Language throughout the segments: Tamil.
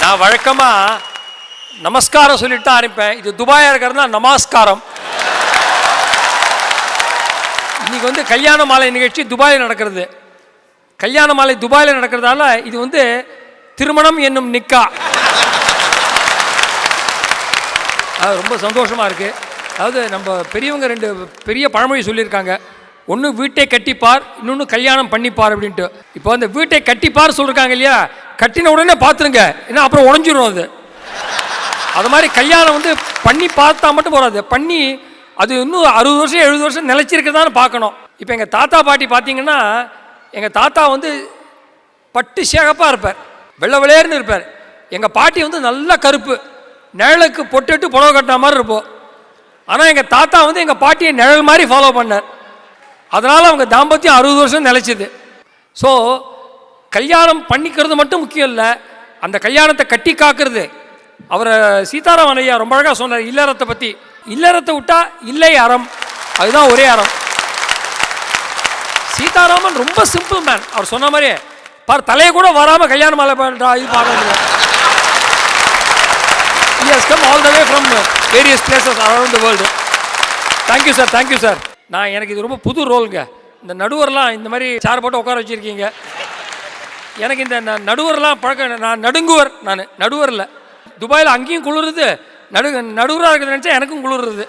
நான் வழக்கமாக நமஸ்காரம் சொல்லிட்டு தான் ஆரம்பிப்பேன். இது துபாயாக இருக்கிறது தான் நமஸ்காரம். இன்றைக்கி வந்து கல்யாண மாலை நிகழ்ச்சி துபாயில் நடக்கிறது. கல்யாண மாலை துபாயில் நடக்கிறதால இது வந்து திருமணம் என்னும் நிக்கா. அது ரொம்ப சந்தோஷமாக இருக்குது. அதாவது நம்ம பெரியவங்க 2 பெரிய பழமொழி சொல்லியிருக்காங்க. ஒன்று வீட்டை கட்டிப்பார், இன்னொன்று கல்யாணம் பண்ணிப்பார் அப்படின்ட்டு. இப்போ அந்த வீட்டை கட்டிப்பார் சொல்லியிருக்காங்க இல்லையா, கட்டின உடனே பார்த்துருங்க, ஏன்னா அப்புறம் உடஞ்சிடும் அது. அது மாதிரி கல்யாணம் வந்து பண்ணி பார்த்தா மட்டும் போகாது, பண்ணி அது இன்னும் 60 வருஷம் 70 வருஷம் நிலச்சிருக்கிறதான்னு பார்க்கணும். இப்போ எங்கள் தாத்தா பாட்டி பார்த்தீங்கன்னா, எங்கள் தாத்தா வந்து பட்டு சேகப்பாக இருப்பார், வெள்ளை வெளையர்னு இருப்பார். எங்கள் பாட்டி வந்து நல்லா கருப்பு, நிழலுக்கு பொட்டுட்டு புடவை கட்டின மாதிரி இருப்போம். ஆனால் எங்கள் தாத்தா வந்து எங்கள் பாட்டியை நிழல் மாதிரி ஃபாலோ பண்ணார். அதனால் அவங்க தாம்பத்தியம் 60 வருஷம் நிலைச்சிது. ஸோ கல்யாணம் பண்ணிக்கிறது மட்டும் முக்கியம் இல்லை, அந்த கல்யாணத்தை கட்டி காக்கிறது. அவரை சீதாராமன் ஐயா ரொம்ப அழகாக சொன்னார் இல்லறத்தை பற்றி. இல்லறத்தை விட்டா இல்லை அறம், அதுதான் ஒரே அறம். சீதாராமன் ரொம்ப சிம்பிள் மேன். அவர் சொன்ன மாதிரியே பார், தலையை கூட வராமல் கல்யாண மாலை இது பார்க்க. He has come all the way from various places around the world. Thank you sir, thank you sir. எனக்கு இது ரொம்ப புது ரோலுங்க. இந்த நடுவர்லாம் இந்த மாதிரி சேர் போட்டு உட்கார வச்சுருக்கீங்க. எனக்கு இந்த நடுவர்லாம் பழக்கம். நான் நடுங்குவர், நான் நடுவர் இல்லை. துபாயில் அங்கேயும் குளிருது, நடுவராக இருக்கிறது நினச்சா எனக்கும் குளிருது.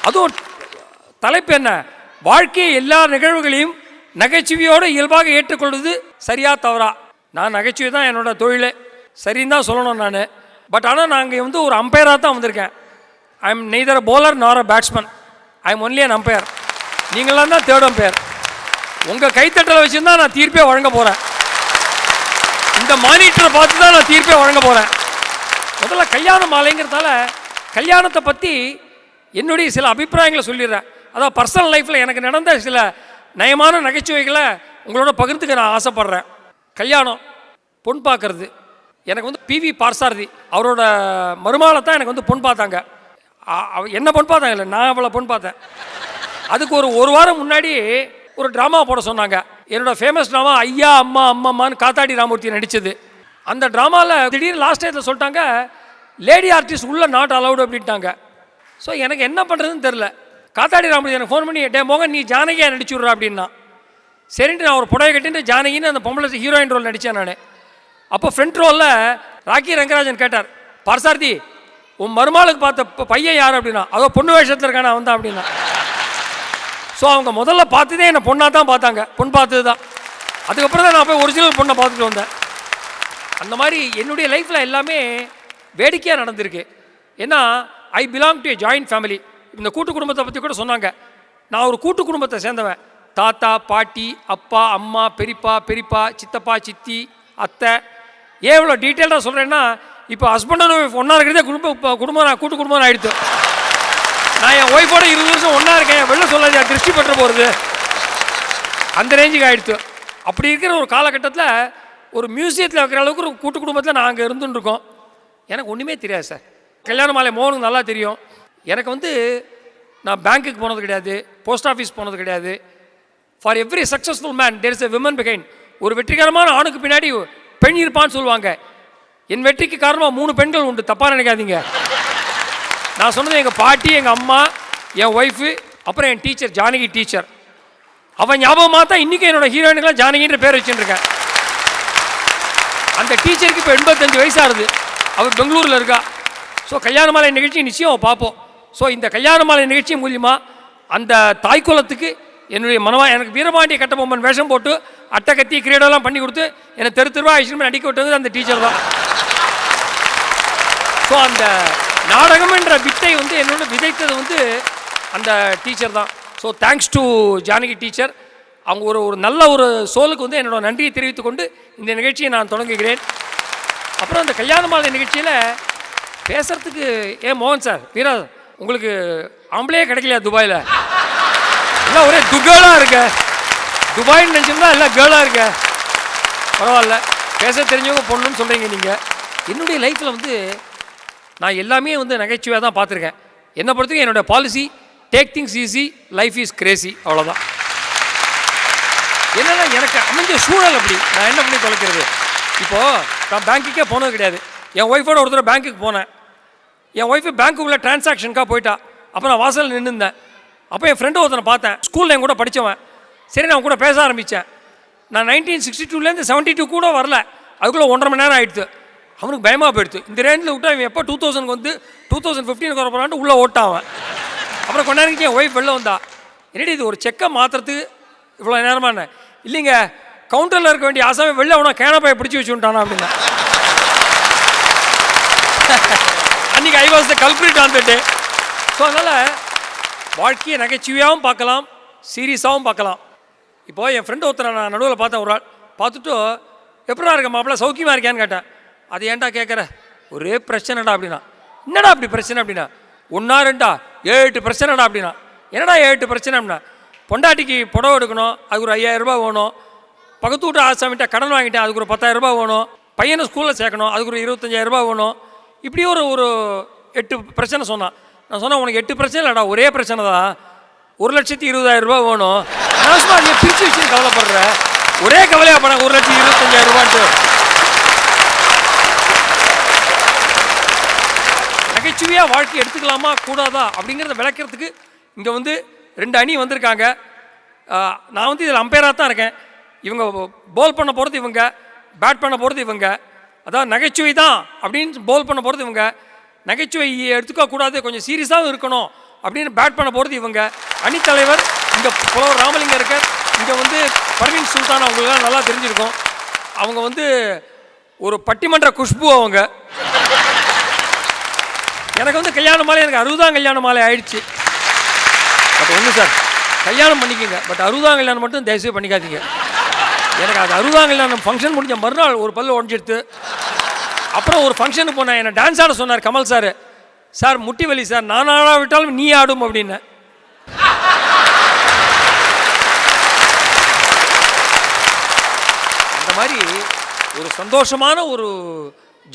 அதுவும் தலைப்பு என்ன, வாழ்க்கை எல்லா நிகழ்வுகளையும் நகைச்சுவையோடு இயல்பாக ஏற்றுக்கொள்வது சரியா தவறா. நான் நகைச்சுவை தான் என்னோடய தொழிலே, சரின்னு தான் சொல்லணும் நான். பட் ஆனால் நாங்கள் வந்து ஒரு அம்பையராக தான் வந்திருக்கேன். I am neither a bowler nor a batsman. I am only an umpire. நீங்களாம் தான் தேர்ட் அம்பையர். உங்கள் கைத்தட்டலை வச்சுருந்தா நான் தீர்ப்பே வழங்க போகிறேன். இந்த மானிட்டரை பார்த்து தான் நான் தீர்ப்பே வழங்க போகிறேன். முதல்ல கல்யாண மாலைங்கிறதால கல்யாணத்தை பற்றி என்னுடைய சில அபிப்பிராயங்களை சொல்லிடுறேன். அதாவது பர்சனல் லைஃப்பில் எனக்கு நடந்த சில நயமான நகைச்சுவைகளை உங்களோட பகிர்ந்துக்க நான் ஆசைப்பட்றேன். கல்யாணம், பொன் பார்க்கறது. எனக்கு வந்து PV பார்சாரதி அவரோட மருமகளை தான் எனக்கு வந்து பொன் பார்த்தாங்க. என்ன பொன் பார்த்தாங்க இல்லை, நான் அவளை பொன் பார்த்தேன். அதுக்கு ஒரு வாரம் முன்னாடி ஒரு ட்ராமா போட சொன்னாங்க. என்னோடய ஃபேமஸ் ட்ராமா ஐயா அம்மா அம்மான்னு காத்தாடி ராமூர்த்தி நடித்தது. அந்த ட்ராமாவில் திடீர்னு லாஸ்ட் டயத்தில் சொல்லிட்டாங்க, லேடி ஆர்டிஸ்ட் உள்ளே நாட் அலவுடு அப்படின்ட்டாங்க. ஸோ எனக்கு என்ன பண்ணுறதுன்னு தெரில. காத்தாடி ராமூர்த்தி எனக்கு ஃபோன் பண்ணி, டே மோகன் நீ ஜானகியாக நடிச்சுட்றா அப்படின்னா. சரின்ட்டு நான் ஒரு புடவை கட்டிட்டு ஜானகின்னு அந்த பொம்பளை ஹீரோயின் ரோல் நடித்தேன் நான். அப்போ ஃப்ரண்ட் ரோலில் ராக்கி ரங்கராஜன் கேட்டார், பார்சாரதி உன் மருமகளுக்கு பார்த்த பையன் யார் அப்படின்னா. அதோ பொண்ணு வேஷத்தில் இருக்கானே அவன் தான் அப்படின்னா. ஸோ அவங்க முதல்ல பார்த்ததே என்னை பொண்ணாக தான் பார்த்தாங்க, பொண்ணு பார்த்தது தான். அதுக்கப்புறம் தான் நான் போய் ஒரிஜினல் பொண்ணை பார்த்துட்டு வந்தேன். அந்த மாதிரி என்னுடைய லைஃப்பில் எல்லாமே வேடிக்கையாக நடந்திருக்கு. ஏன்னா I belong to a joint family. இந்த கூட்டு குடும்பத்தை பற்றி கூட சொன்னாங்க. நான் ஒரு கூட்டு குடும்பத்தை சேர்ந்தவன். தாத்தா பாட்டி அப்பா அம்மா பெரியப்பா சித்தப்பா சித்தி அத்தை. ஏன் இவ்வளோ டீட்டெயிலாக சொல்கிறேன்னா, இப்போ ஹஸ்பண்ட் அண்ட் ஒய்ஃப் ஒன்றா இருக்கிறதே குடும்பம் கூட்டு குடும்பம் ஆகிடுது. நான் என் ஒய்ஃபோட 20 வருஷம் ஒன்றா இருக்கேன், வெளில சொல்லாது திருஷ்டி பெற்ற போகிறது, அந்த ரேஞ்சுக்கு ஆகிடுது. அப்படி இருக்கிற ஒரு காலகட்டத்தில் ஒரு மியூசியத்தில் வைக்கிற அளவுக்கு ஒரு கூட்டு குடும்பத்தில் நான் அங்கே இருந்துருக்கோம். எனக்கு ஒன்றுமே தெரியாது சார். கல்யாண மாலை மோகனுக்கு நல்லா தெரியும். எனக்கு வந்து நான் பேங்க்குக்கு போனது கிடையாது, போஸ்ட் ஆஃபீஸ் போனது கிடையாது. For every successful man there is a women behind. ஒரு வெற்றிகரமான ஆணுக்கு பின்னாடி பெண் இருப்பான்னு சொல்லுவாங்க. என் வெற்றிக்கு காரணமாக 3 பெண்கள் உண்டு, தப்பாக நினைக்காதீங்க. நான் சொன்னது எங்கள் பாட்டி, எங்கள் அம்மா, என் ஒய்ஃபு, அப்புறம் என் டீச்சர் ஜானகி டீச்சர். அவன் ஞாபகமாக தான் இன்றைக்கி என்னோடய ஹீரோயினுக்கெலாம் ஜானகின்ற பேர் வச்சுருக்கேன். அந்த டீச்சருக்கு இப்போ 85 வயசாகுது, அவர் பெங்களூரில் இருக்கா. ஸோ கல்யாண மாலை நிகழ்ச்சி நிச்சயம் பார்ப்போம். ஸோ இந்த கல்யாண மாலை நிகழ்ச்சி மூலிமா அந்த தாய்க்குலத்துக்கு என்னுடைய எனக்கு வீரபாண்டிய கட்டபொம்மன் வேஷம் போட்டு அட்டை கத்தி கிரீடெல்லாம் பண்ணி கொடுத்து என்னை தெருவா ஐஸ்வரமே நடிக்க விட்டது அந்த டீச்சர் தான். ஸோ அந்த நாடகம் என்ற வித்தை வந்து என்னோட விதைத்தது வந்து அந்த டீச்சர் தான். So thanks to Janaki teacher. அவங்க ஒரு நல்ல ஒரு சோலுக்கு வந்து என்னோட நன்றியை தெரிவித்துக் கொண்டு இந்த நிகழ்ச்சியை நான் தொடங்குகிறேன். அப்புறம் அந்த கல்யாண மாலை நிகழ்ச்சியில் பேசுகிறதுக்கு ஏன் மோகன் சார் வீரா உங்களுக்கு ஆம்பளையே கிடைக்கலையா துபாயில்? எல்லாம் ஒரே துகேளாக இருக்க. துபாய்னு நினச்சோம்னா எல்லாம் கேர்ளாக இருக்க. பரவாயில்ல, பேச தெரிஞ்சவங்க பொண்ணுன்னு சொல்கிறீங்க நீங்கள். என்னுடைய லைஃப்பில் வந்து நான் எல்லாமே வந்து நகைச்சுவையாக தான் பார்த்துருக்கேன். என்னை பொறுத்தவரைக்கும் என்னோடய policy take things easy, life is Crazy, அவ்வளோதான். என்னென்னா எனக்கு அமைஞ்ச சூழல் அப்படி, நான் என்ன பண்ணி தொலைக்கிறது. இப்போது நான் பேங்க்குக்கே போனது கிடையாது. என் ஒய்ஃபோட ஒருத்தர் பேங்க்குக்கு போனேன். என் ஒய்ஃபு பேங்க்குள்ளே டிரான்சாக்ஷனுக்காக போயிட்டா. அப்போ நான் வாசலில் நின்றுந்தேன். அப்போ என் ஃப்ரெண்டு ஒருத்தனை பார்த்தேன், ஸ்கூலில் என் கூட படித்தவன். சரி, நான் கூட பேச ஆரம்பித்தேன். நான் 1962 72 கூட வரல, அதுக்குள்ளே 1.5 மணி நேரம் ஆகிடுது. அவனுக்கு பயமாக போயிடுது. இந்த ரேஞ்சில் விட்டா இவன் எப்போ 2000 வந்து 2015 வர போகிறான்ட்டு உள்ளே ஓட்டான். அப்புறம் கொஞ்ச நேரம் என் ஒய்ஃப் வெளில வந்தா, என்னடி இது ஒரு செக்கை மாற்றுறதுக்கு இவ்வளோ நேரமான? இல்லைங்க, கவுண்டரில் இருக்க வேண்டிய ஆசாமி வெளில அவனை கேனப்பாயை பிடிச்சி வச்சுட்டானா அப்படின்னா. அன்றைக்கி I was the culprit on the day. So அதனால் வாழ்க்கையை நகைச்சுவையாகவும் பார்க்கலாம், சீரியஸாகவும் பார்க்கலாம். இப்போது என் ஃப்ரெண்டு ஒருத்தரை நான் நடுவில் பார்த்தேன். ஒரு ஆள் பார்த்துட்டு, எப்படா இருக்க மாப்பிள்ள, சௌக்கியமாக இருக்கியான்னு கேட்டேன். அது ஏன்டா கேட்குற, ஒரே பிரச்சனைடா அப்படின்னா. என்னடா அப்படி பிரச்சனை அப்படின்னா, 1 2 7 பிரச்சனைடா அப்படின்னா. என்னடா 7 பிரச்சனை அப்படின்னா, பொண்டாட்டிக்கு புடவை எடுக்கணும், அதுக்கு ஒரு 5000 ரூபா வேணும். பக்கத்து வீட்டு ஆசாமிட்ட கடன் வாங்கிட்டேன், அதுக்கு ஒரு 10,000 ரூபா வேணும். பையனை ஸ்கூலில் சேர்க்கணும், அதுக்கு ஒரு 25,000 ரூபா வேணும். இப்படி ஒரு 8 பிரச்சனை சொன்னான். நான் சொன்னேன், உனக்கு 8 பிரச்சனை இல்லைடா, ஒரே பிரச்சனை தான், 1,20,000 ரூபா வேணும். அவசரமாக நீ பிரித்து வச்சு கவலைப்படுற, ஒரே கவலையாக பண்ண 1,25,000 ரூபான்ட்டு. நகைச்சுவையாக வாழ்க்கை எடுத்துக்கலாமா கூடாதா அப்படிங்கிறத விளக்கிறதுக்கு இங்கே வந்து 2 அணி வந்திருக்காங்க. நான் வந்து இதில் அம்பையராக தான் இருக்கேன். இவங்க போல் பண்ண போகிறது இவங்க, பேட் பண்ண போகிறது இவங்க. அதான் நகைச்சுவை தான் அப்படின்னு போல் பண்ண போகிறது இவங்க, நகைச்சுவை எடுத்துக்கக்கூடாது, கொஞ்சம் சீரியஸாகவும் இருக்கணும் அப்படின்னு பேட் பண்ண போகிறது இவங்க. அணித்தலைவர் இங்கே புலவர் ராமலிங்கம் இருக்கார். இங்கே வந்து பர்வீன் சுல்தான், அவங்களுக்குலாம் நல்லா தெரிஞ்சிருக்கும். அவங்க வந்து ஒரு பட்டிமன்ற குஷ்பு. அவங்க எனக்கு வந்து கல்யாண மாலை, எனக்கு 60ஆம் கல்யாண மாலை ஆயிடுச்சு. பட் ஒன்று சார், கல்யாணம் பண்ணிக்கோங்க, பட் 60ஆம் கல்யாணம் மட்டும் தயவுசெய்து பண்ணிக்காதீங்க. எனக்கு அது 60ஆம் கல்யாணம் ஃபங்க்ஷன் முடிஞ்ச மறுநாள் ஒரு பல்லு உடஞ்சிடுத்து. அப்புறம் ஒரு ஃபங்க்ஷனுக்கு போனேன், என்னை டான்ஸ் ஆட சொன்னார் கமல் சார். சார் முட்டி வலி சார், நான் ஆடாவிட்டாலும் நீ ஆடும் அப்படின்னு. அந்த மாதிரி ஒரு சந்தோஷமான ஒரு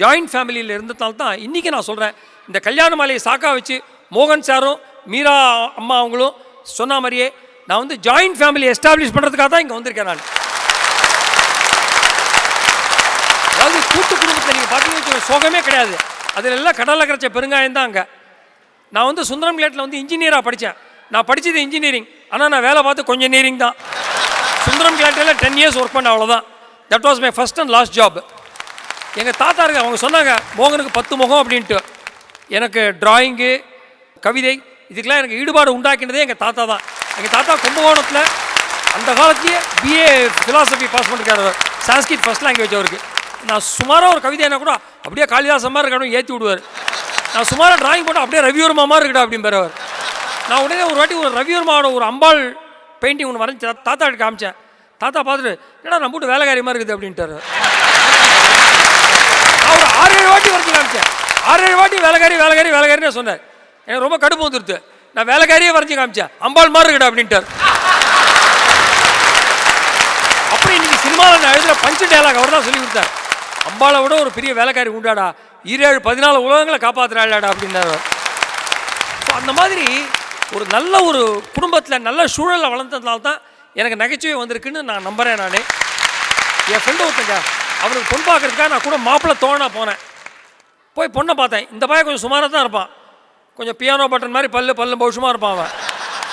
ஜாயிண்ட் ஃபேமிலியில் இருந்ததால தான் இன்றைக்கி நான் சொல்கிறேன், இந்த கல்யாண மாலையை சாக்கா வச்சு மோகன் சாரும் மீரா அம்மா அவங்களும் சொன்ன மாதிரியே நான் வந்து ஜாயிண்ட் ஃபேமிலி எஸ்டாப்ளிஷ் பண்ணுறதுக்காக தான் இங்கே வந்திருக்கேன். நான் அதாவது கூட்டு குடும்பத்தை நீங்கள் பார்த்தீங்கன்னா சோகமே கிடையாது, அதில் எல்லாம் கடலில் கரைச்ச பெருங்காயம் தான். அங்கே நான் வந்து சுந்தரம் கிளேட்டில் வந்து இன்ஜினியராக படித்தேன். நான் படித்தது இன்ஜினியரிங், ஆனால் நான் வேலை பார்த்து கொஞ்சம் இன்ஜினியரிங் தான். சுந்தரம் கிளேட்டில் 10 இயர்ஸ் ஒர்க் பண்ண, அவ்வளோதான். That was my first and last job. எங்கள் தாத்தா இருக்கு, அவங்க சொன்னாங்க மோகனுக்கு 10 முகம் அப்படின்ட்டு. எனக்கு டிராயிங்கு, கவிதை, இதுக்கெல்லாம் எனக்கு ஈடுபாடு உண்டாக்கினதே எங்கள் தாத்தா தான். எங்கள் தாத்தா கும்பகோணத்தில் அந்த காலத்திலேயே BA ஃபிலாசபி பாஸ் பண்ணிருக்காரு, சான்ஸ்கிரிட் ஃபஸ்ட் லாங்குவேஜ் அவருக்கு. நான் சுமாராக ஒரு கவிதை என்ன கூட அப்படியே காளிதாசன் மாதிரி இருக்கணும் ஏற்றி விடுவார். நான் சுமாராக டிராயிங் போட்டு அப்படியே ரவிவர்மா மாதிரி இருக்கட்டும் அப்படின்பார் அவர். நான் உடனே ஒரு வாட்டி ஒரு ரவிவர்மாவோட ஒரு அம்பாள் பெயிண்டிங் ஒன்று வரைஞ்சி தாத்தாவுக்கு காமிச்சேன். தாத்தா பார்த்துட்டு, ஏன்னா நம்ம போட்டு வேலைக்காரி மாதிரி இருக்குது அப்படின்ட்டார். நான் ஒரு 6-7 வாட்டி வரைஞ்சி காமிச்சேன். 6-7 வாட்டி வேலைக்காரின்னு சொன்னார். எனக்கு ரொம்ப கடுப்பு வந்துடுது. நான் வேலைக்காரியே வரைஞ்சி காமிச்சேன், அம்பாள் மாதிரி இருக்கடா அப்படின்ட்டார். அப்புறம் இன்னைக்கு சினிமாவில் நான் எழுதுகிற பஞ்சு டயலாக் அவர் தான் சொல்லி கொடுத்தார். அம்பாளை விட ஒரு பெரிய வேலைக்காரி உண்டாடா, 17-14 உலகங்களை காப்பாற்றுறாடா அப்படின்னாரு. ஸோ அந்த மாதிரி ஒரு நல்ல ஒரு குடும்பத்தில் நல்ல சூழலில் வளர்ந்ததுனால தான் எனக்கு நகைச்சுவை வந்திருக்குன்னு நான் நம்புகிறேன். நான் என் ஃப்ரெண்டு ஒருத்தங்க, அவனுக்கு பொண்ணு பார்க்குறதுக்காக நான் கூட மாப்பிள்ளை தோணா போனேன். போய் பொண்ணை பார்த்தேன். இந்த பையன் கொஞ்சம் சுமாராக தான் இருப்பான், கொஞ்சம் பியானோ பட்டன் மாதிரி பல்லு பௌஷமாக இருப்பான். அவன்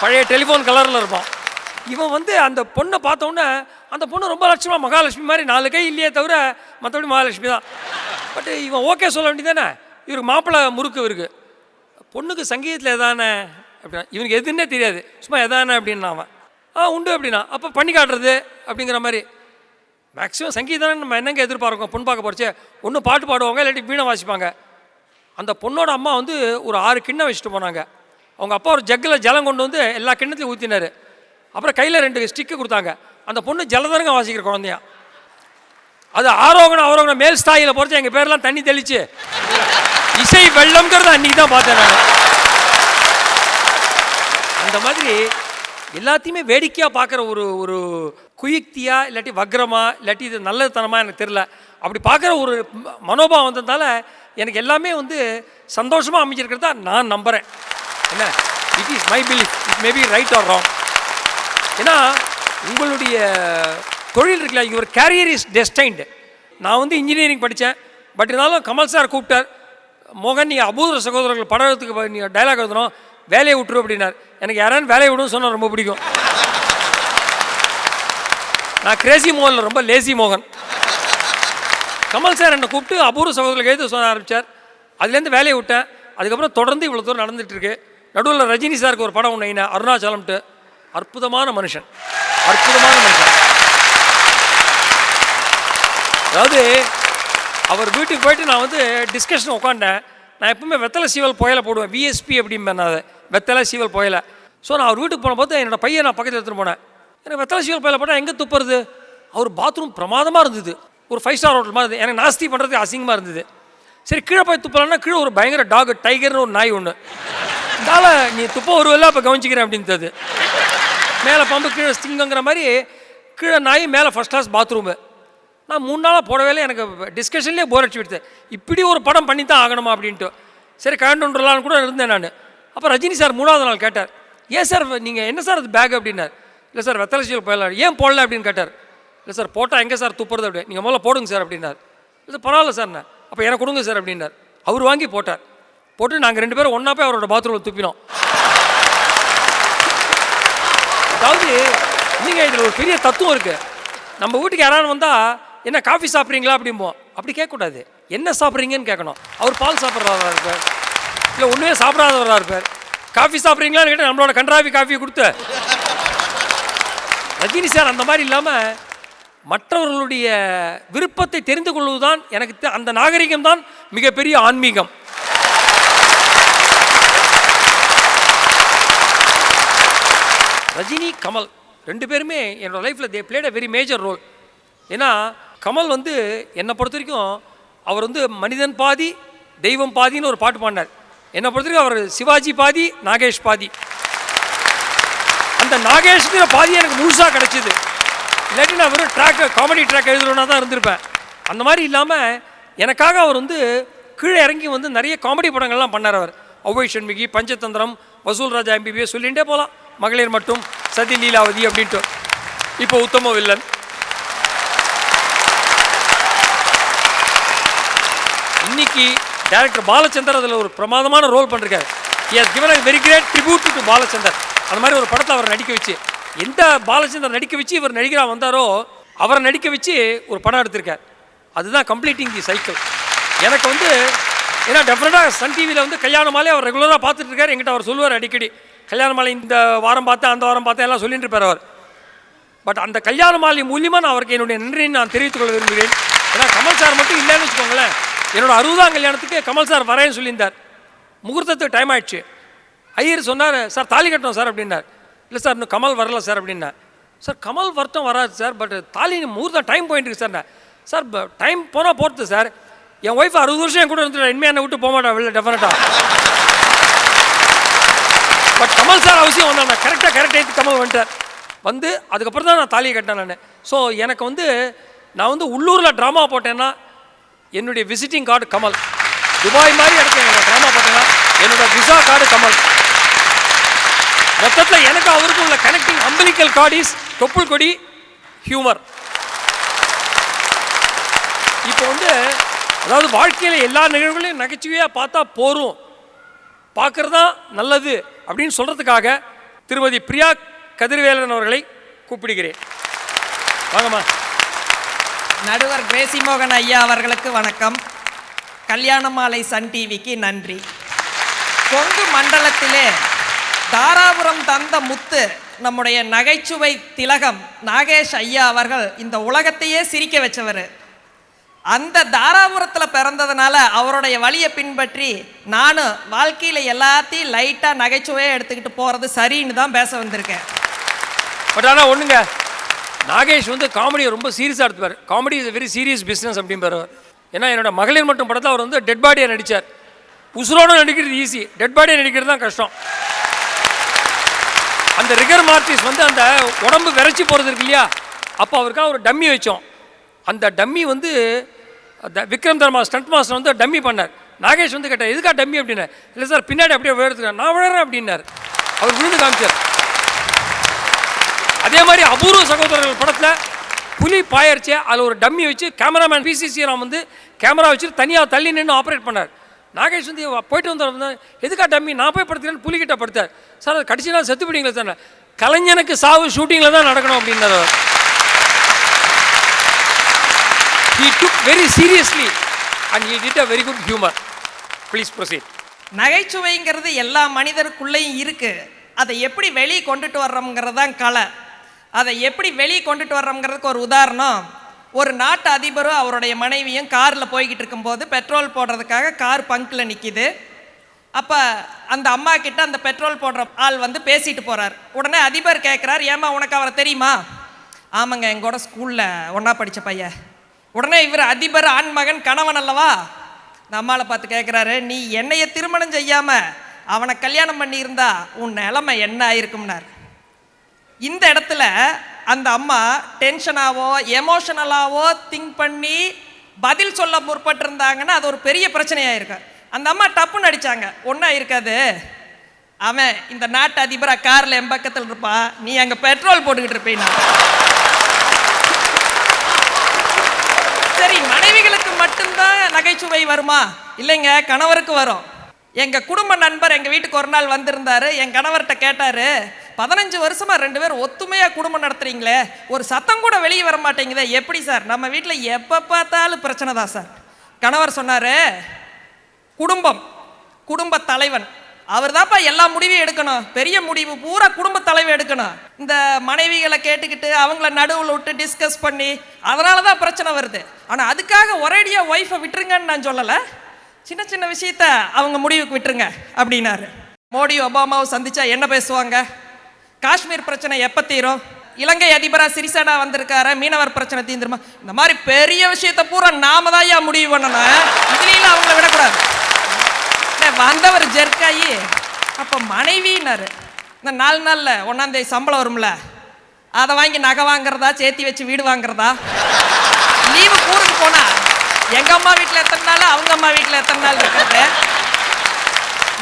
பழைய டெலிஃபோன் கலரில் இருப்பான். இவன் வந்து அந்த பொண்ணை பார்த்தோன்னே, அந்த பொண்ணு ரொம்ப லட்சமாக மகாலட்சுமி மாதிரி, 4 கை இல்லையே தவிர மற்றபடி மகாலட்சுமி தான். பட் இவன் ஓகே சொல்ல வேண்டியதானே, இவருக்கு மாப்பிள்ளை முறுக்கு இருக்கு. பொண்ணுக்கு சங்கீதத்தில் எதானே அப்படின்னா, இவனுக்கு எதுன்னே தெரியாது, சும்மா எதானே அப்படின்னா அவன் உண்டு அப்படின்னா, அப்போ பண்ணி காட்டுறது அப்படிங்கிற மாதிரி. மேக்ஸிமம் சங்கீதம் நம்ம என்னங்க எதிர்பார்க்கோம், பொண்ணு பார்க்க போகிறச்சே ஒன்று பாட்டு பாடுவாங்க, இல்லாட்டி வீணை வாசிப்பாங்க. அந்த பொண்ணோட அம்மா வந்து ஒரு 6 கிண்ணம் வச்சுட்டு போனாங்க. அவங்க அப்பா ஒரு ஜக்கில் ஜலம் கொண்டு வந்து எல்லா கிண்ணத்தையும் ஊற்றினார். அப்புறம் கையில் 2 ஸ்டிக்கு கொடுத்தாங்க. அந்த பொண்ணு ஜலதரங்க வாசிக்கிற குழந்தையா. அது அவரோகணம் மேல் ஸ்தாயில் போகிறச்சு எங்கள் பேரெல்லாம் தண்ணி தெளிச்சு இசை வெள்ளம்ங்கிறத அன்றைக்கி தான் பார்த்தேன் நான். அந்த மாதிரி எல்லாத்தையுமே வேடிக்கையாக பார்க்குற ஒரு குயுக்தியா இல்லாட்டி வக்ரமா இல்லாட்டி இது நல்லதுத்தனமாக எனக்கு தெரில, அப்படி பார்க்குற ஒரு மனோபாவம் வந்ததால் எனக்கு எல்லாமே வந்து சந்தோஷமாக அமைஞ்சிருக்கிறதா நான் நம்புகிறேன். என்ன, it is my belief, it may be right or wrong. ஏன்னா உங்களுடைய தொழில் இருக்குல்ல, யுவர் கேரியர் இஸ் டெஸ்டைன்டு. நான் வந்து இன்ஜினியரிங் படித்தேன். பட் இருந்தாலும் கமல் சார் கூப்பிட்டார், மோகன் நீ அபூர்வ சகோதரர்கள் படத்துக்கு நீ டைலாக் எழுதணும், வேலையை விட்டுரு அப்படின்னார். எனக்கு யாராவது வேலையை விடுன்னு சொன்னால் ரொம்ப பிடிக்கும். நான் கிரேசி மோகனில் ரொம்ப லேசி மோகன். கமல் சார் என்னை கூப்பிட்டு அபூர்வ சகோதரர்கள் எழுத சொல்ல ஆரம்பித்தார். அதுலேருந்து வேலையை விட்டேன். அதுக்கப்புறம் தொடர்ந்து இவ்வளோ தூரம் நடந்துகிட்ருக்கு. நடுவில் ரஜினி சாருக்கு ஒரு படம் ஒன்று அருணாச்சலம்ட்டு. அற்புதமான மனுஷன், அற்புதமான மனுஷன். அதாவது அவர் வீட்டுக்கு போயிட்டு நான் வந்து டிஸ்கஷன் உட்காண்டேன். நான் எப்பவுமே வெத்தலை சீவல் புயலை போடுவேன், விஎஸ்பி அப்படிம்பேன் நான், அதை வெத்தலை சீவல் புயலை. ஸோ நான் அவர் வீட்டுக்கு போன போது என்னோடய பையன் நான் பக்கத்தில் எடுத்துகிட்டு போனேன். எனக்கு வெத்தலை சீவல் புயலை போட்டால் எங்கே துப்புறது? அவர் பாத்ரூம் பிரமாதமாக இருந்தது, ஒரு 5 ஸ்டார் ஹோட்டல் மாதிரி இருந்தது. எனக்கு நாஸ்தி பண்ணுறதுக்கு அசிங்கமாக இருந்தது. சரி கீழே போய் துப்பலான்னா கீழே ஒரு பயங்கர டாக் டைகர்னு ஒரு நாய் ஒன்று. இருந்தால நீ துப்ப வருவெல்லாம் அப்போ கவனிச்சிக்கிறேன் அப்படின்றது. மேலே பம்பு கீழே ஸ்டிங்குங்கிற மாதிரி கீழே நாய், மேலே ஃபஸ்ட் கிளாஸ் பாத்ரூமு. நான் 3 நாளாக போடவே இல்லை. எனக்கு டிஸ்கஷன்லேயே போர் அடிச்சு விடுது. இப்படி ஒரு படம் பண்ணி தான் ஆகணுமா அப்படின்ட்டு. சரி கழண்டுலான்னு கூட இருந்தேன் நான். அப்போ ரஜினி சார் 3ஆவது நாள் கேட்டார், ஏன் சார் நீங்கள் என்ன சார் அது பேக் அப்படின்னார். இல்லை சார் வெத்தலை சீவல் போயிடலாம், ஏன் போடல அப்படின்னு கேட்டார். இல்லை சார் போட்டால் எங்கே சார் துப்புறது அப்படி, நீங்கள் முதல்ல போடுங்க சார் அப்படின்னார். இல்லை பரவாயில்ல சார், நான் அப்போ எனக்கு கொடுங்க சார் அப்படின்னார். அவர் வாங்கி போட்டார். போட்டு நாங்கள் 2 பேரும் ஒன்றா போய் அவரோட பாத்ரூமில் துப்பினோம். அதாவது நீங்கள் இதில் ஒரு பெரிய தத்துவம் இருக்குது. நம்ம வீட்டுக்கு யாராவது வந்தால் என்ன காஃபி சாப்பிட்றீங்களா அப்படிம்போம். அப்படி கேட்கக்கூடாது, என்ன சாப்பிட்றீங்கன்னு கேட்கணும். அவர் பால் சாப்பிட்றவராக இருப்பார், இல்லை ஒன்றுமே சாப்பிடாதவராக இருப்பார். காஃபி சாப்பிட்றீங்களான்னு கேட்டால் நம்மளோட கன்றாவி காஃபி கொடுத்து. ரஜினி சார் அந்த மாதிரி இல்லாமல் மற்றவர்களுடைய விருப்பத்தை தெரிந்து கொள்வதுதான் எனக்கு அந்த நாகரிகம் தான் மிகப்பெரிய ஆன்மீகம். ரஜினி கமல் 2 பேருமே என்னோட லைஃப்பில் they played a very major role. ஏன்னா கமல் வந்து என்னை பொறுத்த வரைக்கும் அவர் வந்து மனிதன் பாதி தெய்வம் பாதின்னு ஒரு பாட்டு பாடினார். என்னை பொறுத்த வரைக்கும் அவர் சிவாஜி பாதி நாகேஷ் பாதி. அந்த நாகேஷ்ங்கிற பாதி எனக்கு முழுசாக கிடச்சிது. இல்லாட்டி நான் வெறும் காமெடி ட்ராக் எழுதுறோன்னா தான் இருந்திருப்பேன். அந்த மாதிரி இல்லாமல் எனக்காக அவர் வந்து கீழே இறங்கி வந்து நிறைய காமெடி படங்கள்லாம் பண்ணார். அவர் ஔவை சண்முகி, பஞ்சதந்திரம், வசூல் ராஜா MBBS சொல்லிகிட்டே போகலாம், மகளிர் மட்டும், சதி லீலாவதி அப்படின்ட்டு. இப்போ உத்தம வில்லன். இன்னைக்கு டைரக்டர் பாலச்சந்தர் அதில் ஒரு பிரமாதமான ரோல் பண்ணிருக்காரு. He has given a very great tribute to Balachander. அந்த மாதிரி ஒரு படத்தை அவர் நடிக்க வச்சு, எந்த பாலச்சந்தர் நடிக்க வச்சு இவர் நடிகராக வந்தாரோ அவரை நடிக்க வச்சு ஒரு படம் எடுத்திருக்கார். அதுதான் கம்ப்ளீட்டிங் தி சைக்கிள். எனக்கு வந்து ஏன்னா டெஃபினட்டாக சன் டிவியில் வந்து கல்யாண மாலை அவர் ரெகுலராக பார்த்துட்டு இருக்கார். எங்கிட்ட அவர் சொல்லுவார் அடிக்கடி, கல்யாண மாலை இந்த வாரம் பார்த்தேன் அந்த வாரம் பார்த்தேன் எல்லாம் சொல்லிட்டு இருப்பார் அவர். பட் அந்த கல்யாண மாலை மூலியமாக நான் அவருக்கு என்னுடைய நன்றியை நான் தெரிவித்துக் கொள்ள விரும்புகிறேன். ஏன்னா கமல் சார் மட்டும் இல்லைன்னு வச்சுக்கோங்களேன், என்னோட 60ஆம் கல்யாணத்துக்கு கமல் சார் வரேன்னு சொல்லியிருந்தார். முகூர்த்தத்துக்கு டைம் ஆயிடுச்சு. ஐயர் சொன்னார், சார் தாலி கட்டணும் சார் அப்படின்னார். இல்லை சார் இன்னும் கமல் வரல சார் அப்படின்னா. சார் கமல் வரட்டும் வராது சார், பட் தாலி முகூர்த்தம் டைம் போயிட்டு இருக்கு சார். சார் டைம் போனால் போகிறது சார், என் ஒய்ஃப் 60 வருஷம் என் கூட இருந்துட்டு இனிமேல் என்னை விட்டு போக மாட்டேன் வெளில டெஃபினட்டாக. பட் கமல் சார் அவசியம் வந்தார். நான் கரெக்டாக கமல் வந்துட்டார். வந்து அதுக்கப்புறம் தான் நான் தாலியை கட்டினேன் நான். ஸோ எனக்கு வந்து நான் வந்து உள்ளூரில் ட்ராமா போட்டேன்னா என்னுடைய விசிட்டிங் கார்டு கமல். துபாய் மாதிரி எனக்கு ட்ராமா போட்டேன்னா என்னோட விசா கார்டு கமல். மொத்தத்தில் எனக்கு அவருக்கும் உள்ள கனெக்டிங் அம்பலிக்கல் கார்டு இஸ் தொப்புள் கொடி ஹியூமர். இப்போ வந்து அதாவது வாழ்க்கையில் எல்லா நிகழ்வுகளையும் நகைச்சுவையாக பார்த்தா போரும், பார்க்குறது தான் நல்லது அப்படின்னு சொல்கிறதுக்காக திருமதி பிரியா கதிர்வேலன் அவர்களை கூப்பிடுகிறேன். வாங்கம்மா. நடுவர் கிரேசி மோகன் ஐயா அவர்களுக்கு வணக்கம். கல்யாண மாலை சன் டிவிக்கு நன்றி. கொங்கு மண்டலத்திலே தாராபுரம் தந்த முத்து நம்முடைய நகைச்சுவை திலகம் நாகேஷ் ஐயா அவர்கள் இந்த உலகத்தையே சிரிக்க வச்சவர். அந்த தாராபுரத்தில் பிறந்ததுனால அவருடைய வழியை பின்பற்றி நானும் வாழ்க்கையில் எல்லாத்தையும் லைட்டாக நகைச்சுவையாக எடுத்துக்கிட்டு போகிறது சரின்னு தான் பேச வந்திருக்கேன். பட் ஆனால் ஒன்றுங்க, நாகேஷ் வந்து காமெடியை ரொம்ப சீரியஸாக எடுத்துப்பார். Comedy is very serious business அப்படின்பார். ஏன்னா என்னோட மகளிர் மட்டும் படத்தில் அவர் வந்து டெட் பாடியை நடித்தார். உசுரோடு நடிக்கிறது ஈஸி, டெட் பாடியை நடிக்கிறது தான் கஷ்டம். அந்த ரிகர் மார்டிஸ் வந்து அந்த உடம்பு விரைச்சி போகிறது இருக்கு இல்லையா, அப்போ அவருக்காக ஒரு டம்மி வச்சோம். அந்த டம்மி வந்து விக்ரம் தர்மா ஸ்டண்ட் மாஸ்டர் வந்து டம்மி பண்ணார். நாகேஷ் வந்து கேட்டார், எதுக்கா டம்மி அப்படின்னார். இல்லை சார் பின்னாடி அப்படியே விழுறதுக்கு நான் விழுறேன் அப்படின்னார். அவர் விழுந்து காமிச்சார். அதே மாதிரி அபூர்வ சகோதரர்கள் படத்தில் புலி பாயரிச்சு அதில் ஒரு டம்மி வச்சு கேமராமேன் பிசிசி ராம் வந்து கேமரா வச்சுட்டு தனியாக தள்ளி நின்று ஆப்ரேட் பண்ணார். நாகேஷ் வந்து போயிட்டு வந்தார், எதுக்கா டம்மி நான் போய் படுத்துக்கிறேன்னு புலிகிட்ட படுத்தார். சார் அது கடைசி நாள் செத்து போயிட்டீங்களா சார்? கலைஞனுக்கு சாவு ஷூட்டிங்கில் தான் நடக்கணும் அப்படின்னாரு. He took very seriously and he did a very good humor. Please proceed. நகைச்சுவைங்கிறது எல்லா மனிதருக்குள்ளேயும் இருக்கு. அதை எப்படி வெளியே கொண்டுட்டு வர்றோம்ங்கிறது தான் கலை. அதை எப்படி வெளியே கொண்டுட்டு வர்றோம்ங்கிறதுக்கு ஒரு உதாரணம், ஒரு நாட்டு அதிபரும் அவருடைய மனைவியும் காரில் போய்கிட்டு இருக்கும்போது பெட்ரோல் போடுறதுக்காக கார் பங்கில் நிற்கிது. அப்போ அந்த அம்மா கிட்ட அந்த பெட்ரோல் போடுற ஆள் வந்து பேசிட்டு போகிறார். உடனே அதிபர் கேட்குறார், ஏம்மா உனக்கு அவரை தெரியுமா? ஆமாங்க, எங்கூட ஸ்கூலில் ஒன்றா படித்த பையன். உடனே இவர் அதிபர் ஆண்மகன் கணவன் அல்லவா, இந்த அம்மாவை பார்த்து கேட்குறாரு, நீ என்னைய திருமணம் செய்யாமல் அவனை கல்யாணம் பண்ணியிருந்தா உன் நிலைமை என்ன ஆயிருக்கும்னார். இந்த இடத்துல அந்த அம்மா டென்ஷனாவோ எமோஷனலாவோ திங்க் பண்ணி பதில் சொல்ல முற்பட்டிருந்தாங்கன்னா அது ஒரு பெரிய பிரச்சனையாக இருக்கு. அந்த அம்மா டப்புன்னு அடித்தாங்க, ஒன்றும் இருக்காது, அவன் இந்த நாட்டு அதிபராக காரில் என் பக்கத்தில் இருப்பான், நீ அங்கே பெட்ரோல் போட்டுக்கிட்டு இருப்பீனா. சரி, மனைவிகளுக்கு மட்டும்தான் நகைச்சுவை வருமா? இல்லைங்க, கணவருக்கு வரும். எங்கள் குடும்ப நண்பர் எங்கள் வீட்டுக்கு ஒரு நாள் வந்திருந்தாரு. என் கணவர்கிட்ட கேட்டார், 15 வருஷமாக 2 பேரும் ஒத்துமையாக குடும்பம் நடத்துறீங்களே, ஒரு சத்தம் கூட வெளியே வர மாட்டேங்குதே, எப்படி சார்? நம்ம வீட்டில் எப்போ பார்த்தாலும் பிரச்சனை தான் சார். கணவர் சொன்னார், குடும்ப தலைவன் அவர் தான்ப்பா எல்லா முடிவையும் எடுக்கணும், பெரிய முடிவு பூரா குடும்ப தலைவன் எடுக்கணும். இந்த மனைவிகளை கேட்டுக்கிட்டு அவங்கள நடுவில் விட்டு டிஸ்கஸ் பண்ணி அதனால தான் பிரச்சனை வருது. ஆனால் அதுக்காக ஒரேடியாக ஒய்ஃபை விட்டுருங்கன்னு நான் சொல்லலை, சின்ன சின்ன விஷயத்த அவங்க முடிவுக்கு விட்டுருங்க அப்படின்னாரு. மோடி ஒபாமாவை சந்திச்சா என்ன பேசுவாங்க? காஷ்மீர் பிரச்சனை எப்போ தீரும்? இலங்கை அதிபராக சிறிசேனா வந்திருக்காரு, மீனவர் பிரச்சனை தீர்ந்துருமா? இந்த மாதிரி பெரிய விஷயத்த பூரா நாம தான் ஏன் முடிவு பண்ணணும், இதுலாம் அவங்கள விடக்கூடாது. வந்தவர் ஜெர்க்காயி அப்போ மனைவின்னாரு, இந்த 4 நாளில் 1ஆம் தேதி சம்பளம் வரும்ல, அதை வாங்கி நகை வாங்குறதா, சேர்த்தி வச்சு வீடு வாங்குறதா? லீவு ஊருக்கு போனா எங்கள் அம்மா வீட்டில் எத்தனை நாள், அவங்க அம்மா வீட்டில் எத்தனை நாள் இருக்கிறது?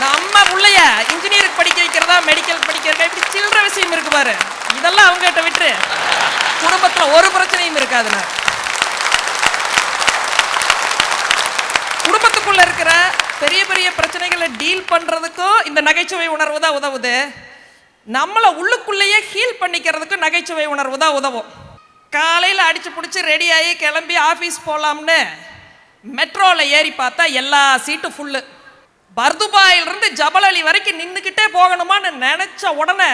நம்ம பிள்ளைய இன்ஜினியருக்கு படிக்க வைக்கிறதா, மெடிக்கல் படிக்க வைக்கிறதா, இப்படி சில்லற விஷயம் இருக்கு பாரு, இதெல்லாம் அவங்ககிட்ட விட்டு குடும்பத்தில் ஒரு பிரச்சனையும் இருக்காதுண்ணா. குடும்பத்துக்குள்ள இருக்கிற பெரிய பெரிய பிரச்சனைகளை டீல் பண்ணுறதுக்கும் இந்த நகைச்சுவை உணர்வு தான் உதவுது. நம்மளை உள்ளுக்குள்ளேயே ஹீல் பண்ணிக்கிறதுக்கும் நகைச்சுவை உணர்வு தான் உதவும். காலையில் அடித்து பிடிச்சி ரெடி ஆகி கிளம்பி ஆஃபீஸ் போகலாம்னு மெட்ரோவில் ஏறி பார்த்தா எல்லா சீட்டும் ஃபுல்லு. பர்துபாயிலிருந்து ஜபல் அலி வரைக்கும் நின்றுக்கிட்டே போகணுமான்னு நினச்ச உடனே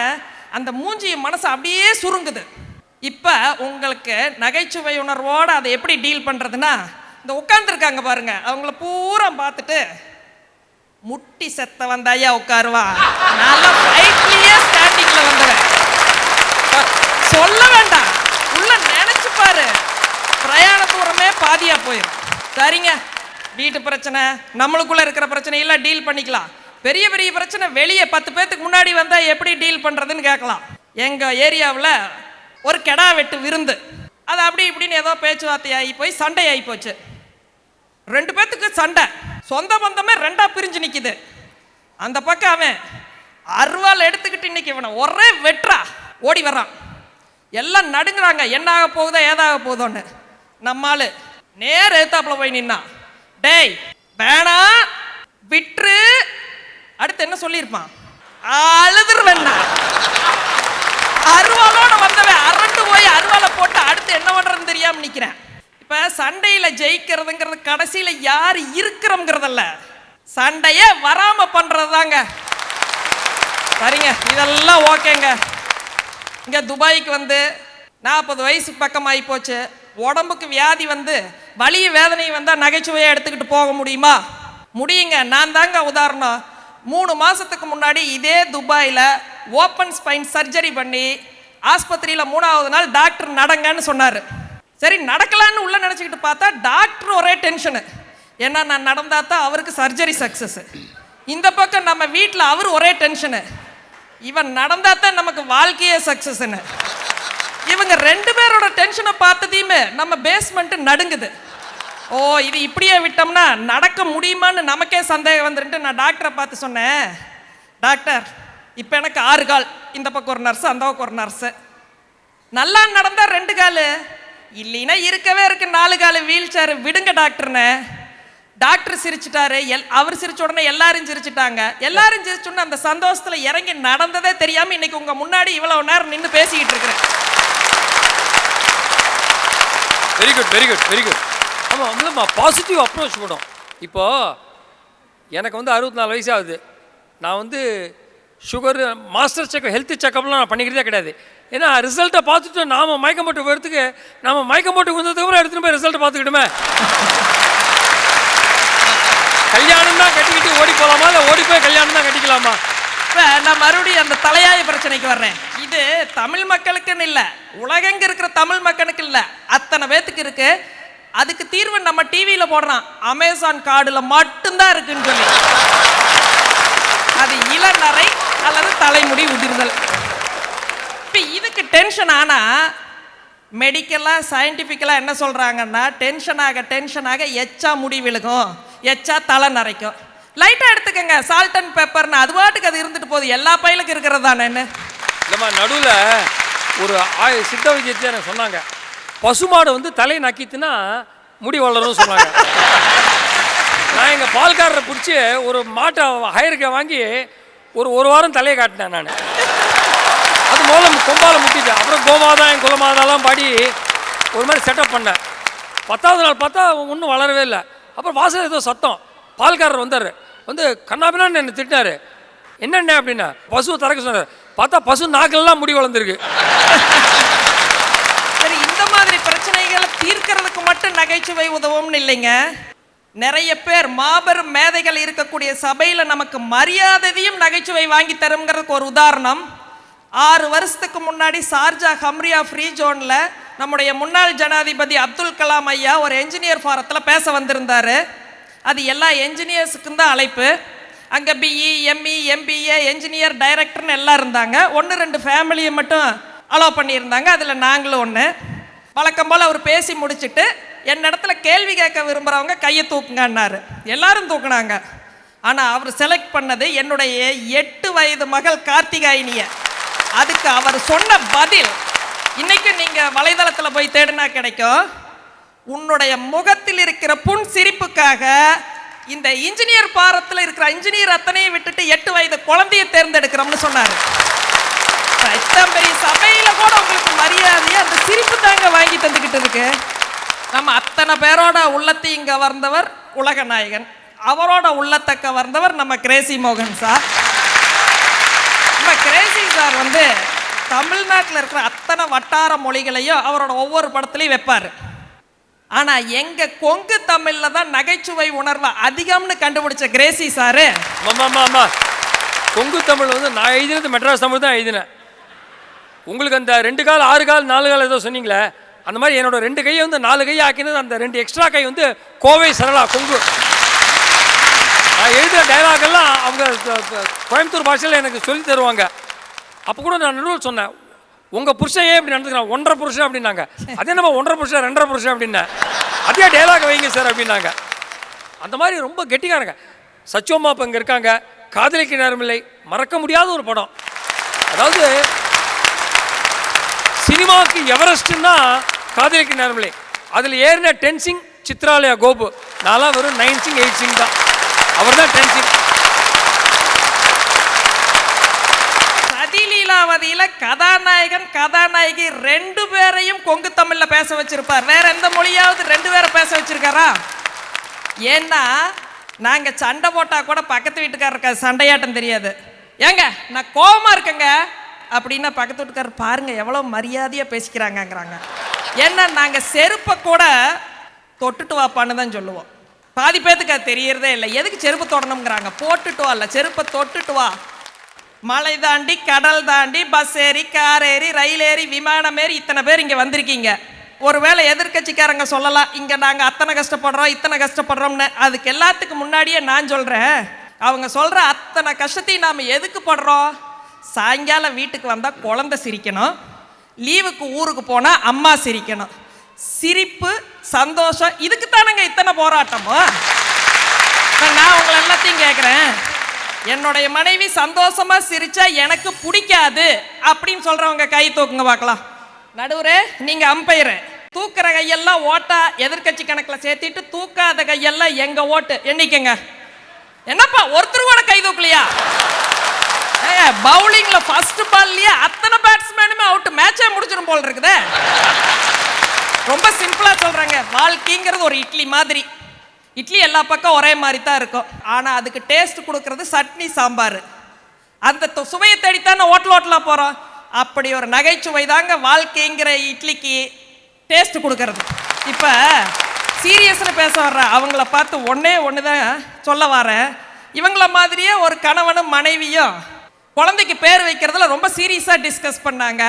அந்த மூஞ்சி மனசு அப்படியே சுருங்குது. இப்போ உங்களுக்கு நகைச்சுவை உணர்வோடு அதை எப்படி டீல் பண்ணுறதுன்னா, இந்த உட்காந்துருக்காங்க பாருங்க, அவங்கள பூரா பார்த்துட்டு முட்டி செத்த வந்தாயா உட்காருவா, நல்லா ஃப்ளைட்லயே ஸ்டாண்டிங்ல வந்தவன் சொல்ல வேண்டாம், உள்ள நினைச்சு பாரு, பிரயாண தூரமே பாதியா போயிடும். சரிங்க, வீட்டு பிரச்சனை நம்மளுக்குள்ள இருக்கிற பிரச்சனையெல்லாம் டீல் பண்ணிக்கலாம். பெரிய பெரிய பிரச்சனை வெளியே 10 பேத்துக்கு முன்னாடி வந்தா எப்படி டீல் பண்றதுன்னு கேட்கலாம். எங்க ஏரியாவில் ஒரு கெடா வெட்டு விருந்து, அது அப்படி இப்படின்னு ஏதோ பேச்சுவார்த்தை ஆகி போய் சண்டை ஆகி போச்சு. 2 பேத்துக்கு சண்டை, சொந்த பந்தமே 2ஆ பிரிஞ்சு நிற்கிது. அந்த பக்கம் அவன் அருவாள் எடுத்துக்கிட்டு இன்னைக்கு இவனை ஒரே வெட்டுறா ஓடி வர்றான். எல்லாம் நடுங்குறாங்க, என்ன ஆக போகுதோ ஏதாக போகுதோன்னு. நம்மால் நேர் எழுத்தாப்புல போய் நின்னான், டேய் வேணா விட்டுரு. அடுத்து என்ன சொல்லியிருப்பான், அழுதுருவேண்ணா. அருவாளோட வந்தவன் அரண்டு போய் அருவாளை போட்டு அடுத்து என்ன பண்றதுன்னு தெரியாம நிக்கிறேன். இப்ப சண்டையில ஜெயிக்கிறதுங்கிறது கடைசியில யார் இருக்கிறோங்கிறதல்ல, சண்டையே வராம பண்றதுதாங்க. சரிங்க, இதெல்லாம் ஓகேங்க. இங்க துபாய்க்கு வந்து 40 வயசு பக்கம் ஆகி போச்சு. உடம்புக்கு வியாதி வந்து வலி வேதனை வந்தால் நகைச்சுவையை எடுத்துக்கிட்டு போக முடியுமா? முடியுங்க. நான் தாங்க உதாரணம். 3 மாதத்துக்கு முன்னாடி இதே துபாயில் ஓப்பன் ஸ்பைன் சர்ஜரி பண்ணி ஆஸ்பத்திரியில் 3ஆவது நாள் டாக்டர் நடங்கன்னு சொன்னார். சரி நடக்கலான்னு உள்ள நினச்சிக்கிட்டு பார்த்தா டாக்டர் ஒரே டென்ஷனு. ஏன்னா நான் நடந்தா தான் அவருக்கு சர்ஜரி சக்ஸஸ். இந்த பக்கம் நம்ம வீட்டில் அவர் ஒரே டென்ஷனு, இவன் நடந்தா தான் நமக்கு வாழ்க்கையே சக்ஸஸ்ன்னு. இவங்க 2 பேரோட டென்ஷனை பார்த்ததையுமே நம்ம பேஸ்மெண்ட்டு நடுங்குது. ஓ இது இப்படியே விட்டோம்னா நடக்க முடியுமான்னு நமக்கே சந்தேகம் வந்துருன்ட்டு நான் டாக்டரை பார்த்து சொன்னேன், டாக்டர் இப்போ எனக்கு 6 கால், இந்த பக்கம் ஒரு நர்ஸு அந்த பக்கம் ஒரு நர்ஸு. நல்லா நடந்தால் 2 கால், இல்லைன்னா இருக்கவே இருக்கு 4 கால வீல் சேர், விடுங்க டாக்டர்னு. டாக்டர் சிரிச்சிட்டாரு, அவர் சிரிச்ச உடனே எல்லாரும் சிரிச்சிட்டாங்க. எல்லாரும் சிரிச்சுன்னு அந்த சந்தோஷத்துல இறங்கி நடந்ததே தெரியாம இன்னைக்கு உங்க முன்னாடி இவ்வளவு நேரம் நின்று பேசிக்கிட்டு இருக்கிறேன். Very good very good very good. ஆமாம், இல்லைம்மா, பாசிட்டிவ் அப்ரோச் படும். இப்போது எனக்கு வந்து 64 வயசு ஆகுது. நான் வந்து சுகரு, மாஸ்டர் செக்கப், ஹெல்த் செக்கப்லாம் நான் பண்ணிக்கிறதே கிடையாது. ஏன்னா ரிசல்ட்டை பார்த்துட்டு நாம் மயக்கம் போட்டு போகிறதுக்கு, நம்ம மயக்கம் போட்டு வந்ததுக்கப்புறம் எடுத்துகிட்டு போய் ரிசல்ட்டை பார்த்துக்கிட்டுமே. கல்யாணம் தான் கட்டிக்கிட்டு ஓடி போகலாமா, இல்லை ஓடி போய் கல்யாணம் தான் கட்டிக்கலாமா? இப்போ நான் மறுபடியும் அந்த தலையாய பிரச்சனைக்கு வர்றேன். இது தமிழ் மக்களுக்குன்னு இல்லை, உலகெங்க இருக்கிற தமிழ் மக்களுக்கு இல்லை, அத்தனை பேத்துக்கு இருக்கு. அதுக்கு தீர்வு நம்ம டிவியில் போடுறான், அமேசான் கார்டுல மட்டும்தான் இருக்குன்னு சொல்லி. அது இளநரை அல்லது தலைமுடி உதிர்தல். இப்போ இதுக்கு டென்ஷன் ஆனால் மெடிக்கலாக சயின்டிஃபிக்கலாக என்ன சொல்கிறாங்கன்னா, டென்ஷனாக எச்சா முடி விழுகும், எச்சா தலை நரைக்கும். லைட்டாக எடுத்துக்கங்க, சால்ட் அண்ட் பெப்பர்னு, அது பாட்டுக்கு அது இருந்துட்டு போகுது, எல்லா பயிலுக்கும் இருக்கிறது தானே. இல்லைம்மா, நடுவில் ஒரு சித்த வைத்தியத்தை எனக்கு சொன்னாங்க, பசுமாடு வந்து தலையை நக்கித்துனா முடி வளரும்னு சொன்னாங்க. நான் எங்கள் பால்காரரை பிடிச்சி ஒரு மாட்டை ஹயருக்கு வாங்கி ஒரு வாரம் தலையை காட்டினேன் நான். அது முதல்ல கொம்பால் முட்டிட்டேன். அப்புறம் கோமாதான் என் குலமாதாலாம் பாடி ஒரு மாதிரி செட்டப் பண்ணேன். 10வது நாள் பார்த்தா ஒன்றும் வளரவே இல்லை. அப்புறம் வாசல் ஏதோ சத்தம், பால்காரர் வந்தார், வந்து கண்ணாபின்னான்னு என்னை திட்டினார். என்னென்ன அப்படின்னா, பசுவை திறக்க சொன்னார். பார்த்தா பசு நாக்கெல்லாம் முடி வளர்ந்துருக்கு. சரி, இந்த மாதிரி பிரச்சனைகளை தீர்க்கிறதுக்கு மட்டும் நகைச்சுவை உதவும்னு இல்லைங்க. நிறைய பேர் மாபெரும் மேதைகள் இருக்கக்கூடிய சபையில் நமக்கு மரியாதையும் நகைச்சுவை வாங்கி தருங்கிறதுக்கு ஒரு உதாரணம். 6 வருஷத்துக்கு முன்னாடி சார்ஜா ஹம்ரியா ஃப்ரீ ஜோனில் நம்முடைய முன்னாள் ஜனாதிபதி அப்துல் கலாம் ஐயா ஒரு என்ஜினியர் ஃபாரத்தில் பேச வந்திருந்தார். அது எல்லா என்ஜினியர்ஸுக்கும் தான் அழைப்பு. அங்கே பிஇ, எம்இ, எம்பிஏ, என்ஜினியர், டைரக்டர்னு எல்லாம் இருந்தாங்க. 1-2 ஃபேமிலியை மட்டும் அலோவ் பண்ணியிருந்தாங்க, அதில் நாங்களும் ஒன்று. வழக்கம் போல் அவர் பேசி முடிச்சுட்டு, என்னிடத்துல கேள்வி கேட்க விரும்புகிறவங்க கையை தூக்குங்கன்னாரு. எல்லாரும் தூக்குனாங்க. ஆனால் அவர் செலக்ட் பண்ணது என்னுடைய 8 வயது மகள் கார்த்திகாயினியை. அதுக்கு அவர் சொன்ன பதில் இன்னைக்கு நீங்கள் வலைதளத்தில் போய் தேடினா கிடைக்கும். உன்னுடைய முகத்தில் இருக்கிற புன் சிரிப்புக்காக இந்த இன்ஜினியர் பாரத்தில் இருக்கிற இன்ஜினியர் அத்தனையும் விட்டுட்டு 8 வயது குழந்தையை தேர்ந்தெடுக்கிறோம்னு சொன்னார். பெரிய சபையில கூட உங்களுக்கு மரியாதையை அந்த சிரிப்பு தாங்க வாங்கி தந்துக்கிட்டு இருக்கு. நம்ம அத்தனை பேரோட உள்ளத்தை இங்க வந்தவர் உலக நாயகன், அவரோட உள்ளத்தை கவர்ந்தவர் நம்ம கிரேசி மோகன் சார். நம்ம கிரேசி சார் வந்து தமிழ்நாட்டில் இருக்கிற அத்தனை வட்டார மொழிகளையும் அவரோட ஒவ்வொரு படத்துலையும் வைப்பார். ஆனால் எங்கள் கொங்கு தமிழில் தான் நகைச்சுவை உணர்வை அதிகம்னு கண்டுபிடிச்ச கிரேசி சாரு. ஆமாம், கொங்கு தமிழ் வந்து நான் எழுதினது மெட்ராஸ் தமிழ் தான் எழுதினேன். உங்களுக்கு அந்த 2 கால் 6 கால் 4 கால் ஏதோ சொன்னீங்களே, அந்த மாதிரி என்னோட 2 கையை வந்து 4 கையை ஆக்கினது. அந்த 2 எக்ஸ்ட்ரா கை வந்து கோவை சரளா கொங்கு. நான் எழுதுகிற டைலாக் எல்லாம் அவங்க கோயம்புத்தூர் பாஷையில் எனக்கு சொல்லி தருவாங்க. அப்போ கூட நான் நடுவில் சொன்னேன், உங்கள் புருஷன் ஏன் இப்படி நடந்துக்கிறான், 1.5 புருஷன் அப்படின்னாங்க. அதே நம்ம 1.5 புருஷன் 2.5 புருஷன் அப்படின்னேன். அதே டைலாக் வைங்க சார் அப்படின்னாங்க. அந்த மாதிரி ரொம்ப கெட்டிக்காரங்க. சச்சோமா இப்போ இங்கே இருக்காங்க. காதலிக்க நேரமில்லை மறக்க முடியாத ஒரு படம். அதாவது சினிமாவுக்கு எவரெஸ்ட்னா காதலிக்க நேரமில்லை. அதில் ஏறின டென்சிங் சித்ராலயா கோபு, நான்லாம் வெறும் 9 சிங் 8 சிங் தான். அவர் தான் டென்சிங். சதிலீலாவதியில கதாநாயகன் கதாநாயகி 2 பேரையும் கொங்கு தமிழ்ல பேச வச்சிருப்பார். வேற எந்த மொழியாவது 2 பேரை பேச வச்சிருக்காரா? ஏன்னா நாங்க சண்டை போட்டா கூட பக்கத்து வீட்டுக்காரருக்கு சண்டையாட்டம் தெரியாது. ஏங்க நான் கோபமா இருக்கேங்க அப்படின்னா பக்கத்து வீட்டுக்காரர் பாருங்க எவ்வளோ மரியாதையா பேசிக்கிறாங்கங்கிறாங்க. ஏன்னா நாங்க செருப்பை கூட தொட்டுட்டு வாப்பான்னு தான் சொல்லுவோம். பாதி பேத்துக்கு அது தெரியறதே இல்லை. எதுக்கு செருப்பு தொடணுங்கிறாங்க. போட்டுட்டு வா, இல்லை செருப்பை தொட்டுட்டு வா. மலை தாண்டி கடல் தாண்டி பஸ் ஏறி கார் ஏறி ரயில் ஏறி விமானம் ஏறி இத்தனை பேர் இங்கே வந்திருக்கீங்க. ஒருவேளை எதிர்கட்சிக்காரங்க சொல்லலாம் இங்கே நாங்கள் அத்தனை கஷ்டப்படுறோம் இத்தனை கஷ்டப்படுறோம்னு. அதுக்கு எல்லாத்துக்கு முன்னாடியே நான் சொல்கிறேன், அவங்க சொல்கிற அத்தனை கஷ்டத்தையும் நாம் எதுக்கு படுறோம்? சாயங்காலம் வீட்டுக்கு வந்தால் குழந்தை சிரிக்கணும், லீவுக்கு ஊருக்கு போனால் அம்மா சிரிக்கணும். சிரிப்பு சந்தோஷம் இதுக்கு தானங்க இத்தனை போராட்டமோ? நான் உங்களை எல்லாத்தையும் கேட்குறேன், என்னுடைய மனைவி சந்தோஷமா சிரிச்சா எனக்கு பிடிக்காது அப்படின்னு சொல்றவங்க கை தூக்குங்க பார்க்கலாம். நடுவரே நீங்க அம்பையர், தூக்குற கையெல்லாம் ஓட்டா எதிர்கட்சி கணக்கில் சேர்த்திட்டு தூக்காத கையெல்லாம் எங்க ஓட்டு எண்ணிக்கங்க. என்னப்பா ஒருத்தர் கூட கை தூக்கலையா? பவுலிங்ல ஃபர்ஸ்ட் பால்லயே அத்தனை பேட்ஸ்மேனுமே அவுட், மேட்சே முடிஞ்சிரும் போல இருக்குதே. ரொம்ப சிம்பிளா சொல்றாங்க, வாழ்க்கைங்கிறது ஒரு இட்லி மாதிரி. இட்லி எல்லா பக்கம் ஒரே மாதிரி தான் இருக்கும். ஆனா அதுக்கு டேஸ்ட் கொடுக்கறது சட்னி சாம்பார். அந்த சுவையை தேடித்தானே ஓட்டலா போறோம். அப்படி ஒரு நகைச்சுவை தாங்க வாழ்க்கைங்கிற இட்லிக்கு டேஸ்ட் கொடுக்கறது. இப்ப சீரியஸ்னு பேச வர்ற அவங்கள பார்த்து ஒன்று தான் சொல்ல வரேன். இவங்கள மாதிரியே ஒரு கணவனும் மனைவியும் குழந்தைக்கு பேர் வைக்கிறதுல ரொம்ப சீரியஸாக டிஸ்கஸ் பண்ணாங்க.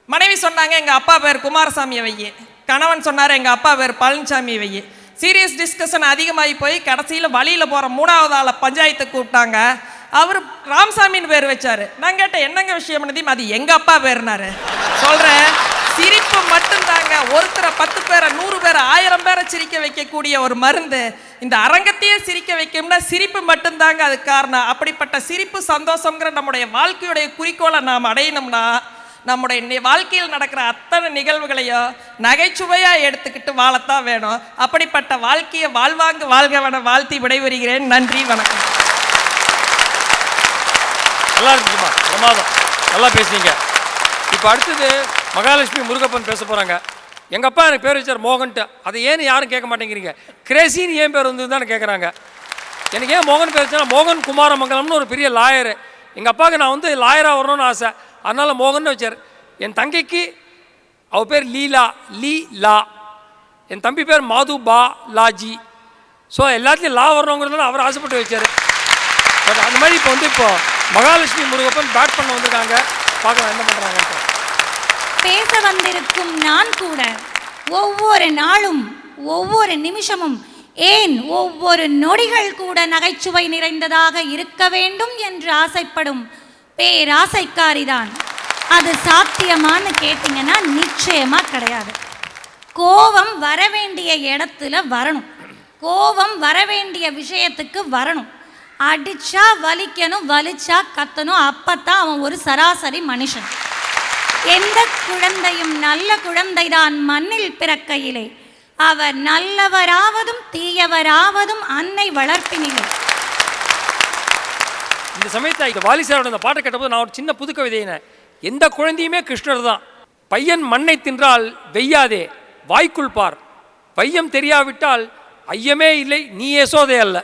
மனைவி சொன்னாங்க எங்கள் அப்பா பேர் குமாரசாமியை வையி, கணவன் சொன்னார் எங்கள் அப்பா பேர் பழனிசாமி வையி. சீரியஸ் டிஸ்கஷன் அதிகமாகி போய் கடைசியில் வழியில் போகிற 3வது ஆளை பஞ்சாயத்துக்கு கூப்பிட்டாங்க. அவர் ராமசாமின்னு பேர் வச்சாரு. நான் கேட்டேன் என்னங்க விஷயம் பண்ணதையும், அது எங்கள் அப்பா பேர்னாரு. சொல்கிறேன், சிரிப்பு மட்டும்தாங்க ஒருத்தரை 10 பேரை 100 பேரை 1000 பேரை சிரிக்க வைக்கக்கூடிய ஒரு மருந்து. இந்த அரங்கத்தையே சிரிக்க வைக்கும்னா சிரிப்பு மட்டும்தாங்க அது காரணம். அப்படிப்பட்ட சிரிப்பு சந்தோஷங்கிற நம்முடைய வாழ்க்கையுடைய குறிக்கோளை நாம் அடையணும்னா நம்முடைய வாழ்க்கையில் நடக்கிற அத்தனை நிகழ்வுகளையும் நகைச்சுவையாக எடுத்துக்கிட்டு வாழத்தான் வேணும். அப்படிப்பட்ட வாழ்க்கையை வாழ்வாங்க வாழ்கவன வாழ்த்தி விடைபெறுகிறேன். நன்றி, வணக்கம். நல்லா இருக்குமா? பிரமாதம், நல்லா பேசுனீங்க. இப்போ அடுத்தது மகாலட்சுமி முருகப்பன் பேச போகிறாங்க. எங்கள் அப்பா எனக்கு பேர் வச்சார் மோகன்ட்டு. அதை ஏன்னு யாரும் கேட்க மாட்டேங்கிறீங்க. கிரேசின்னு ஏன் பேர் வந்து தான் கேட்குறாங்க. எனக்கு ஏன் மோகன் பேர் வச்சா, மோகன் குமாரமங்கலம்னு ஒரு பெரிய லாயரு. எங்கள் அப்பாவுக்கு நான் வந்து லாயராக வரணும்னு ஆசை, அதனால் மோகன் வச்சார். என் தங்கைக்கு அவள் பேர் லீலா, லீ லா. என் தம்பி பேர் மாது பா லாஜி. ஸோ எல்லாத்துலேயும் லா வரணுங்கிறதுனால அவர் ஆசைப்பட்டு வச்சார். பட் அந்த மாதிரி இப்போ மகாலட்சுமி முருகப்பன் பேட் பண்ண வந்திருக்காங்க. பார்க்கலாம் என்ன பண்ணுறாங்க. பேச வந்திருக்கும் நான் கூட ஒவ்வொரு நாளும் ஒவ்வொரு நிமிஷமும் ஏன் ஒவ்வொரு நொடிகள் கூட நகைச்சுவை நிறைந்ததாக இருக்க வேண்டும் என்று ஆசைப்படும் பேராசைக்காரிதான். அது சாத்தியமானு கேட்டிங்கன்னா நிச்சயமா கிடையாது. கோபம் வர வேண்டிய இடத்துல வரணும், கோபம் வர வேண்டிய விஷயத்துக்கு வரணும். அடிச்சா வலிக்கணும், வலிச்சா கத்தணும். அப்பத்தான் அவன் ஒரு சராசரி மனுஷன். எந்த குழந்தையும் நல்ல குழந்தைதான் மண்ணில் பிறக்கையிலே. அவர் நல்லவராவதும் தீயவராவதும் அன்னை வளர்ப்பினிலே. இந்த சமயத்தை இந்த வாலிசாரோட இந்த பாட்டை கேட்டபோது நான் ஒரு சின்ன புது கவிதையினேன். எந்த குழந்தையுமே கிருஷ்ணர் தான். பையன் மண்ணை தின்றால் வெய்யாதே வாய்க்குள் பார், வையம் தெரியாவிட்டால் ஐயமே இல்லை நீ யசோதை அல்ல.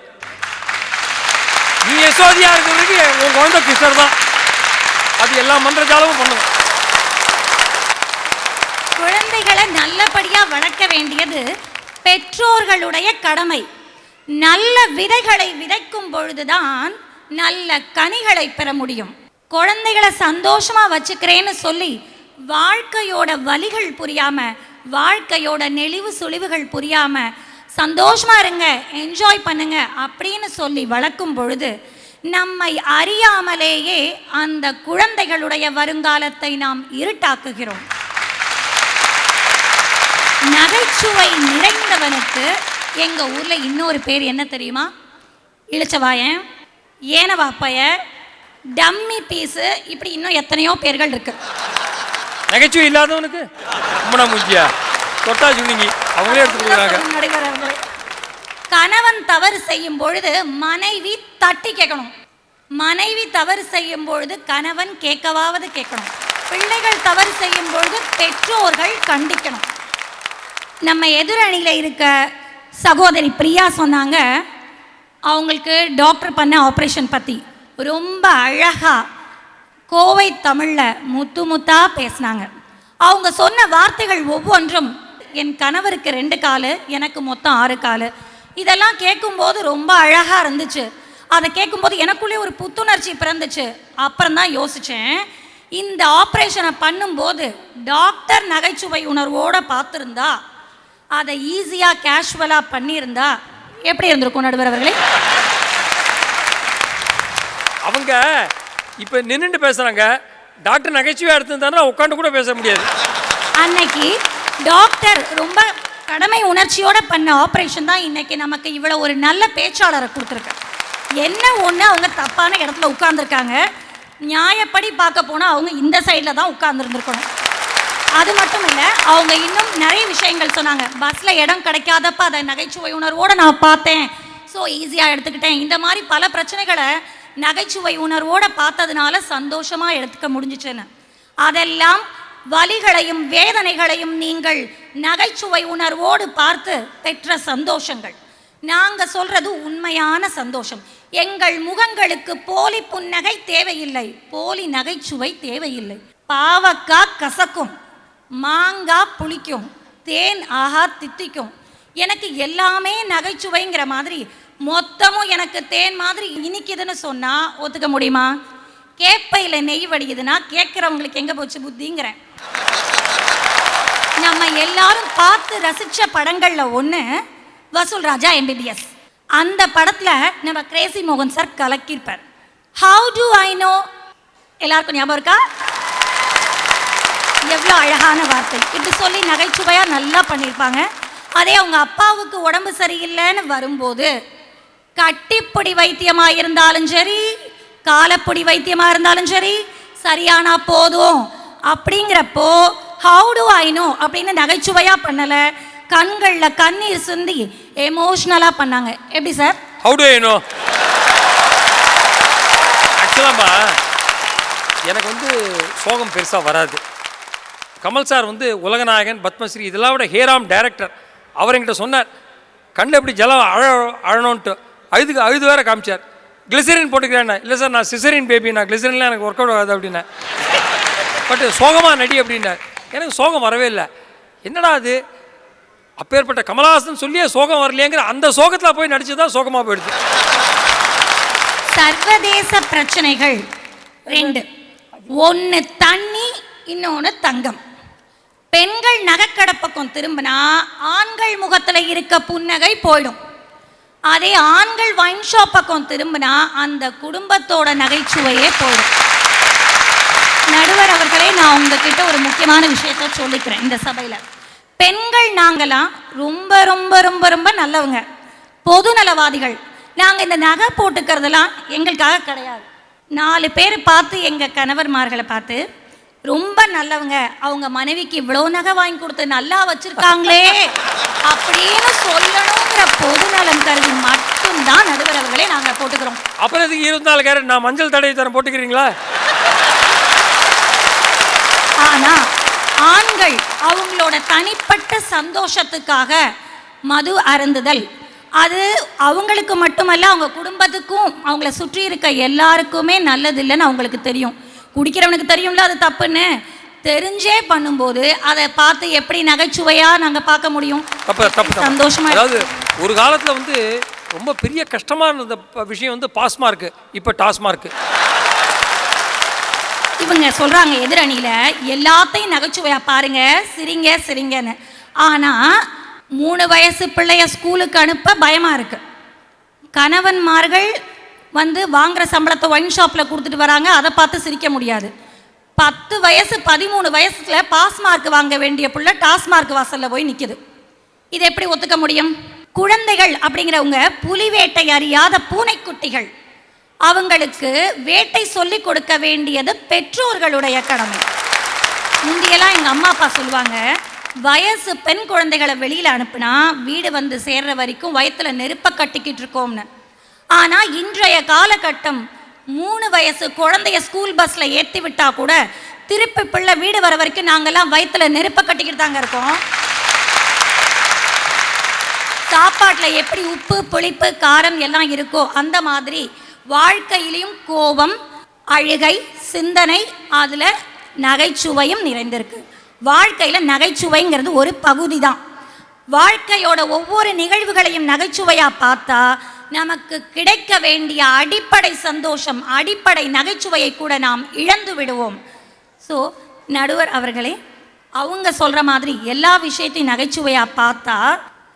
நீ யசோதியா இருக்கிறதுக்கு உன் குழந்தை கிருஷ்ணர் தான். அது எல்லா மந்திரஜாலமும் பண்ணுவோம். குழந்தைகளை நல்லபடியா வளர்க்க வேண்டியது பெற்றோர்களுடைய கடமை. நல்ல விதைகளை விதைக்கும் பொழுதுதான் நல்ல கனிகளை பெற முடியும். குழந்தைகளை சந்தோஷமா வச்சுக்கிறேன்னு சொல்லி வாழ்க்கையோட வலிகள் புரியாம, வாழ்க்கையோட நெளிவு சுழிவுகள் புரியாம சந்தோஷமா இருங்க, என்ஜாய் பண்ணுங்க அப்படின்னு சொல்லி வளர்க்கும் பொழுது நம்மை அறியாமலேயே அந்த குழந்தைகளுடைய வருங்காலத்தை நாம் இருட்டாக்குகிறோம். நகைச்சுவை நிறைந்தவனுக்கு எங்க ஊர்ல இன்னொரு பேர் என்ன தெரியுமா? இளிச்சவாயன், ஏனவாப்பைய, டம்மி பீஸு, இப்படி இன்னும் எத்தனையோ பேர்கள் இருக்கு. நகைச்சுவை இல்லாதவனுக்கு முஞ்சியா தொட்டா சுனிங்கி அவங்களே எடுத்துக்கிறாங்க. கணவன் தவறு செய்யும் பொழுது மனைவி தட்டி கேட்கணும். மனைவி தவறு செய்யும் பொழுது கணவன் கேட்கவாவது கேட்கணும். பிள்ளைகள் தவறு செய்யும் பொழுது பெற்றோர்கள் கண்டிக்கணும். நம்ம எதிரணியில் இருக்க சகோதரி பிரியா சொன்னாங்க, அவங்களுக்கு டாக்டர் பண்ண ஆப்ரேஷன் பற்றி ரொம்ப அழகாக கோவை தமிழில் முத்து முத்தாக பேசினாங்க. அவங்க சொன்ன வார்த்தைகள் ஒவ்வொன்றும் என் கணவருக்கு 2 காலு, எனக்கு மொத்தம் 6 காலு. இதெல்லாம் கேட்கும்போது ரொம்ப அழகாக இருந்துச்சு. அதை கேட்கும்போது எனக்குள்ளே ஒரு புத்துணர்ச்சி பிறந்துச்சு. அப்புறம் தான் யோசித்தேன், இந்த ஆப்ரேஷனை பண்ணும்போது டாக்டர் நகைச்சுவை உணர்வோடு பார்த்துருந்தா, அதை ஈஸியாக கேஷுவலாக பண்ணியிருந்தா எப்படி இருந்திருக்கும் நடுவர் அவர்களே? அவங்க இப்போ நின்றுட்டு பேசுகிறாங்க. டாக்டர் நகைச்சுவையாக எடுத்துருந்தாருன்னா உட்காந்து கூட பேச முடியாது. அன்னைக்கு டாக்டர் ரொம்ப கடமை உணர்ச்சியோடு பண்ண ஆப்ரேஷன் தான் இன்னைக்கு நமக்கு இவ்வளோ ஒரு நல்ல பேச்சாளரை கொடுத்துருக்கு. என்ன ஒன்று, அவங்க தப்பான இடத்துல உட்கார்ந்துருக்காங்க. நியாயப்படி பார்க்க போனால் அவங்க இந்த சைடில் தான் உட்கார்ந்துருந்துருக்கணும். அது மட்டும் இல்லை, அவங்க இன்னும் நிறைய விஷயங்கள் சொன்னாங்க. பஸ்ஸில் இடம் கிடைக்காதப்ப அதை நகைச்சுவை உணர்வோடு நான் பார்த்தேன், ஸோ ஈஸியாக எடுத்துக்கிட்டேன். இந்த மாதிரி பல பிரச்சனைகளை நகைச்சுவை உணர்வோடு பார்த்ததுனால சந்தோஷமாக எடுத்துக்க முடிஞ்சிச்சுன்னு. அதெல்லாம் வலிகளையும் வேதனைகளையும் நீங்கள் நகைச்சுவை உணர்வோடு பார்த்து பெற்ற சந்தோஷங்கள். நாங்கள் சொல்கிறது உண்மையான சந்தோஷம். எங்கள் முகங்களுக்கு போலி புன்னகை தேவையில்லை, போலி நகைச்சுவை தேவையில்லை. பாவக்காய் கசக்கும், மாங்காய் புளிக்கும், தேன் ஆஹா தித்திக்கும். எனக்கு எல்லாமே நகைச்சுவைங்கிற மாதிரி மொத்தமும் எனக்கு தேன் மாதிரி இனிக்குதுன்னு சொன்னால் ஒத்துக்க முடியுமா? கேப்பையில் நெய் வடிக்குதுன்னா கேட்குறவங்களுக்கு எங்கே போச்சு புத்திங்கிறேன். நம்ம எல்லாரும் பார்த்து ரசித்த படங்களில் ஒன்று வசூல் ராஜா MBBS. அந்த படத்தில் நம்ம கிரேசி மோகன் சார் கலக்கியிருப்பார். ஹவு டு ஐ நோ, எல்லாருக்கும் ஞாபகம் இருக்கா? எவ்வளோ அழகான வார்த்தை. இப்படி சொல்லி நகைச்சுவையாக நல்லா பண்ணியிருப்பாங்க. அதே அவங்க அப்பாவுக்கு உடம்பு சரியில்லைன்னு வரும்போது கட்டிப்பொடி வைத்தியமாக இருந்தாலும் சரி, காலப்பொடி வைத்தியமாக இருந்தாலும் சரி, சரியானா போதும் அப்படிங்கிறப்போ ஹவு டு ஐ நோ அப்படின்னு நகைச்சுவையாக பண்ணலை, கண்களில் கண்ணீர் சிந்தி எமோஷ்னலாக பண்ணாங்க. எப்படி sir? How do I know? ஆக்சுவலாமா எனக்கு வந்து சோகம் பெருசாக வராது. கமல் சார் வந்து உலகநாயகன், பத்மஸ்ரீ இதெல்லாம் விட ஹேராம் டைரக்டர். அவர் என்கிட்ட சொன்னார், கண்ணு எப்படி ஜலம் அழணுன்ட்டு அழுது வேற காமிச்சார். கிளிசரின் போட்டுக்கிறேன். இல்லை சார், நான் சிசரின் பேபி, நான் கிளிசரின்லாம் எனக்கு ஒர்க் அவுட் ஆகாது அப்படின்னேன். பட் சோகமாக நடி அப்படின்னார். எனக்கு சோகம் வரவே இல்லை. என்னடா அது, அப்பேற்பட்ட கமலஹாசன் சொல்லியே சோகம் வரலையேங்கிற அந்த சோகத்தில் போய் நடிச்சு தான் சோகமாக போயிடுது. சர்வதேச பிரச்சனைகள் ரெண்டு, ஒன்று தண்ணி, இன்னொன்று தங்கம். பெண்கள் நகைக்கடை பக்கம் திரும்பினா ஆண்கள் முகத்தில் இருக்க புன்னகை போயிடும். அதே ஆண்கள் வைன் ஷாப் பக்கம் திரும்பினா அந்த குடும்பத்தோட நகைச்சுவையே போயிடும். நடுவர் அவர்களே, நான் உங்ககிட்ட ஒரு முக்கியமான விஷயத்த சொல்லிக்கிறேன். இந்த சபையில் பெண்கள் நாங்களாம் ரொம்ப ரொம்ப ரொம்ப ரொம்ப நல்லவங்க, பொதுநலவாதிகள். நாங்கள் இந்த நகை போட்டுக்கிறதெல்லாம் எங்களுக்காக கிடையாது. 4 பேர் பார்த்து, எங்கள் கணவர்மார்களை பார்த்து ரொம்ப நல்லவங்க, அவங்க மனைவிக்கு இவ்வளோ நகை வாங்கி கொடுத்து நல்லா வச்சிருக்காங்களே அப்படின்னு சொல்லணுங்கிற பொதுநலம் கருதி மட்டும்தான் நடுவர் அவர்களே நாங்கள் போட்டுக்கிறோம். அப்புறம் இதுக்கு 24 கேரட் நான் மஞ்சள் தடவை தரம் போட்டுக்கிறீங்களா? ஆனால் ஆண்கள் அவங்களோட தனிப்பட்ட சந்தோஷத்துக்காக மது அருந்துதல், அது அவங்களுக்கு மட்டுமல்ல அவங்க குடும்பத்துக்கும் அவங்கள சுற்றி இருக்க எல்லாருக்குமே நல்லதில்லைன்னு அவங்களுக்கு தெரியும். குடிக்கிறவனுக்கு தெரியும்ல அது தப்புன்னு, தெரிஞ்சே பண்ணும்போது அதை பார்த்து எப்படி நகைச்சுவையாக நாங்கள் பார்க்க முடியும்? சந்தோஷமா. அதாவது ஒரு காலத்தில் வந்து ரொம்ப பெரிய கஷ்டமாக இருந்த விஷயம் வந்து பாஸ் மார்க்கு, இப்போ டாஸ் மார்க்கு. இவங்க சொல்கிறாங்க எதிரணியில் எல்லாத்தையும் நகைச்சுவையாக பாருங்க, சிரிங்க சிரிங்கன்னு. ஆனால் 3 வயசு பிள்ளைய ஸ்கூலுக்கு அனுப்ப பயமாக இருக்குது. கணவன்மார்கள் வந்து வாங்குகிற சம்பளத்தை ஒயின் ஷாப்பில் கொடுத்துட்டு வராங்க, அதை பார்த்து சிரிக்க முடியாது. 10 வயசு 13 வயசுல பாஸ் மார்க் வாங்க வேண்டிய பிள்ளை டாஸ்மார்க் வாசலில் போய் நிற்கிது. இது எப்படி ஒத்துக்க முடியும்? குழந்தைகள் அப்படிங்கிறவங்க புலி வேட்டை அறியாத பூனைக்குட்டிகள். அவங்களுக்கு வேட்டை சொல்லி கொடுக்க வேண்டியது பெற்றோர்களுடைய கடமை. முந்தியெல்லாம் எங்கள் அம்மா அப்பா சொல்லுவாங்க, வயசு பெண் குழந்தைகளை வெளியில் அனுப்புனா வீடு வந்து சேர்ற வரைக்கும் வயத்தில் நெருப்ப கட்டிக்கிட்டு இருக்கோம்னு. ஆனால் இன்றைய காலகட்டம் 3 வயசு குழந்தைய ஸ்கூல் பஸ்ஸில் ஏற்றி விட்டா கூட திருப்பி பிள்ளை வீடு வர வரைக்கும் நாங்கள்லாம் வயிற்றில் நெருப்ப கட்டிக்கிட்டு தாங்க இருக்கோம். சாப்பாட்டில் எப்படி உப்பு புளிப்பு காரம் எல்லாம் இருக்கோ அந்த மாதிரி வாழ்க்கையிலையும் கோபம், அழுகை, சிந்தனை, அதில் நகைச்சுவையும் நிறைந்திருக்கு. வாழ்க்கையில் நகைச்சுவைங்கிறது ஒரு பகுதி தான். வாழ்க்கையோட ஒவ்வொரு நிகழ்வுகளையும் நகைச்சுவையாக பார்த்தா நமக்கு கிடைக்க வேண்டிய அடிப்படை சந்தோஷம், அடிப்படை நகைச்சுவையை கூட நாம் இழந்து விடுவோம். ஸோ நடுவர் அவர்களே, அவங்க சொல்கிற மாதிரி எல்லா விஷயத்தையும் நகைச்சுவையாக பார்த்தா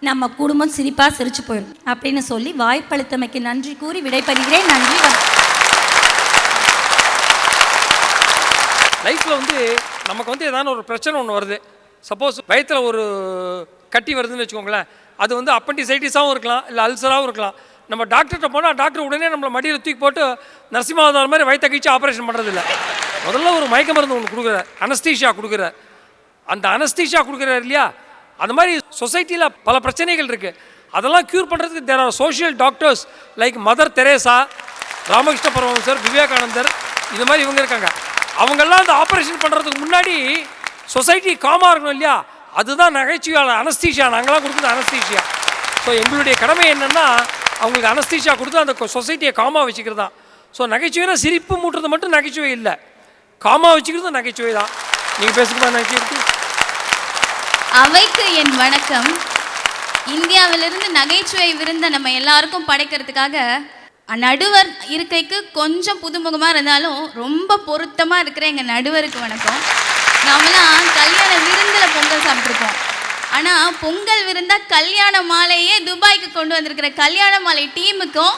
நம்ம குடும்பம் சிரிப்பாக சிரிச்சு போயிடும் அப்படின்னு சொல்லி வாய்ப்பளித்தமைக்கு நன்றி கூறி விடைபெறுகிறேன். நன்றி. லைஃப்பில் வந்து நமக்கு வந்து ஏதாவது ஒரு பிரச்சனை ஒன்று வருது. சப்போஸ் வயிற்றில் ஒரு கட்டி வருதுன்னு வச்சுக்கோங்களேன், அது வந்து அப்பண்டிசைட்டிஸாகவும் இருக்கலாம், இல்லை அல்சராகவும் இருக்கலாம். நம்ம டாக்டர்கிட்ட போனால் டாக்டர் உடனே நம்மளை மடியில் தூக்கி போட்டு நரசிம்மாவதாரம் மாதிரி வயிற்ற கழிச்சு ஆப்ரேஷன் பண்ணுறதில்ல. முதல்ல ஒரு மயக்க மருந்து ஒன்று கொடுக்குறார், அனஸ்தீஷியா கொடுக்குறார். அந்த அனஸ்தீஷா கொடுக்குறாரு இல்லையா, அந்த மாதிரி சொசைட்டியில் பல பிரச்சனைகள் இருக்குது. அதெல்லாம் க்யூர் பண்ணுறதுக்கு there are social doctors like Mother Teresa, Ramakrishna பரமஹம்சர், விவேகானந்தர், இது மாதிரி இவங்க இருக்காங்க. அவங்கெல்லாம் அந்த ஆப்ரேஷன் பண்ணுறதுக்கு முன்னாடி சொசைட்டி காமாக இருக்கணும் இல்லையா, அதுதான் நகைச்சுவையாளர் அனஸ்தீஷியா. நாங்களாம் கொடுக்குறது அனஸ்தீஷியா. ஸோ எங்களுடைய கடமை என்னென்னா அவங்களுக்கு அனஸ்தீஷியா கொடுத்து அந்த சொசைட்டியை காமாக வச்சுக்கிறது தான். ஸோ நகைச்சுவைனா சிரிப்பு மூட்டுறது மட்டும் நகைச்சுவை இல்லை, காமாக வச்சுக்கிறது நகைச்சுவை தான். நீங்கள் பேசுகிறதா நகைச்சுவை? அவைக்கு என் வணக்கம். இந்தியாவிலிருந்து நகைச்சுவை விருந்த நம்ம எல்லாருக்கும் படைக்கிறதுக்காக நடுவர் இருக்கைக்கு கொஞ்சம் புதுமுகமாக இருந்தாலும் ரொம்ப பொருத்தமாக இருக்கிற எங்கள் நடுவருக்கு வணக்கம். நாமெல்லாம் கல்யாண விருந்தில் பொங்கல் சாப்பிட்ருக்கோம். ஆனால் பொங்கல் விருந்தால் கல்யாண மாலையே துபாய்க்கு கொண்டு வந்திருக்கிற கல்யாண மாலை டீமுக்கும்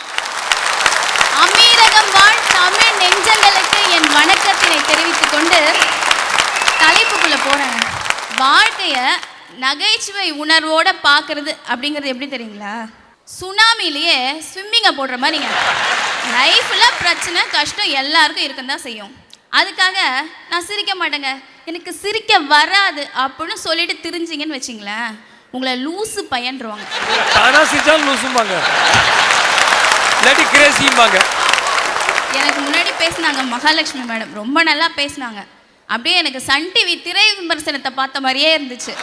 அமீரகம் வாழ் தமிழ் நெஞ்சங்களுக்கு என் வணக்கத்தினை தெரிவித்து கொண்டு தலைப்புக்குள்ளே போகிறேன். வாழ்க்கையை நகைச்சுவை உணர்வோடு பார்க்குறது அப்படிங்கிறது எப்படி தெரியுங்களா? சுனாமிலேயே ஸ்விம்மிங்கை போடுற மாதிரிங்க. லைஃப்பில் பிரச்சனை கஷ்டம் எல்லாருக்கும் இருக்குன்னு தான் செய்யும். அதுக்காக நான் சிரிக்க மாட்டேங்க, எனக்கு சிரிக்க வராது அப்படின்னு சொல்லிட்டு திரிஞ்சிங்கன்னு வச்சிங்களேன், உங்களை லூசு பையன்றுவாங்க. எனக்கு முன்னாடி பேசினாங்க மகாலட்சுமி மேடம், ரொம்ப நல்லா பேசினாங்க. அப்படியே எனக்கு சன் டிவி திரை விமர்சனத்தை பார்த்த மாதிரியே இருந்துச்சு.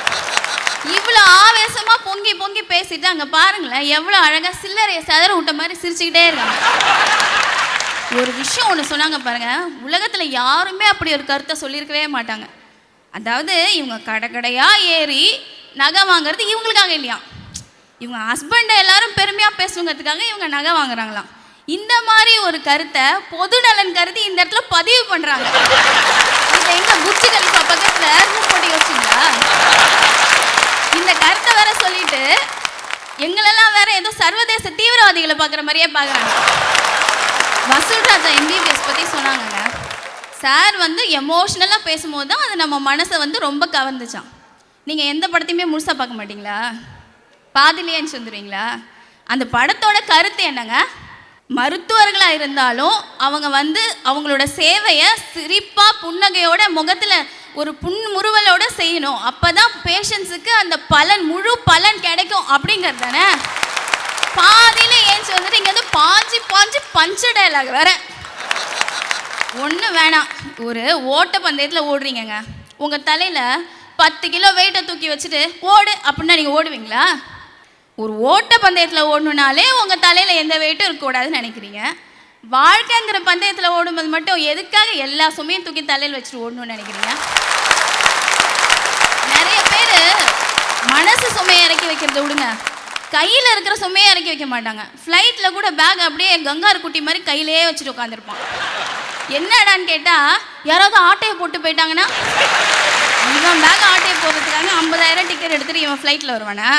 இவ்வளோ ஆவேசமாக பொங்கி பொங்கி பேசிட்டு அங்கே பாருங்களேன், எவ்வளோ அழகாக சில்லறையை சதற விட்ட மாதிரி சிரிச்சுக்கிட்டே இருக்காங்க. ஒரு விஷயம் ஒன்று சொன்னாங்க பாருங்க, உலகத்தில் யாருமே அப்படி ஒரு கருத்தை சொல்லியிருக்கவே மாட்டாங்க. அதாவது இவங்க கடை கடையாக ஏறி நகை வாங்குறது இவங்களுக்காக இல்லையா, இவங்க ஹஸ்பண்டை எல்லாரும் பெருமையாக பேசுங்கிறதுக்காக இவங்க நகை வாங்குறாங்களாம். இந்த மாதிரி ஒரு கருத்தை பொது நலன் கருதி இந்த இடத்துல பதிவு பண்ணுறாங்க. இதை எங்க புச்சி கலிப்பா பக்கத்தில் ரூம் போட்டு யோசிச்சிங்களா? இந்த கருத்தை வேற சொல்லிட்டு எங்களெல்லாம் வேற ஏதோ சர்வதேச தீவிரவாதிகளை பார்க்குற மாதிரியே பார்க்குறாங்க. வசூல் ராஜா எம்பிபிஎஸ் பற்றி சொன்னாங்க. சார் எமோஷ்னலாக பேசும்போது தான் அது நம்ம மனசை ரொம்ப கவர்ந்துச்சான். நீங்கள் எந்த படத்தையுமே முழுசாக பார்க்க மாட்டிங்களா? பாதிலேயே வந்துடுவீங்களா? அந்த படத்தோட கருத்து என்னங்க? மருத்துவர்களாக இருந்தாலும் அவங்க அவங்களோட சேவையை சிரிப்பாக புன்னகையோட முகத்தில் ஒரு புன்முறுவலோட செய்யணும். அப்போ தான் பேஷண்ட்ஸுக்கு அந்த பலன் முழு பலன் கிடைக்கும் அப்படிங்கிறது தானே. பாதியில் ஏஞ்சி இங்கே பாஞ்சு பாஞ்சு பஞ்ச டைலாக் வேற. ஒன்றும் வேணாம், ஒரு ஓட்ட பந்தயத்தில் ஓடுறீங்கங்க, உங்கள் தலையில் 10 கிலோ வெயிட்டை தூக்கி வச்சுட்டு ஓடு அப்படின்னா நீங்கள் ஓடுவீங்களா? ஒரு ஓட்ட பந்தயத்தில் ஓடணுனாலே உங்கள் தலையில் எந்த வெயிட்டும் இருக்கக்கூடாதுன்னு நினைக்கிறீங்க. வாழ்க்கைங்கிற பந்தயத்தில் ஓடும்போது மட்டும் எதுக்காக எல்லா சுமையும் தூக்கி தலையில் வச்சுட்டு ஓடணும்னு நினைக்கிறீங்க? நிறைய பேர் மனசு சுமையை இறக்கி வைக்கிறத விடுங்க, கையில் இருக்கிற சுமையை இறக்கி வைக்க மாட்டாங்க. ஃப்ளைட்டில் கூட பேக் அப்படியே கங்காரு குட்டி மாதிரி கையிலேயே வச்சுட்டு உட்காந்துருப்பான். என்னடான்னு கேட்டால் யாராவது ஆட்டையை போட்டு போயிட்டாங்கன்னா இவன் பேக் ஆட்டையை போடுறதுக்காக 50,000 டிக்கெட் எடுத்துகிட்டு இவன் ஃப்ளைட்டில் வருவானா?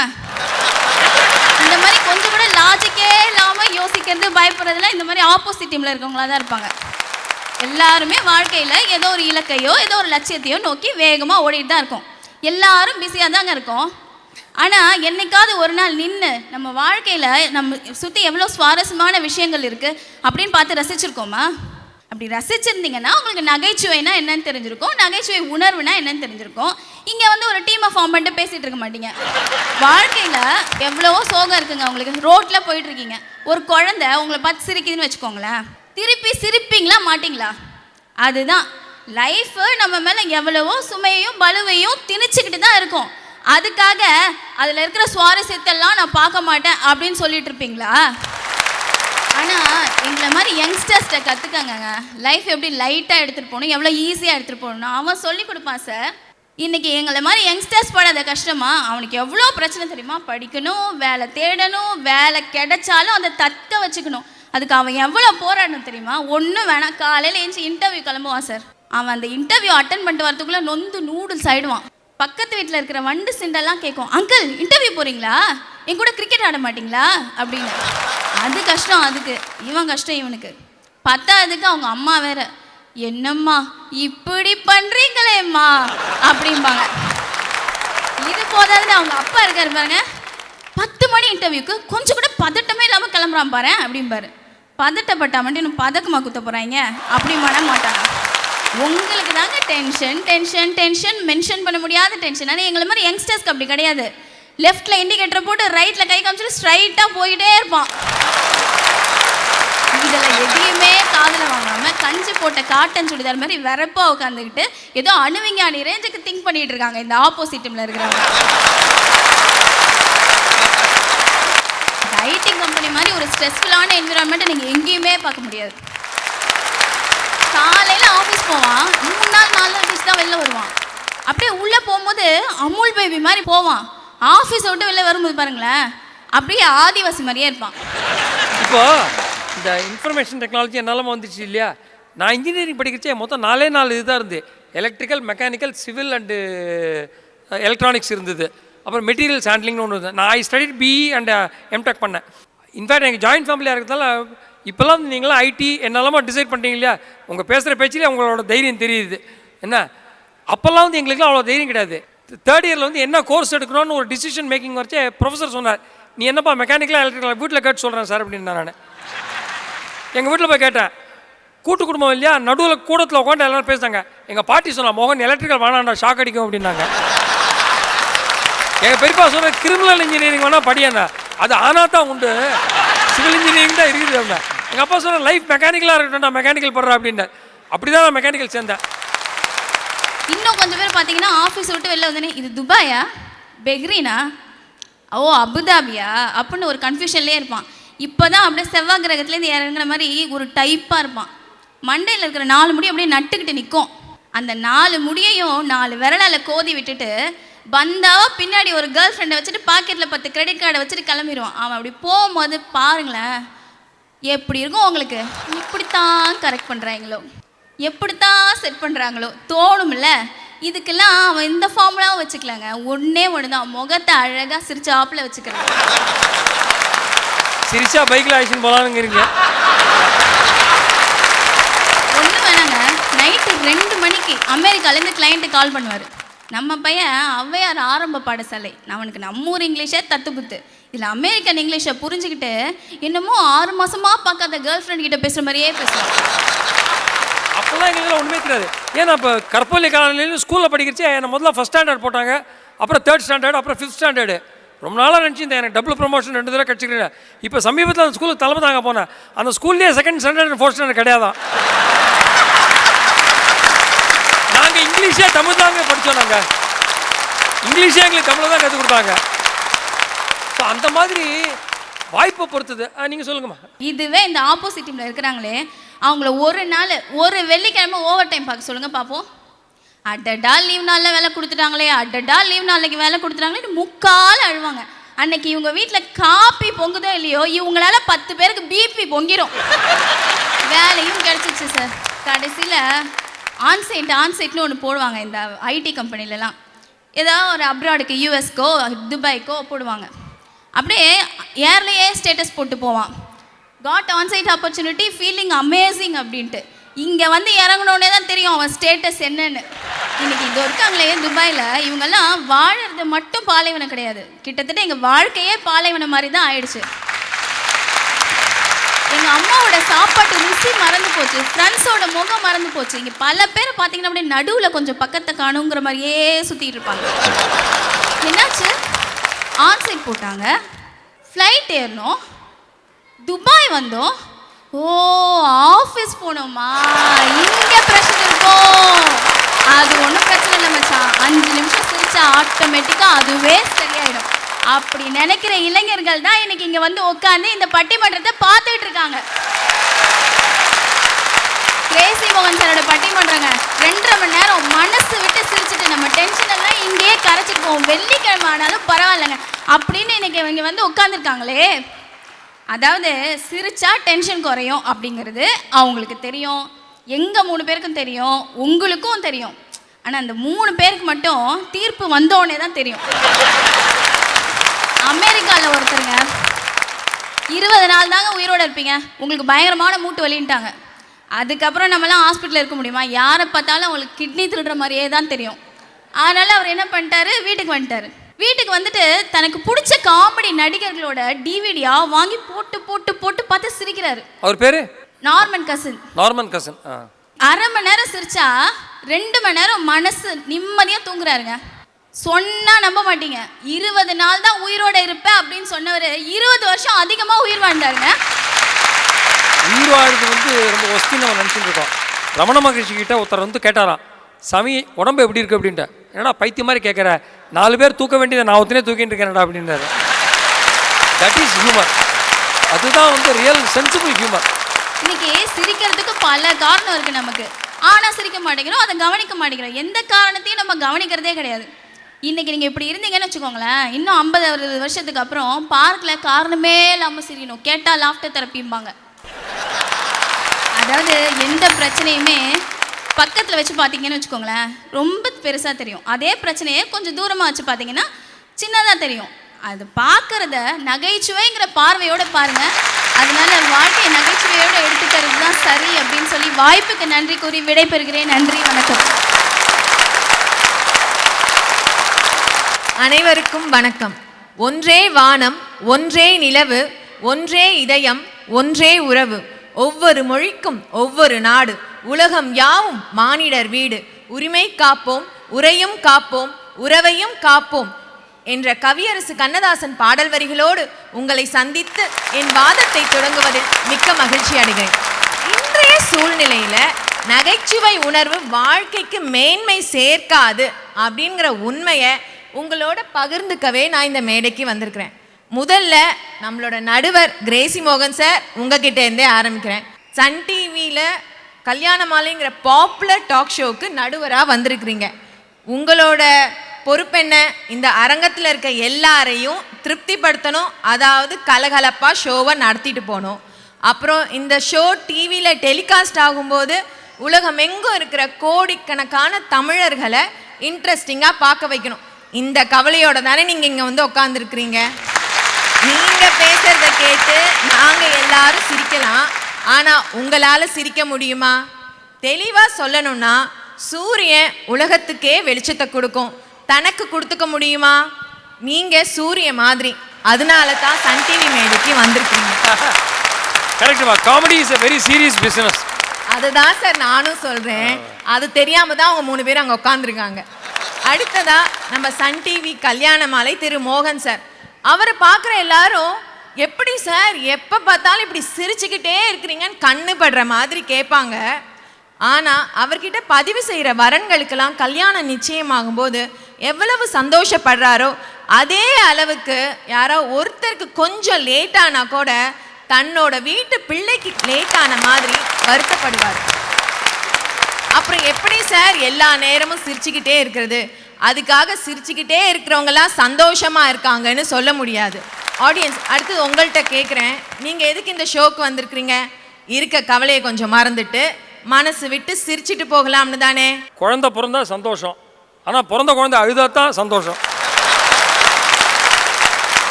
இந்த மாதிரி கொஞ்சம் கூட லாஜிக்கே இல்லாமல் யோசிக்கிறது பயப்படுறதுல இந்த மாதிரி ஆப்போசிட் டீமில் இருக்கவங்களா தான் இருப்பாங்க. எல்லாருமே வாழ்க்கையில் ஏதோ ஒரு இலக்கையோ ஏதோ ஒரு லட்சியத்தையோ நோக்கி வேகமாக ஓடிட்டு தான் இருக்கோம். எல்லாரும் பிஸியாக தாங்க இருக்கோம். ஆனால் என்னைக்காவது ஒரு நாள் நின்று நம்ம வாழ்க்கையில் நம்ம சுற்றி எவ்வளோ சுவாரஸ்யமான விஷயங்கள் இருக்குது அப்படின்னு பார்த்து ரசிச்சிருக்கோமா? அப்படி ரசிச்சிருந்தீங்கன்னா உங்களுக்கு நகைச்சுவைனா என்னன்னு தெரிஞ்சிருக்கும், நகைச்சுவை உணர்வுனா என்னன்னு தெரிஞ்சிருக்கும். இங்கே ஒரு டீமை ஃபார்ம் பண்ணிட்டு பேசிகிட்டு இருக்க மாட்டீங்க. வாழ்க்கையில் எவ்வளவோ சோகம் இருக்குங்க உங்களுக்கு. ரோட்டில் போயிட்டுருக்கீங்க, ஒரு குழந்தை உங்களை பார்த்து சிரிக்குதுன்னு வச்சுக்கோங்களேன், திருப்பி சிரிப்பீங்களா மாட்டிங்களா? அதுதான் லைஃபு. நம்ம மேலே எவ்வளவோ சுமையையும் பலுவையும் திணிச்சுக்கிட்டு தான் இருக்கும். அதுக்காக அதில் இருக்கிற சுவாரஸ்யத்தெல்லாம் நான் பார்க்க மாட்டேன் அப்படின்னு சொல்லிட்டு இருப்பீங்களா? ஆனால் எங்களை மாதிரி யங்ஸ்டர்ஸ்ட்டை கற்றுக்கங்க, லைஃப் எப்படி லைட்டாக எடுத்துகிட்டு போகணும், எவ்வளோ ஈஸியாக எடுத்துகிட்டு போகணும் அவன் சொல்லி கொடுப்பான் சார். இன்றைக்கி எங்களை மாதிரி யங்ஸ்டர்ஸ் படாத கஷ்டமா? அவனுக்கு எவ்வளோ பிரச்சனை தெரியுமா? படிக்கணும், வேலை தேடணும், வேலை கிடைச்சாலும் அதை தக்க வச்சுக்கணும். அதுக்கு அவன் எவ்வளோ போராடணும் தெரியுமா? ஒன்றும் வேணாம், காலையில் ஏஞ்சி இன்டர்வியூ கிளம்புவான் சார். அவன் அந்த இன்டர்வியூ அட்டன் பண்ணிட்டு வரதுக்குள்ளே நொந்து நூடுல்ஸ் ஆகிடுவான். பக்கத்து வீட்டில் இருக்கிற வண்டு சிண்டெல்லாம் கேட்கும், அங்கிள் இன்டர்வியூ போகிறீங்களா, என் கூட கிரிக்கெட் ஆட மாட்டிங்களா அப்படின்னு. அது கஷ்டம் அதுக்கு, இவன் கஷ்டம் இவனுக்கு. பத்தாததுக்கு அவங்க அம்மா வேற, என்னம்மா இப்படி பண்ணுறீங்களேம்மா அப்படிம்பாங்க. இது போதாதுன்னு அவங்க அப்பா இருக்காரு பாருங்க, 10 மணி இன்டர்வியூக்கு கொஞ்சம் கூட பதட்டமே இல்லாமல் கிளம்புறான் பாரு அப்படிம்பாரு. பதட்டப்பட்டா மட்டும் இன்னும் பதக்கமாக குத்த போகிறாங்க அப்படி பண்ண மாட்டாங்க. உங்களுக்கு தாங்க டென்ஷன் டென்ஷன் டென்ஷன் மென்ஷன் பண்ண முடியாத டென்ஷன். ஆனால் எங்களை மாதிரி யங்ஸ்டர்ஸ்க்கு அப்படி கிடையாது. லெஃப்ட்டில் இண்டிகேட்டர் போட்டு ரைட்டில் கை காமிச்சிட்டு ஸ்ட்ரைட்டாக போயிட்டே இருப்பான். இதில் எதையுமே காதில் வாங்காமல் கஞ்சி போட்ட காட்டன் சுடிதார் மாதிரி வெறப்பாக உட்காந்துக்கிட்டு ஏதோ அணுவிஞ்ஞானி ரேஞ்சுக்கு திங்க் பண்ணிட்டு இருக்காங்க இந்த ஆப்போசிட் டீமில் இருக்கிறவங்க. ஐடி கம்பெனி மாதிரி ஒரு ஸ்ட்ரெஸ்ஃபுல்லான என்விரான்மெண்ட்டை நீங்கள் எங்கேயுமே பார்க்க முடியாது. காலையில் ஆஃபீஸ் போவான், 3 நாள் 4 நாள் கழிச்சு தான் வெளில வருவான். அப்படியே உள்ளே போகும்போது அமுல் பேபி மாதிரி போவான். ஆஃபீஸை விட்டு வெளில வரும்போது பாருங்களேன், அப்படியே ஆதிவாசி மாதிரியே இருப்பான். இப்போ இந்த இன்ஃபர்மேஷன் டெக்னாலஜி என்னாலும் வந்துச்சு இல்லையா? நான் இன்ஜினியரிங் படிக்கிறச்சே மொத்தம் 4 இதுதான் இருந்து. Electrical, mechanical, civil and electronics இருந்தது. அப்புறம் மெட்டீரியல்ஸ் ஹேண்ட்லிங்னு ஒன்று இருந்தது. நான் I studied BE and MTech பண்ணேன். இன்ஃபேக்ட் எனக்கு ஜாயின்ட் ஃபேமிலியாக இருக்கிறதால இப்போல்லாம் நீங்களாம் ஐடி என்னெல்லாமோ டிசைட் பண்ணிட்டீங்க இல்லையா? உங்கள் பேசுகிற பேச்சிலே உங்களோட தைரியம் தெரியுது. என்ன அப்போல்லாம் வந்து எங்களுக்குலாம் அவ்வளோ தைரியம் கிடையாது. 3rd இயரில் வந்து என்ன கோர்ஸ் எடுக்கணும்னு ஒரு டிசிஷன் மேக்கிங் வச்சே ப்ரொஃபஸர் சொன்னார், நீ என்னப்பா மெக்கானிக்கலாக எலக்ட்ரிக்கலாக வீட்டில் கேட்டு சொல்கிறேன் சார் அப்படின்னு. நான் எங்கள் வீட்டில் போய் கேட்டேன், கூட்டு குடும்பம் இல்லையா, நடுவில் கூடத்தில் உட்காந்து எல்லோரும் பேசுனாங்க. எங்கள் பாட்டி சொன்னா, மோகன் எலக்ட்ரிக்கல் வேணாண்டா ஷாக் அடிக்கும் அப்படின்னாங்க. எங்கள் பெரியப்பா சொன்ன கிரிமினல் இன்ஜினியரிங் வேணால் படியாண்ணா, அது ஆனால் தான் உண்டு, சிவில் இன்ஜினியரிங் தான் இருக்குது அப்படின்னா. எங்கள் அப்பா சொன்ன லைஃப் மெக்கானிக்கலாக இருக்கட்டும்டா, மெக்கானிக்கல் படுறா அப்படின்ட்டு. அப்படி தான் நான் மெக்கானிக்கல் சேர்ந்தேன். இன்னும் கொஞ்சம் பேர் பார்த்தீங்கன்னா ஆஃபீஸ் விட்டு வெளில வந்தோடனே இது துபாயா, பெஹ்ரீனா, ஓ அபுதாபியா அப்படின்னு ஒரு கன்ஃபியூஷன்லேயே இருப்பான். இப்போ தான் அப்படியே செவ்வாய் கிரகத்துலேருந்து இறங்குற மாதிரி ஒரு டைப்பாக இருப்பான். மண்டையில் இருக்கிற 4 முடி அப்படியே நட்டுக்கிட்டு நிற்கும். அந்த 4 முடியையும் 4 விரலால் கோதி விட்டுட்டு பந்தாவா பின்னாடி ஒரு கேர்ள் ஃப்ரெண்டை வச்சுட்டு பாக்கெட்டில் 10 கிரெடிட் கார்டை வச்சுட்டு கிளம்பிடுவான். அவன் அப்படி போகும்போது பாருங்களேன் எப்படி இருக்கும் உங்களுக்கு. இப்படித்தான் கரெக்ட் பண்ணுறாங்களோ, எப்படித்தான் செட் பண்ணுறாங்களோ தோணும்ல. இதுக்கெல்லாம் அவன் இந்த ஃபார்முலாவும் வச்சுக்கலாங்க. ஒன்று தான், முகத்தை அழகாக சிரிச்சாப்பில் வச்சுக்கிறான். சிரிச்சா பைக்கில் ஆக்ஷன் போகலானுங்கிறீங்க. ஒன்று வேணாங்க, நைட்டு 2 மணிக்கு அமெரிக்காலேருந்து கிளைண்ட்டு கால் பண்ணுவார். நம்ம பையன் ஔவையார் ஆரம்ப பாடசாலை, அவனுக்கு நம்ம ஊர் இங்கிலீஷே தத்துப்புத்து. இதில் அமெரிக்கன் இங்கிலீஷை புரிஞ்சுக்கிட்டு என்னமோ 6 மாதமாக பார்க்காத கேர்ள் ஃப்ரெண்ட் கிட்ட பேசுகிற மாதிரியே பேசுவான். அப்போல்லாம் எங்களுக்கு ஒன்றுமே தெரியாது. ஏன்னா இப்போ கற்பள்ளி காலையிலேருந்து ஸ்கூலில் படிக்கிறச்சே என்னை முதல்ல 1st ஸ்டாண்டர்ட் போட்டாங்க, அப்புறம் 3rd ஸ்டாண்டர்ட், அப்புறம் 5th ஸ்டாண்டர்டு. ரொம்ப நாளாக நினச்சிருந்தேன் எனக்கு டபுள் ப்ரொமோஷன் 2 தடவை கிடச்சிக்கிறேன். இப்போ சமீபத்தில் அந்த ஸ்கூலுக்கு தலைமை தாங்க போனேன். அந்த ஸ்கூல்லேயே 2nd ஸ்டாண்டர்ட் 4th ஸ்டாண்டர்ட் கிடையாதான். நாங்கள் இங்கிலீஷே தமிழ் தாங்க படித்தோம். நாங்கள் இங்கிலீஷே எங்களுக்கு தமிழ் தான் கற்றுக் கொடுத்தாங்க. ஸோ அந்த மாதிரி வாய்ப்பை பொறுத்தது. நீங்கள் சொல்லுங்கம்மா. இதுவே இந்த ஆப்போசிட் டீமில் இருக்கிறாங்களே, அவங்கள ஒரு நாள் ஒரு வெள்ளிக்கிழமை ஓவர் டைம் பார்க்க சொல்லுங்கள் பார்ப்போம். அடடா லீவ் நாளில் வேலை கொடுத்துட்டாங்களே, அடடா லீவ் நாளைக்கு வேலை கொடுத்துட்டாங்களே, முக்கால் அழுவாங்க. அன்னைக்கு இவங்க வீட்டில் காப்பி பொங்குதோ இல்லையோ, இவங்களால 10 பேருக்கு பிபி பொங்கிடும். வேலையும் கிடச்சிச்சு சார். கடைசியில் ஆன்சைட்னு ஒன்று போடுவாங்க இந்த ஐடி கம்பெனிலலாம். ஏதாவது ஒரு அப்ராடுக்கு யூஎஸ்க்கோ துபாய்க்கோ போடுவாங்க. அப்படியே ஏர்லேயே ஸ்டேட்டஸ் போட்டு போவான், got onsite opportunity, feeling amazing அப்படின்ட்டு. இங்கே வந்து இறங்கினோடனே தான் தெரியும் அவன் ஸ்டேட்டஸ் என்னன்னு. இன்றைக்கி இது இருக்காங்களே துபாயில், இவங்கெல்லாம் வாழறது மட்டும் பாலைவனம் கிடையாது, கிட்டத்தட்ட எங்கள் வாழ்க்கையே பாலைவனம் மாதிரி தான் ஆயிடுச்சு. எங்கள் அம்மாவோட சாப்பாட்டு ருசி மறந்து போச்சு, ஃப்ரெண்ட்ஸோட முகம் மறந்து போச்சு. இங்கே பல பேர் பார்த்தீங்கன்னா அப்படியே நடுவில் கொஞ்சம் பக்கத்தை காணுங்கிற மாதிரியே சுற்றிட்டு இருப்பாங்க. என்னாச்சு, ஆன்சைட் போட்டாங்க, ஃப்ளைட் ஏறணும், துபாய் வந்தோம், ஓ ஆஃபீஸ் போனோமா, இங்கே பிரச்சனை இருக்கும். அது ஒன்றும் பிரச்சனை இல்லை மச்சான், 5 நிமிஷம் சிரிச்சா ஆட்டோமேட்டிக்காக அதுவே சரியாயிடும். அப்படி நினைக்கிற இளைஞர்கள் தான் இன்னைக்கு இங்கே வந்து உட்காந்து இந்த பட்டிமன்றத்தை பார்த்துட்டு இருக்காங்க. கிரேசி மோகன் சாரோட பட்டிமன்றங்க 2.5 மணி நேரம் மனசு விட்டு சிரிச்சுட்டு நம்ம டென்ஷன் எல்லாம் இங்கேயே கரைச்சிட்டு போவோம். வெள்ளிக்கிழமை ஆனாலும் பரவாயில்லைங்க அப்படின்னு இன்னைக்கு இவங்க வந்து உட்காந்துருக்காங்களே. அதாவது சிரிச்சா டென்ஷன் குறையும் அப்படிங்கிறது அவங்களுக்கு தெரியும், எங்கள் 3 பேருக்கும் தெரியும், உங்களுக்கும் தெரியும். ஆனால் அந்த 3 பேருக்கு மட்டும் தீர்ப்பு வந்தோடனே தான் தெரியும். அமெரிக்காவில் ஒருத்தருங்க 20 நாள் தாங்க உயிரோடு இருப்பீங்க, உங்களுக்கு பயங்கரமான மூட்டு வலின்ட்டாங்க. அதுக்கப்புறம் நம்மளாம் ஹாஸ்பிட்டலில் இருக்க முடியுமா? யாரை பார்த்தாலும் அவங்களுக்கு கிட்னி திருடுற மாதிரியே தான் தெரியும். அதனால் அவர் என்ன பண்ணிட்டாரு, வீட்டுக்கு வந்துட்டார். வீட்டுக்கு வந்துட்டு தனக்கு பிடிச்ச காமெடி நடிகர்களோட டிவிடியாக வாங்கி போட்டு போட்டு போட்டு பார்த்து சிரிக்கிறாரு. அவர் பேர் நார்மன் கசின். Norman cousin. 1/2 மணி நேரம் சிரிச்சா 2 மணி நேரம் மனசு நிம்மதியாக தூங்குறாருங்க. சொன்னா நம்ப மாட்டீங்க, 20 நாள் தான் உயிரோட இருப்பேன் அப்படின்னு சொன்னவர் 20 வருஷம் அதிகமாக உயிர் வாழ்ந்தாருங்க. உயிர் வாழ்றது ரொம்ப ஒஸ்தின்னு நம்ம நினச்சிட்டு இருக்கோம். ரமண மகரிஷி கிட்ட ஒருத்தர் கேட்டாராம், சாமி உடம்பு எப்படி இருக்குது அப்படின்ட்டு. என்னடா பைத்திய மாதிரி கேட்குற, 4 பேர் தூக்க வேண்டியதை நான் ஒருத்தனே தூக்கிட்டு இருக்கேன்டா அப்படின்றாரு. That is humour. அதுதான் ரியல் சென்சிபிள் ஹியூமர். இன்னைக்கு சிரிக்கிறதுக்கு பல காரணம் இருக்குது நமக்கு, ஆனால் சிரிக்க மாட்டேங்கிறோம், அதை கவனிக்க மாட்டேங்கிறோம். எந்த காரணத்தையும் நம்ம கவனிக்கிறதே கிடையாது. இன்றைக்கி நீங்கள் இப்படி இருந்தீங்கன்னு வச்சுக்கோங்களேன், இன்னும் 50-60 வருஷத்துக்கு அப்புறம் பார்க்கில் காரணமே இல்லாமல் சிரிக்கணும், கேட்டால் லாஃப்டர் தெரப்பிம்பாங்க. அதாவது எந்த பிரச்சனையுமே பக்கத்தில் வச்சு பார்த்தீங்கன்னு வச்சுக்கோங்களேன் ரொம்ப பெருசாக தெரியும். அதே பிரச்சனையை கொஞ்சம் தூரமாக வச்சு பார்த்தீங்கன்னா சின்னதாக தெரியும். அது பார்க்குறத நகைச்சுவைங்கிற பார்வையோடு பாருங்கள். அதனால வாழ்க்கையை நகைச்சுவையோடு எடுத்துக்கிறது தான் சரி அப்படின்னு சொல்லி வாய்ப்புக்கு நன்றி கூறி விடைபெறுகிறேன். நன்றி, வணக்கம். அனைவருக்கும் வணக்கம். ஒன்றே வானம், ஒன்றே நிலவு, ஒன்றே இதயம், ஒன்றே உறவு, ஒவ்வொரு மொழிக்கும் ஒவ்வொரு நாடு, உலகம் யாவும் மானிடர் வீடு, உரிமை காப்போம், உரையும் காப்போம், உறவையும் காப்போம் என்ற கவியரசு கண்ணதாசன் பாடல் வரிகளோடு உங்களை சந்தித்து என் வாதத்தை தொடங்குவதில் மிக்க மகிழ்ச்சி அடைகிறேன். இன்றைய சூழ்நிலையில நகைச்சுவை உணர்வு வாழ்க்கைக்கு மேன்மை சேர்க்காது அப்படிங்கிற உண்மையை உங்களோட பகிர்ந்துக்கவே நான் இந்த மேடைக்கு வந்திருக்கிறேன். முதல்ல நம்மளோட நடுவர் கிரேசி மோகன் சார், உங்ககிட்ட இருந்தே ஆரம்பிக்கிறேன். சன் டிவியில் கல்யாணமாலைங்கிற பாப்புலர் டாக் ஷோவுக்கு நடுவராக வந்திருக்கிறீங்க. உங்களோட பொறுப்பென்ன? இந்த அரங்கத்தில் இருக்க எல்லாரையும் திருப்திப்படுத்தணும், அதாவது கலகலப்பாக ஷோவை நடத்திட்டு போகணும். அப்புறம் இந்த ஷோ டிவியில் டெலிகாஸ்ட் ஆகும்போது உலகமெங்கும் இருக்கிற கோடிக்கணக்கான தமிழர்களை இன்ட்ரெஸ்டிங்காக பார்க்க வைக்கணும். இந்த கவலையோட தானே நீங்கள் இங்கே உட்காந்துருக்குறீங்க. நீங்கள் பேசுகிறத கேட்டு நாங்கள் எல்லாரும் சிரிக்கலாம், ஆனால் உங்களால் சிரிக்க முடியுமா? தெளிவாக சொல்லணும்னா, சூரியன் உலகத்துக்கே வெளிச்சத்தை கொடுக்கும், தனக்கு கொடுத்துக்க முடியுமா? நீங்கள் சூரிய மாதிரி, அதனால தான் சன் டிவி மேடைக்கு வந்திருக்கீங்க. கரெக்டுமா, comedy is a very serious business. அதுதான் சார் நானும் சொல்கிறேன். அது தெரியாமல் தான் அவங்க 3 பேர் அங்கே உட்காந்துருக்காங்க. அடுத்ததா நம்ம சன் டிவி கல்யாண மாலை திரு மோகன் சார், அவரை பார்க்குற எல்லாரும் எப்படி சார் எப்போ பார்த்தாலும் இப்படி சிரிச்சுக்கிட்டே இருக்கிறீங்கன்னு கண்ணு படுற மாதிரி கேட்பாங்க. ஆனால் அவர்கிட்ட பதிவு செய்கிற வரன்களுக்கெல்லாம் கல்யாணம் நிச்சயமாகும் போது எவ்வளவு சந்தோஷப்படுறாரோ அதே அளவுக்கு யாரோ ஒருத்தருக்கு கொஞ்சம் லேட்டானா கூட தன்னோட வீட்டு பிள்ளைக்கு லேட்டான மாதிரி வருத்தப்படுவார். அப்புறம் எப்படி சார் எல்லா நேரமும் சிரிச்சுக்கிட்டே இருக்கிறது? அதுக்காக சிரிச்சுக்கிட்டே இருக்கிறவங்களாம் சந்தோஷமாக இருக்காங்கன்னு சொல்ல முடியாது. ஆடியன்ஸ், அடுத்து உங்கள்கிட்ட கேட்குறேன், நீங்கள் எதுக்கு இந்த ஷோக்கு வந்திருக்கிறீங்க? இருக்க கவலையை கொஞ்சம் மறந்துட்டு மனசு விட்டு சிரிச்சிட்டு போகலாம்னு தானே? குழந்தை பிறந்தா சந்தோஷம், ஆனால் பிறந்த குழந்தை அழுதா தான் சந்தோஷம்.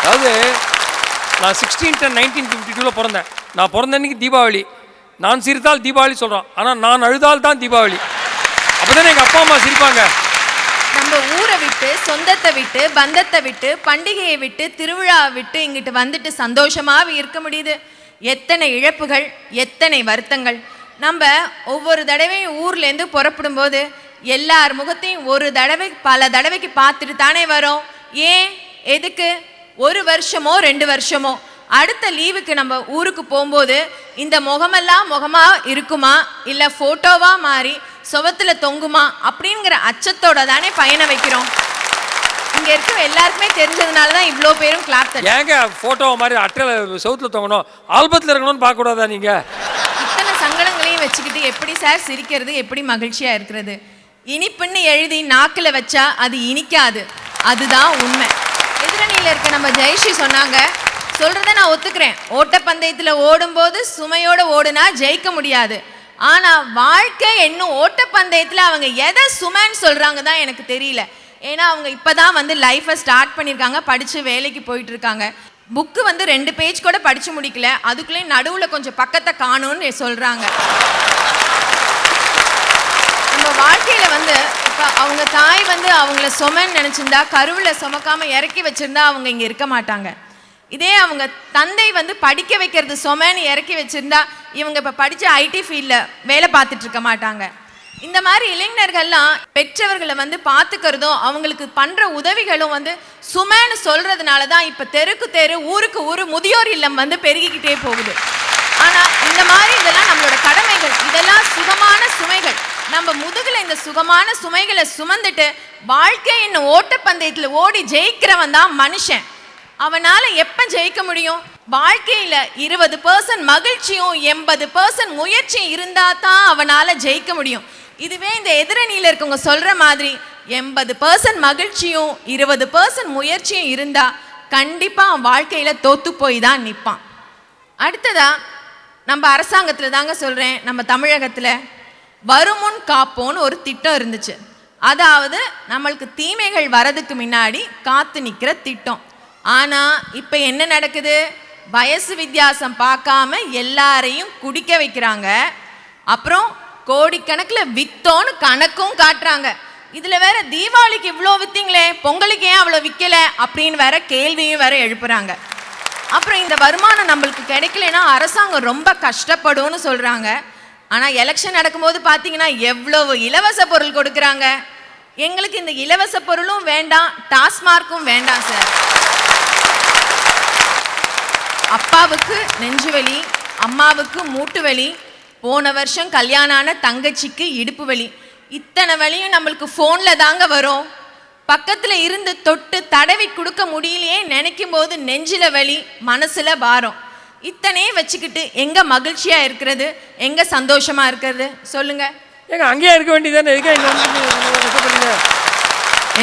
அதாவது நான் 16/10/1952 பிறந்தேன். நான் பிறந்த அன்னைக்கு தீபாவளி. நான் சிரித்தால் தீபாவளி சொல்கிறோம், ஆனால் நான் அழுதால் தான் தீபாவளி. அப்போ தானே எங்கள் அப்பா அம்மா சிரிப்பாங்க. நம்ம ஊரை விட்டு, சொந்தத்தை விட்டு, பந்தத்தை விட்டு, பண்டிகையை விட்டு, திருவிழாவை விட்டு இங்கிட்டு வந்துட்டு சந்தோஷமாக இருக்க முடியுது? எத்தனை இழப்புகள், எத்தனை வருத்தங்கள். நம்ம ஒவ்வொரு தடவையும் ஊர்லேருந்து புறப்படும் போது எல்லார் முகத்தையும் ஒரு தடவை பல தடவைக்கு பார்த்துட்டு தானே வரோம். ஏன், எதுக்கு? 1 வருஷமோ 2 வருஷமோ அடுத்த லீவுக்கு நம்ம ஊருக்கு போகும்போது இந்த முகமெல்லாம் முகமாக இருக்குமா, இல்லை ஃபோட்டோவாக மாறி சுவத்தில் தொங்குமா அப்படிங்கிற அச்சத்தோட தானே பயணம் வைக்கிறோம். இங்கே இருக்க எல்லாருக்குமே தெரிஞ்சதுனால தான் இவ்வளோ பேரும் கிளாப் தட்டு. ஏங்க ஃபோட்டோவை மாதிரி அட்டையில் சவுத்தில் தொங்கணும், ஆல்பத்தில் இருக்கணும்னு பார்க்கக்கூடாதா நீங்கள்? இத்தனை சங்கடங்களையும் வச்சுக்கிட்டு எப்படி சார் சிரிக்கிறது, எப்படி மகிழ்ச்சியாக இருக்கிறது? இனிப்புன்னு எழுதி நாக்கில் வச்சா அது இனிக்காது, அதுதான் உண்மை. எதிரணியில் இருக்க நம்ம ஜெயஸ்ரீ சொன்னாங்க, சொல்கிறத நான் ஒத்துக்கிறேன். ஓட்டப்பந்தயத்தில் ஓடும்போது சுமையோடு ஓடுனா ஜெயிக்க முடியாது. ஆனால் வாழ்க்கை என்னும் ஓட்டப்பந்தயத்தில் அவங்க எதை சுமைன்னு சொல்கிறாங்க தான் எனக்கு தெரியல. ஏன்னா அவங்க இப்போ தான் லைஃப்பை ஸ்டார்ட் பண்ணியிருக்காங்க, படித்து வேலைக்கு போயிட்டு இருக்காங்க. புக்கு 2 பேஜ் கூட படித்து முடிக்கல, அதுக்குள்ளேயும் நடுவில் கொஞ்சம் பக்கத்தை காணும்னு சொல்கிறாங்க. நம்ம வாழ்க்கையில் இப்போ அவங்க தாய் அவங்கள சுமன்னு நினச்சிருந்தா, கருவில் சுமக்காமல் இறக்கி வச்சுருந்தா அவங்க இங்கே இருக்க மாட்டாங்க. இதே அவங்க தந்தை வந்து படிக்க வைக்கிறது சொமேன்னு இறக்கி வச்சிருந்தா இவங்க இப்போ படித்த ஐடி ஃபீல்டில் வேலை பார்த்துட்டு இருக்க மாட்டாங்க. இந்த மாதிரி இளைஞர்கள்லாம் பெற்றவர்களை வந்து பார்த்துக்கிறதும் அவங்களுக்கு பண்ணுற உதவிகளும் வந்து சுமேன்னு சொல்கிறதுனால தான் இப்போ தெருக்கு தெரு ஊருக்கு ஊர் முதியோர் இல்லம் வந்து பெருகிக்கிட்டே போகுது. ஆனால் இந்த மாதிரி இதெல்லாம் நம்மளோட கடமைகள், இதெல்லாம் சுகமான சுமைகள். நம்ம முதுகில் இந்த சுகமான சுமைகளை சுமந்துட்டு வாழ்க்கை என்னும் ஓட்டப்பந்தயத்தில் ஓடி ஜெயிக்கிறவன் தான் மனுஷன். அவனால் எப்போ ஜெயிக்க முடியும்? வாழ்க்கையில் 20% மகிழ்ச்சியும் 80% முயற்சியும் இருந்தால் தான் அவனால் ஜெயிக்க முடியும். இதுவே இந்த எதிரணியில் இருக்கவங்க சொல்கிற மாதிரி 80% மகிழ்ச்சியும் 20% முயற்சியும் இருந்தால் கண்டிப்பாக அவன் வாழ்க்கையில் தோற்று போய் தான் நிற்பான். அடுத்ததா நம்ம அரசாங்கத்தில் தாங்க சொல்கிறேன், நம்ம தமிழகத்தில் வருமுன் காப்போன்னு ஒரு திட்டம் இருந்துச்சு. அதாவது நம்மளுக்கு தீமைகள் வரதுக்கு முன்னாடி காத்து நிற்கிற திட்டம். ஆனால் இப்போ என்ன நடக்குது? வயசு வித்தியாசம் பார்க்காம எல்லாரையும் குடிக்க வைக்கிறாங்க. அப்புறம் கோடிக்கணக்கில் வித்தோன்னு கணக்கும் காட்டுறாங்க. இதில் வேற தீபாவளிக்கு இவ்வளோ விற்றீங்களே, பொங்கலுக்கு ஏன் அவ்வளோ விற்கலை அப்படின்னு வேற கேள்வியும் வேற எழுப்புறாங்க. அப்புறம் இந்த வருமானம் நம்மளுக்கு கிடைக்கலன்னா அரசாங்கம் ரொம்ப கஷ்டப்படும்னு சொல்கிறாங்க. ஆனால் எலெக்ஷன் நடக்கும்போது பார்த்தீங்கன்னா எவ்வளவு இலவச பொருள் கொடுக்குறாங்க. எங்களுக்கு இந்த இலவச பொருளும் வேண்டாம், டாஸ்மார்க்கும் வேண்டாம் சார். அப்பாவுக்கு நெஞ்சு வலி, அம்மாவுக்கு மூட்டு வலி, போன வருஷம் கல்யாணம் ஆன தங்கச்சிக்கு இடுப்பு வலி. இத்தனை வலியும் நம்மளுக்கு ஃபோனில் தாங்க வரும். பக்கத்தில் இருந்து தொட்டு தடவி கொடுக்க முடியலையே நினைக்கும் போது நெஞ்சில் வலி, மனசில் பாரம். இத்தனையும் வச்சுக்கிட்டு எங்கே மகிழ்ச்சியாக இருக்கிறது, எங்கே சந்தோஷமாக இருக்கிறது சொல்லுங்க? ஏங்க அங்கேயே இருக்க வேண்டியதானே?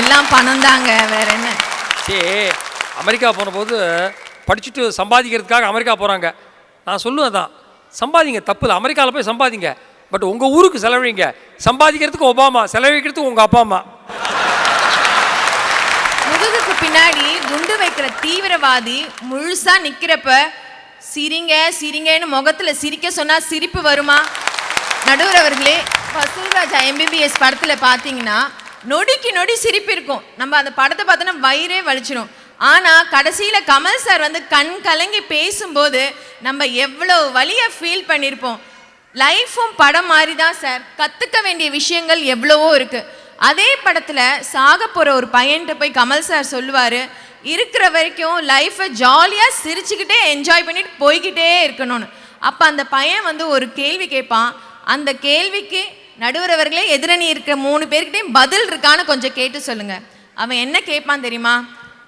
எல்லாம் பணம் தாங்க, வேற என்ன? சரி, அமெரிக்கா போன போது படிச்சுட்டு சம்பாதிக்கிறதுக்காக அமெரிக்கா போகிறாங்க. நான் சொல்லுவேன் தான், சம்பாதிங்க, தப்பு இல்லை, அமெரிக்காவில் போய் சம்பாதிங்க. பட் உங்கள் ஊருக்கு செலவழிங்க. சம்பாதிக்கிறதுக்கு ஒபாமா, செலவழிக்கிறதுக்கு உங்கள் அப்பா அம்மா. முதுகுக்கு பின்னாடி குண்டு வைக்கிற தீவிரவாதி முழுசாக நிற்கிறப்ப சிரிங்க சிரிங்கன்னு முகத்தில் சிரிக்க சொன்னால் சிரிப்பு வருமா? நடுவர் அவர்களே, வசூல்ராஜா MBBS படத்தில் பார்த்தீங்கன்னா நொடிக்கு நொடி சிரிப்பு இருக்கும். நம்ம அந்த படத்தை பார்த்தோன்னா வயிறே வலிச்சிடும். ஆனால் கடைசியில் கமல் சார் வந்து கண் கலங்கி பேசும்போது நம்ம எவ்வளோ வலியை ஃபீல் பண்ணியிருப்போம். லைஃப்பும் படம் மாதிரி தான் சார், கற்றுக்க வேண்டிய விஷயங்கள் எவ்வளவோ இருக்குது. அதே படத்தில் சாக போகிற ஒரு பையன்கிட்ட போய் கமல் சார் சொல்லுவார், இருக்கிற வரைக்கும் லைஃப்பை ஜாலியாக சிரிச்சுக்கிட்டே என்ஜாய் பண்ணிட்டு போய்கிட்டே இருக்கணும்னு. அப்போ அந்த பையன் வந்து ஒரு கேள்வி கேட்பான். அந்த கேள்விக்கு நடுவர் அவர்களே, எதிரணி இருக்கிற 3 பேர்கிட்டையும் பதில் இருக்கான்னு கொஞ்சம் கேட்டு சொல்லுங்கள். அவன் என்ன கேட்பான் தெரியுமா?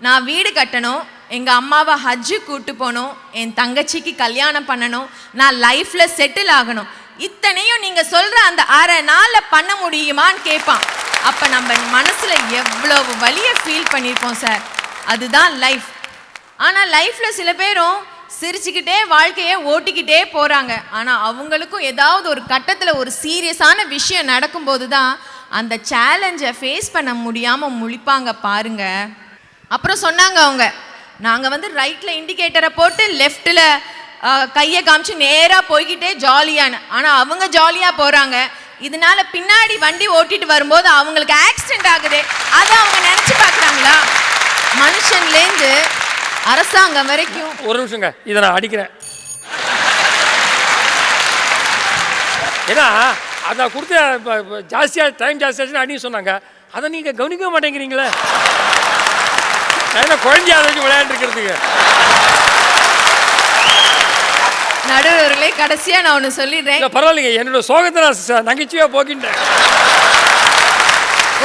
நான் வீடு கட்டணும், எங்கள் அம்மாவை ஹஜ்ஜு கூட்டு போகணும், என் தங்கச்சிக்கு கல்யாணம் பண்ணணும், நான் லைஃப்பில் செட்டில் ஆகணும். இத்தனையும் நீங்கள் சொல்கிற அந்த அரை நாளில் பண்ண முடியுமான்னு கேட்பான். அப்போ நம்ம மனசில் எவ்வளவு வலியை ஃபீல் பண்ணியிருப்போம் சார். அதுதான் லைஃப். ஆனால் லைஃப்பில் சில பேரும் சிரிச்சுக்கிட்டே வாழ்க்கையை ஓட்டிக்கிட்டே போகிறாங்க. ஆனால் அவங்களுக்கும் ஏதாவது ஒரு கட்டத்தில் ஒரு சீரியஸான விஷயம் நடக்கும்போது தான் அந்த சேலஞ்சை ஃபேஸ் பண்ண முடியாமல் முழிப்பாங்க பாருங்க. அப்புறம் சொன்னாங்க அவங்க, நாங்கள் வந்து ரைட்டில் இண்டிகேட்டரை போட்டு லெஃப்ட்டில் கையை காமிச்சு நேராக போய்கிட்டே ஜாலியானு. ஆனால் அவங்க ஜாலியாக போகிறாங்க, இதனால பின்னாடி வண்டி ஓட்டிட்டு வரும்போது அவங்களுக்கு ஆக்சிடென்ட் ஆகுது. அதை அவங்க நினச்சி பார்க்குறாங்களா? மனுஷன்லேருந்து அரசாங்கம் வரைக்கும். ஒரு நிமிஷங்க, இதை நான் அடிக்கிறேன். ஏன்னா அதை கொடுத்து ஜாஸ்தியாக டைம் ஜாஸ்தியாச்சுன்னு அடின்னு சொன்னாங்க. அதை நீங்கள் கவனிக்க மாட்டேங்கிறீங்களே. நான் என்ன குழந்தைய அதை வச்சு விளையாண்டுருக்கிறதுக்கு? நடுவர்களே, கடைசியாக நான் ஒன்று சொல்லிடுறேன். பரவாயில்லைங்க, என்னோட சோகத்தை நான் நகைச்சுவையாக போகின்றேன்.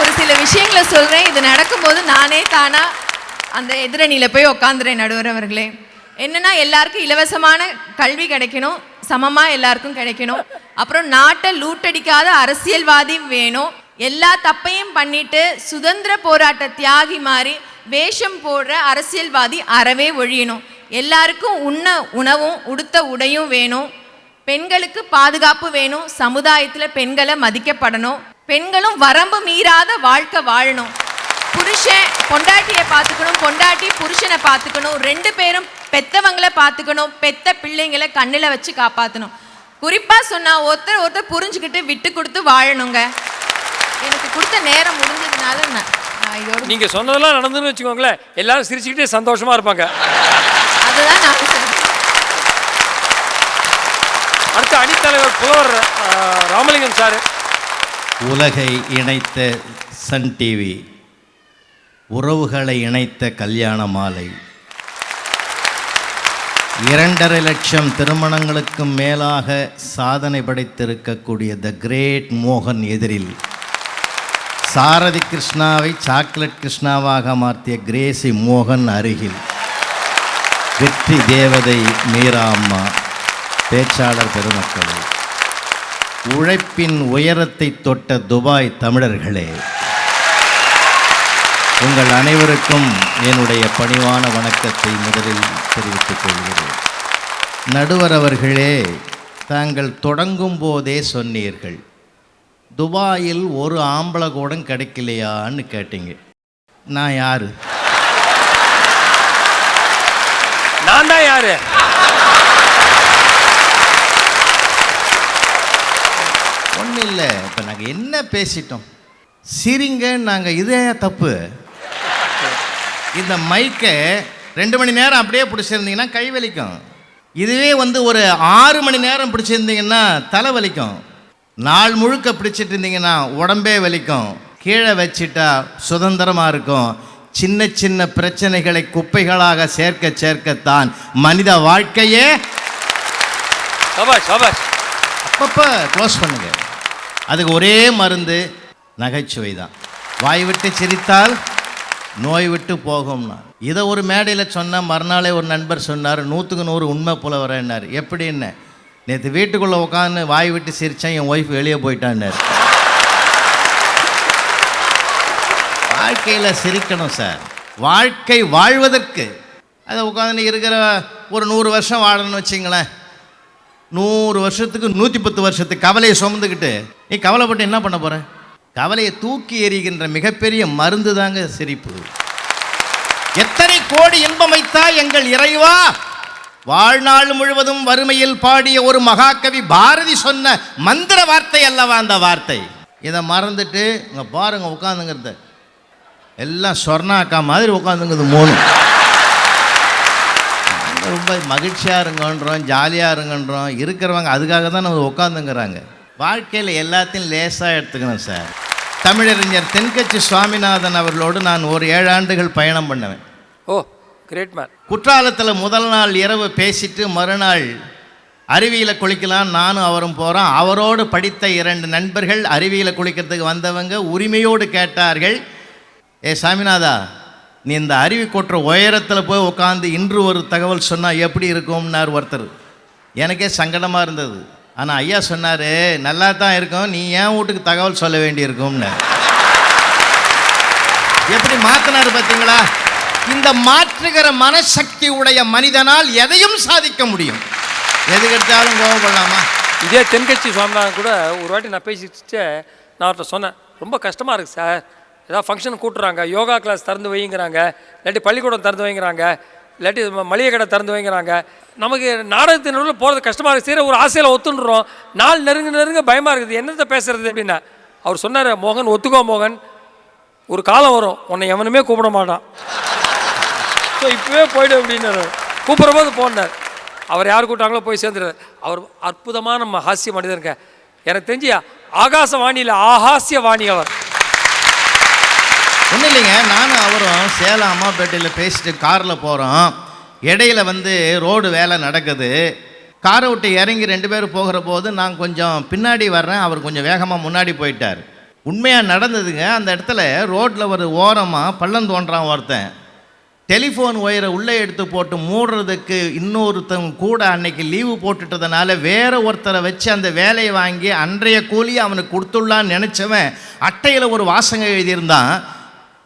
ஒரு சில விஷயங்களை சொல்கிறேன். இது நடக்கும்போது நானே தானாக அந்த எதிரணியில் போய் உக்காந்துறேன். நடுவர் அவர்களே, என்னென்னா எல்லாருக்கும் இலவசமான கல்வி கிடைக்கணும், சமமாக எல்லாருக்கும் கிடைக்கணும். அப்புறம் நாட்டை லூட்டடிக்காத அரசியல்வாதி வேணும். எல்லா தப்பையும் பண்ணிட்டு சுதந்திர போராட்ட தியாகி மாதிரி வேஷம் போடுற அரசியல்வாதி அறவே ஒழியணும். எல்லாருக்கும் உண்ண உணவும் உடுத்த உடையும் வேணும். பெண்களுக்கு பாதுகாப்பு வேணும். சமுதாயத்தில் பெண்களை மதிக்கப்படணும். பெண்களும் வரம்பு மீறாத வாழ்க்கை வாழணும். புருஷன் பொண்டாட்டியை பார்த்துக்கணும், பொண்டாட்டி புருஷனை பார்த்துக்கணும். 2 பேரும் பெத்தவங்களை பார்த்துக்கணும், பெத்த பிள்ளைங்களை கண்ணில் வச்சு காப்பாற்றணும். குறிப்பாக சொன்னால் ஒருத்தர் புரிஞ்சுக்கிட்டு விட்டு கொடுத்து வாழணுங்க. எனக்கு கொடுத்த நேரம் முடிஞ்சதுனால நான் இதோட நீங்கள் சொன்னதெல்லாம் நடந்துன்னு வச்சுக்கோங்களேன், எல்லாரும் சிரிச்சுக்கிட்டே சந்தோஷமாக இருப்பாங்க. அதுதான் நான் சொல்றேன். அடுத்த அணித்தலைவர் புலவர் ராமலிங்கம் சார். உலகை இணைத்த சன் டிவி, உறவுகளை இணைத்த கல்யாண மாலை, 2.5 லட்சம் திருமணங்களுக்கும் மேலாக சாதனை படைத்திருக்கக்கூடிய த கிரேட் மோகன் எதிரில் சாரதி கிருஷ்ணாவை சாக்லேட் கிருஷ்ணாவாக மாற்றிய கிரேசி மோகன் அருகில் வெற்றி தேவதை மீரா அம்மா, பேச்சாளர் பெருமக்களே, உழைப்பின் உயரத்தை தொட்ட துபாய் தமிழர்களே, உங்கள் அனைவருக்கும் என்னுடைய பணிவான வணக்கத்தை முதலில் தெரிவித்துக் கொள்கிறேன். நடுவர் அவர்களே, தாங்கள் தொடங்கும் போதே சொன்னீர்கள், துபாயில் ஒரு ஆம்பளை கூட கிடைக்கலையான்னு கேட்டீங்க. நான் யாரு? நான் தான் யாரு? ஒன்றும் இல்லை. இப்போ நாங்கள் என்ன பேசிட்டோம்? சிரிங்க. நாங்கள் இதே தப்பு. இந்த மைக்கை 2 மணி நேரம் அப்படியே பிடிச்சிருந்தீங்கன்னா கை வலிக்கும். இதுவே ஒரு 6 மணி நேரம் பிடிச்சிருந்தீங்கன்னா தலை வலிக்கும். நாள் முழுக்க பிடிச்சிட்டு இருந்தீங்கன்னா உடம்பே வலிக்கும். கீழே வச்சிட்டா சுதந்திரமாக இருக்கும். சின்ன சின்ன பிரச்சனைகளை குப்பைகளாக சேர்க்க சேர்க்கத்தான் மனித வாழ்க்கையே. அப்பப்போ க்ளோஸ் பண்ணுங்க. அதுக்கு ஒரே மருந்து நகைச்சுவை தான். வாய் விட்டு சிரித்தால் நோய் விட்டு போகும்னா. இதை ஒரு மேடையில் சொன்னால் மறுநாளே ஒரு நண்பர் சொன்னார், 100க்கு 100 உண்மை புலவரேன்னார். எப்படின்னு, நேற்று வீட்டுக்குள்ளே உட்காந்து வாய் விட்டு சிரித்தேன், என் ஒய்ஃப் வெளியே போயிட்டான்னார். வாழ்க்கையில் சிரிக்கணும் சார். வாழ்க்கை வாழ்வதற்கு அதை உட்காந்து இருக்கிற ஒரு 100 வருஷம் வாழணும்னு வச்சிங்களேன். 100 வருஷத்துக்கு 110 வருஷத்துக்கு கவலையை சுமந்துக்கிட்டு நீ கவலைப்பட்டு என்ன பண்ண போகிற? கவலையை தூக்கி எறிகின்ற மிகப்பெரிய மருந்து தாங்க சிரிப்பு. எத்தனை கோடி இன்பம் வைத்தா எங்கள் இறைவா. வாழ்நாள் முழுவதும் வறுமையில் பாடிய ஒரு மகாகவி பாரதி சொன்ன மந்திர வார்த்தை அல்லவா அந்த வார்த்தை. இதை மறந்துட்டு இங்கே பாருங்க உட்காந்துங்கிறத எல்லாம் சொர்ணாக்கா மாதிரி உட்காந்துங்குது 3. ரொம்ப மகிழ்ச்சியாக இருங்கன்றோம், ஜாலியாக இருங்கன்றோம். இருக்கிறவங்க அதுக்காக தான் நம்ம உட்காந்துங்கிறாங்க. வாழ்க்கையில் எல்லாத்தையும் லேசாக எடுத்துக்கணும் சார். தமிழறிஞர் தென்கட்சி சுவாமிநாதன் அவர்களோடு நான் ஒரு 7 ஆண்டுகள் பயணம் பண்ணுவேன். ஓ, கிரேட் மேன். குற்றாலத்தில் முதல் நாள் இரவு பேசிட்டு மறுநாள் அருவியில் குளிக்கலாம் நானும் அவரும் போகிறோம். அவரோடு படித்த 2 நண்பர்கள் அருவியில் குளிக்கிறதுக்கு வந்தவங்க உரிமையோடு கேட்டார்கள், ஏ சாமிநாதா, நீ இந்த அருவி கொட்டுற உயரத்தில் போய் உட்காந்து இன்று ஒரு தகவல் சொன்னால் எப்படி இருக்கும்னார் ஒருத்தர். எனக்கே சங்கடமாக இருந்தது. ஆனால் ஐயா சொன்னார், நல்லா தான் இருக்கும், நீ ஏன் வீட்டுக்கு தகவல் சொல்ல வேண்டியிருக்கும்னு. எப்படி மாற்றினார் பார்த்தீங்களா? இந்த மாற்றுகிற மனசக்தி உடைய மனிதனால் எதையும் சாதிக்க முடியும். எது கிடைச்சாலும் கோவப்படலாமா? இதே தென்கட்சி சுவாமிநாதன் கூட ஒரு வாட்டி நான் பேசிட்டு நான் அவர்கிட்ட சொன்னேன், ரொம்ப கஷ்டமாக இருக்குது சார், ஏதாவது ஃபங்க்ஷன் கூட்டுறாங்க, யோகா கிளாஸ் திறந்து வைங்கிறாங்க, இல்லாட்டி பள்ளிக்கூடம் திறந்து வைங்கிறாங்க, இல்லாட்டி மளிகை கடை திறந்து வைங்கிறாங்க, நமக்கு நாடகத்தின் நடுவில் போகிறது கஷ்டமாக இருக்குது, சரி ஒரு ஆசையில் ஒத்துன்றோம், நாள் நெருங்க பயமாக இருக்குது, என்னத்தை பேசுறது அப்படின்னா அவர் சொன்னார், மோகன் ஒத்துக்கோ மோகன், ஒரு காலம் வரும் உன்னை எவனுமே கூப்பிட மாட்டான், ஸோ இப்போவே போய்டு அப்படின்னாரு. கூப்பிட்ற போது போனார். அவர் யார் கூட்டாங்களோ போய் சேர்ந்துறாரு. அவர் அற்புதமான நம்ம ஹாஸ்ய மனிதருங்க. எனக்கு தெரிஞ்சு ஆகாசவாணியில் ஆகாசிய வாணி அவர். ஒன்றும் இல்லைங்க, நானும் அவரும் சேலம் அம்மாப்பேட்டையில் பேசிட்டு காரில் போகிறோம். இடையில ரோடு வேலை நடக்குது. காரை விட்டு இறங்கி 2 பேரும் போகிற போது நான் கொஞ்சம் பின்னாடி வர்றேன், அவர் கொஞ்சம் வேகமாக முன்னாடி போயிட்டார். உண்மையாக நடந்ததுங்க. அந்த இடத்துல ரோட்டில் ஒரு ஓரமாக பள்ளம் தோன்றான் ஒருத்தன். டெலிஃபோன் ஒயரை உள்ளே எடுத்து போட்டு மூடுறதுக்கு இன்னொருத்தவங்க கூட அன்னைக்கு லீவு போட்டுட்டதுனால வேற ஒருத்தரை வச்சு அந்த வேலையை வாங்கி அன்றைய கூலியை அவனுக்கு கொடுத்துடலான்னு நினச்சவன் அட்டையில் ஒரு வாசகம் எழுதியிருந்தான்.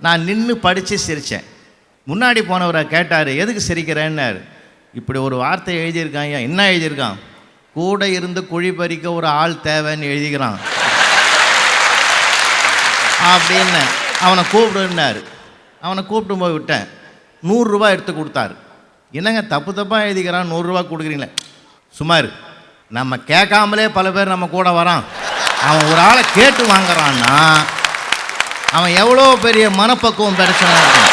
நான் நின்று படித்து சிரித்தேன். முன்னாடி போனவரை கேட்டார், எதுக்கு சிரிக்கிறேன்னாரு. இப்படி ஒரு வார்த்தை எழுதியிருக்கான். என்ன எழுதியிருக்கான்? கூட இருந்து குழி பறிக்க ஒரு ஆள் தேவைன்னு எழுதிக்கிறான் அப்படின்னு. அவனை கூப்பிடுன்னாரு. அவனை கூப்பிட்டு போய் விட்டேன். 100 ரூபா எடுத்து கொடுத்தாரு. என்னங்க தப்பாக எழுதிக்கிறான், 100 ரூபா கொடுக்குறீங்களே. சுமார் நம்ம கேட்காமலே பல பேர் நம்ம கூட வரான். அவன் ஒரு ஆளை கேட்டு வாங்குறான்னா அவன் எவ்வளோ பெரிய மனப்பக்குவம் பிரச்சனை இருக்கும்.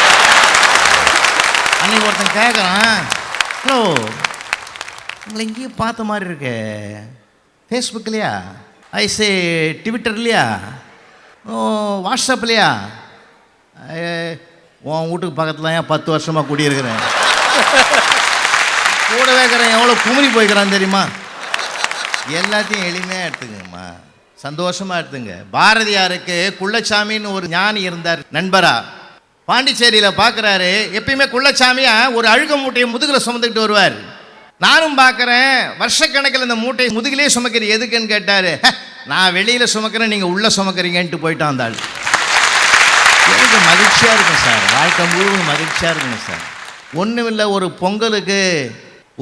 அன்னைக்கு ஒருத்தன் கேட்குறான், ஹலோ, உங்களை எங்கேயும் பார்த்த மாதிரி இருக்கே. ஃபேஸ்புக்லையா, ஐசே ட்விட்டர்லையா, ஓ வாட்ஸ்அப்லையா? உன் வீட்டுக்கு பக்கத்தில் ஏன் 10 வருஷமாக குடியிருக்கிறேன். கூடவே இருக்கிறேன், எவ்வளோ குமரி போய்க்கிறான் தெரியுமா? எல்லாத்தையும் எளிமையாக எடுத்துங்கம்மா, சந்தோஷமாக எடுத்துங்க. பாரதியாருக்கு குள்ளச்சாமின்னு ஒரு ஞானி இருந்தார் நண்பரா. பாண்டிச்சேரியில் பார்க்குறாரு, எப்பயுமே குள்ளச்சாமியா ஒரு அழுக மூட்டையை முதுகில் சுமந்துக்கிட்டு வருவார். நானும் பார்க்குறேன், வருஷக்கணக்கில் இந்த மூட்டையை முதுகிலே சுமக்கிற எதுக்குன்னு கேட்டார். நான் வெளியில் சுமக்கிறேன், நீங்கள் உள்ளே சுமக்கிறீங்கன்ட்டு போயிட்டான் அந்த ஆள். எனக்கு மகிழ்ச்சியாக இருக்கும் சார், வாழ்க்கை முழுவதும் மகிழ்ச்சியாக இருக்குங்க சார். ஒன்றும் இல்லை, ஒரு பொங்கலுக்கு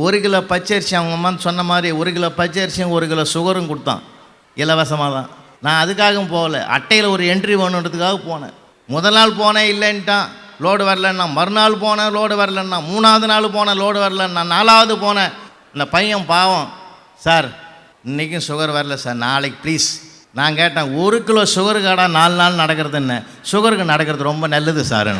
1 கிலோ பச்சரிசி அவங்க அம்மான்னு சொன்ன மாதிரி 1 கிலோ பச்சரிசியும் 1 கிலோ சுகரும் கொடுத்தான் இலவசமாக தான். நான் அதுக்காகவும் போகல, அட்டையில் ஒரு என்ட்ரி வேணுன்றதுக்காக போனேன். முதல் நாள் போனேன், இல்லைன்ட்டான், லோடு வரலன்னா. மறுநாள் போனேன், லோடு வரலன்னா. 3ஆவது நாள் போனேன், லோடு வரலன்னா. 4ஆவது போனேன். இந்த பையன் பாவம், சார் இன்றைக்கும் சுகர் வரல சார், நாளைக்கு ப்ளீஸ். நான் கேட்டேன், 1 கிலோ சுகருக்காடா 4 நாள் நடக்கிறது என்ன? சுகருக்கு நடக்கிறது ரொம்ப நல்லது சார்.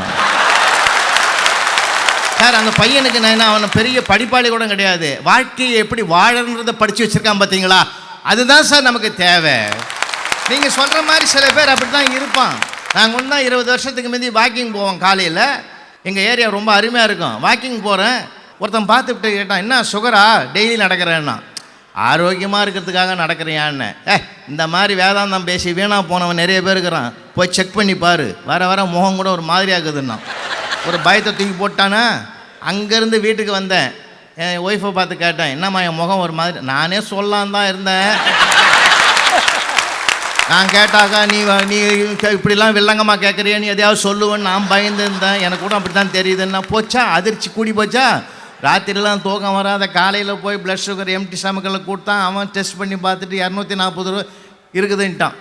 சார் அந்த பையனுக்கு நான் அவனை பெரிய படிப்பாளி கூட கிடையாது, வாழ்க்கையை எப்படி வாழறன்றதை படித்து வச்சுருக்கான் பார்த்தீங்களா? அதுதான் சார் நமக்கு தேவை. நீங்கள் சொல்கிற மாதிரி சில பேர் அப்படி தான் இருப்பான். நாங்கள் ஒன்றா 20 வருஷத்துக்கு முந்தி வாக்கிங் போவோம். காலையில் எங்கள் ஏரியா ரொம்ப அருமையாக இருக்கும். வாக்கிங் போகிறேன், ஒருத்தன் பார்த்துட்டு கேட்டான், என்ன சுகரா டெய்லி நடக்கிறேன்னா? ஆரோக்கியமாக இருக்கிறதுக்காக நடக்கிறியான்னு. இந்த மாதிரி வேதாந்தம் பேசி வீணாக போனவன் நிறைய பேர் இருக்கிறான், போய் செக் பண்ணி பாரு. வர முகம் கூட ஒரு மாதிரியாக இருக்குதுன்னா ஒரு பயத்தை தூக்கி போட்டானா. அங்கேருந்து வீட்டுக்கு வந்தேன், என் ஒய்ஃபை பார்த்து கேட்டேன், என்னம்மா என் முகம் ஒரு மாதிரி? நானே சொல்லலான் தான் இருந்தேன். நான் கேட்டாக்கா நீ இப்படிலாம் வில்லங்கம்மா கேட்குறியன்னு எதையாவது சொல்லுவேன்னு நான் பயந்துருந்தேன். எனக்கு கூட அப்படி தான் தெரியுதுன்னா போச்சா, அதிர்ச்சி கூடி போச்சா. ராத்திரிலாம் தூக்கம் வராத, காலையில் போய் ப்ளட் சுகர் எம்டி ஸ்டமக்கில் கொடுத்தான். அவன் டெஸ்ட் பண்ணி பார்த்துட்டு 240 ரூபா இருக்குதுன்ட்டான்.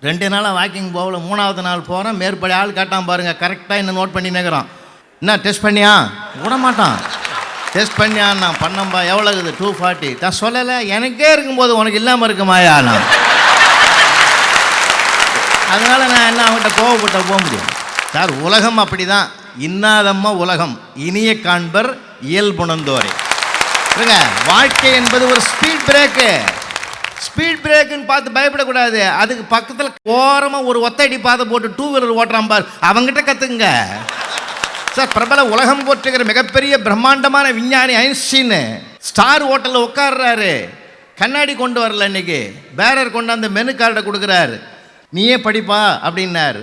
2 நாளாக வாக்கிங் போகல. 3ஆவது நாள் போகிறேன், மேற்படி ஆள் கேட்டான் பாருங்கள், கரெக்டாக என்ன நோட் பண்ணி நிற்கிறான். என்ன டெஸ்ட் பண்ணியா? விட மாட்டான். டெஸ்ட் பண்ணியா? நான் பண்ணம்பா. எவ்வளோ இருக்குது? 240. நான் சொல்லலை, எனக்கே இருக்கும்போது உனக்கு இல்லாமல் இருக்குமாயா? நான் அதனால் நான் என்ன அவங்ககிட்ட கோவப்பட்ட போக முடியும் சார். உலகம் அப்படி தான், இன்னாதம்மா உலகம் இனிய காண்பர் இயல்புணர்ந்தோரே. இருங்க, வாழ்க்கை என்பது ஒரு ஸ்பீட் பிரேக்கு. ஸ்பீட் பிரேக்குன்னு பார்த்து பயப்படக்கூடாது. அதுக்கு பக்கத்தில் ஓரமாக ஒரு ஒத்தடி பாதை போட்டு 2 வீலர் ஓட்டுறான் பார், அவங்ககிட்ட கற்றுக்குங்க சார். பிரபல உலகம் போற்றுகிற மிகப்பெரிய பிரம்மாண்டமான விஞ்ஞானி ஐன்ஸ்டீன் ஸ்டார் ஹோட்டலில் உட்கார்றாரு. கண்ணாடி கொண்டு வரல, இன்னைக்கு பேரர் கொண்டு அந்த மெனு கார்டை கொடுக்குறாரு. நீயே படிப்பா அப்படின்னாரு.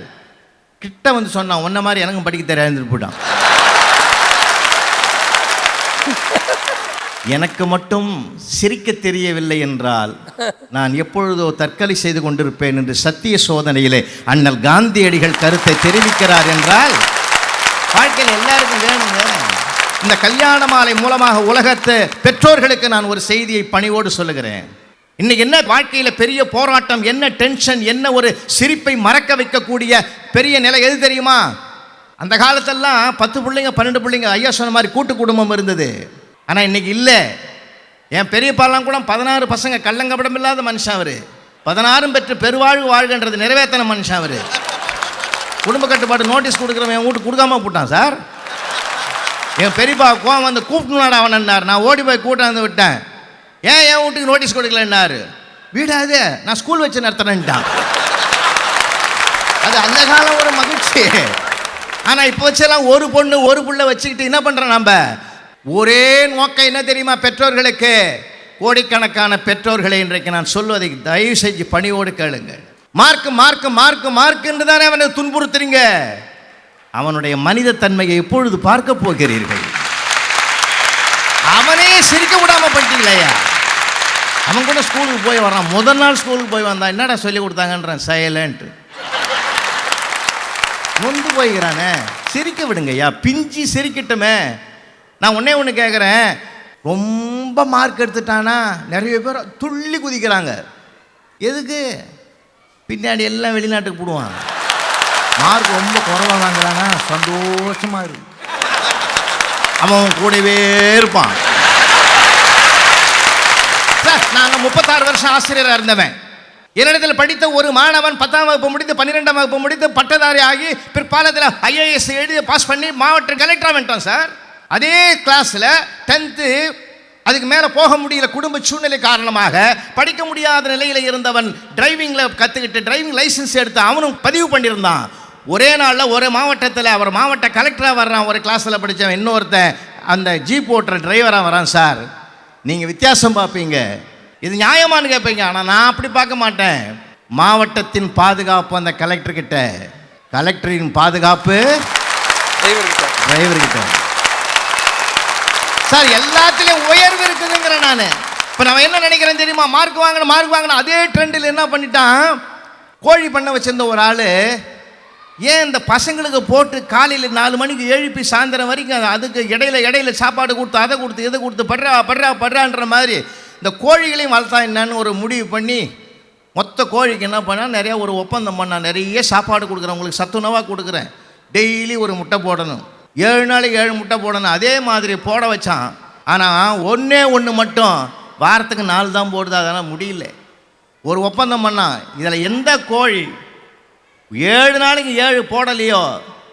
கிட்ட வந்து சொன்னான், உன்ன மாதிரி எனக்கும் படிக்க தெரியாது போட்டான். எனக்கு மட்டும் சிரிக்க தெரியவில்லை என்றால் நான் எப்பொழுதோ தற்கொலை செய்து கொண்டிருப்பேன் என்று சத்திய சோதனையிலே அண்ணல் காந்தியடிகள் கருத்தை தெரிவிக்கிறார் என்றால் வாழ்க்கையில் எல்லாருக்கும் வேணுங்க. இந்த கல்யாண மாலை மூலமாக உலகத்து பெற்றோர்களுக்கு நான் ஒரு செய்தியை பணிவோடு சொல்லுகிறேன். இன்னைக்கு என்ன வாழ்க்கையில் பெரிய போராட்டம், என்ன டென்ஷன், என்ன ஒரு சிரிப்பை மறக்க வைக்கக்கூடிய பெரிய நிலை எது தெரியுமா? அந்த காலத்தெல்லாம் 10 பிள்ளைங்க 12 பிள்ளைங்க ஐயா சொன்ன மாதிரி கூட்டு குடும்பம் இருந்தது. ஆனால் இன்னைக்கு இல்லை. என் பெரியப்பாலாம் கூட 16 பசங்க, கள்ளங்கபடம் இல்லாத மனுஷன் அவர். 16 பெற்று பெருவாழ்வு வாழ்கின்றது நிறைவேற்றின மனுஷன் அவர். குடும்ப கட்டுப்பாடு நோட்டீஸ் கொடுக்குறவன் என் வீட்டுக்கு கொடுக்காம போட்டான் சார். என் பெரியப்பா கோவம் வந்து கூப்பிட்டுனாடா அவனார். நான் ஓடி போய் கூட்டாந்து விட்டேன். ஏன் என் வீட்டுக்கு நோட்டீஸ் கொடுக்கலன்னாரு. வீடாது நான் ஸ்கூல் வச்சு நடத்துறேன்ட்டான். அது அந்த காலம் ஒரு மகிழ்ச்சி. ஆனால் இப்போ வச்செல்லாம் ஒரு பொண்ணு ஒரு புள்ள வச்சுக்கிட்டு என்ன பண்ணுறோம் நம்ம? ஒரே நோக்கம் என்ன தெரியுமா பெற்றோர்களுக்கு? கோடிக்கணக்கான பெற்றோர்களை இன்றைக்கு நான் சொல்வதை தயவு செஞ்சு பணியோடு கேளுங்க. மார்க்கு மார்க்கு மார்க்கு மார்க்குன்னு தானே அவனை துன்புறுத்துறீங்க. அவனுடைய மனித தன்மையை எப்பொழுது பார்க்க போகிறீர்கள்? அவனே சிரிக்க விடாம பண்ணிட்டீங்களா? அவன் கூட ஸ்கூலுக்கு போய் வரான். முதல் நாள் ஸ்கூலுக்கு போய் வந்தான், என்னடா சொல்லி கொடுத்தாங்கன்றான், சைலண்ட். நொந்து போய்கிறானே, சிரிக்க விடுங்கய்யா, பிஞ்சி சிரிக்கட்டுமே. நான் ஒன்று கேட்குறேன், ரொம்ப மார்க் எடுத்துட்டானா நிறைய பேர் துள்ளி குதிக்கிறாங்க. எதுக்கு? பின்னாடி எல்லாம் வெளிநாட்டுக்கு போடுவான். மார்க் ரொம்ப குறைவாக வாங்குறானா சந்தோஷமாக இருக்கு, அவன் கூடவே இருப்பான். சார், நாங்கள் 36 வருஷம் ஆசிரியராக இருந்தவன். என்னிடத்தில் படித்த ஒரு மாணவன் 10ஆம் வகுப்பு முடித்து 12ஆம் வகுப்பு முடித்து பட்டதாரி ஆகி பிற்பாலத்தில் IAS எழுதி பாஸ் பண்ணி மாவட்ட கலெக்டராக வந்துட்டான் சார். அதே கிளாஸில் 10th அதுக்கு மேலே போக முடியல, குடும்ப சூழ்நிலை காரணமாக படிக்க முடியாத நிலையில் இருந்தவன் டிரைவிங்கில் கற்றுக்கிட்டு டிரைவிங் லைசன்ஸ் எடுத்து அவனும் பதிவு பண்ணியிருந்தான். ஒரே நாளில் ஒரு மாவட்டத்தில் அவர் மாவட்ட கலெக்டராக வர்றான். ஒரு கிளாஸில் படித்தவன் இன்னொருத்தன் அந்த ஜீப் ஓட்டுற டிரைவராக வரான். சார், நீங்கள் வித்தியாசம் பார்ப்பீங்க, இது நியாயமானு கேட்பீங்க. ஆனால் நான் அப்படி பார்க்க மாட்டேன். மாவட்டத்தின் பாதுகாப்பு அந்த கலெக்டர்கிட்ட, கலெக்டரின் பாதுகாப்பு டிரைவர்கிட்ட. சார், எல்லாத்துலேயும் உயர்வு இருக்குதுங்கிற நான். இப்போ நான் என்ன நினைக்கிறேன் தெரியுமா? மார்க் வாங்கின அதே ட்ரெண்டில் என்ன பண்ணிட்டான், கோழி பண்ண வச்சிருந்த ஒரு ஆள் ஏன் இந்த பசங்களுக்கு போட்டு காலையில் 4 மணிக்கு எழுப்பி சாயந்தரம் வரைக்கும் அதுக்கு இடையில சாப்பாடு கொடுத்து அதை கொடுத்து இதை கொடுத்து படுறான்ற மாதிரி இந்த கோழிகளையும் வளர்த்தா என்னன்னு ஒரு முடிவு பண்ணி மொத்த கோழிக்கு என்ன பண்ணால் நிறையா ஒரு ஒப்பந்தம் பண்ணால் நிறைய சாப்பாடு கொடுக்குறேன், உங்களுக்கு சத்துணவாக கொடுக்குறேன், டெய்லி ஒரு முட்டை போடணும், 7 நாளைக்கு 7 முட்டை போடணும். அதே மாதிரி போட வச்சான். ஆனால் ஒன்று மட்டும் வாரத்துக்கு 4 தான் போடுது. அதெல்லாம் முடியல. ஒரு ஒப்பந்தம் பண்ணான், இதில் எந்த கோழி 7 நாளைக்கு 7 போடலையோ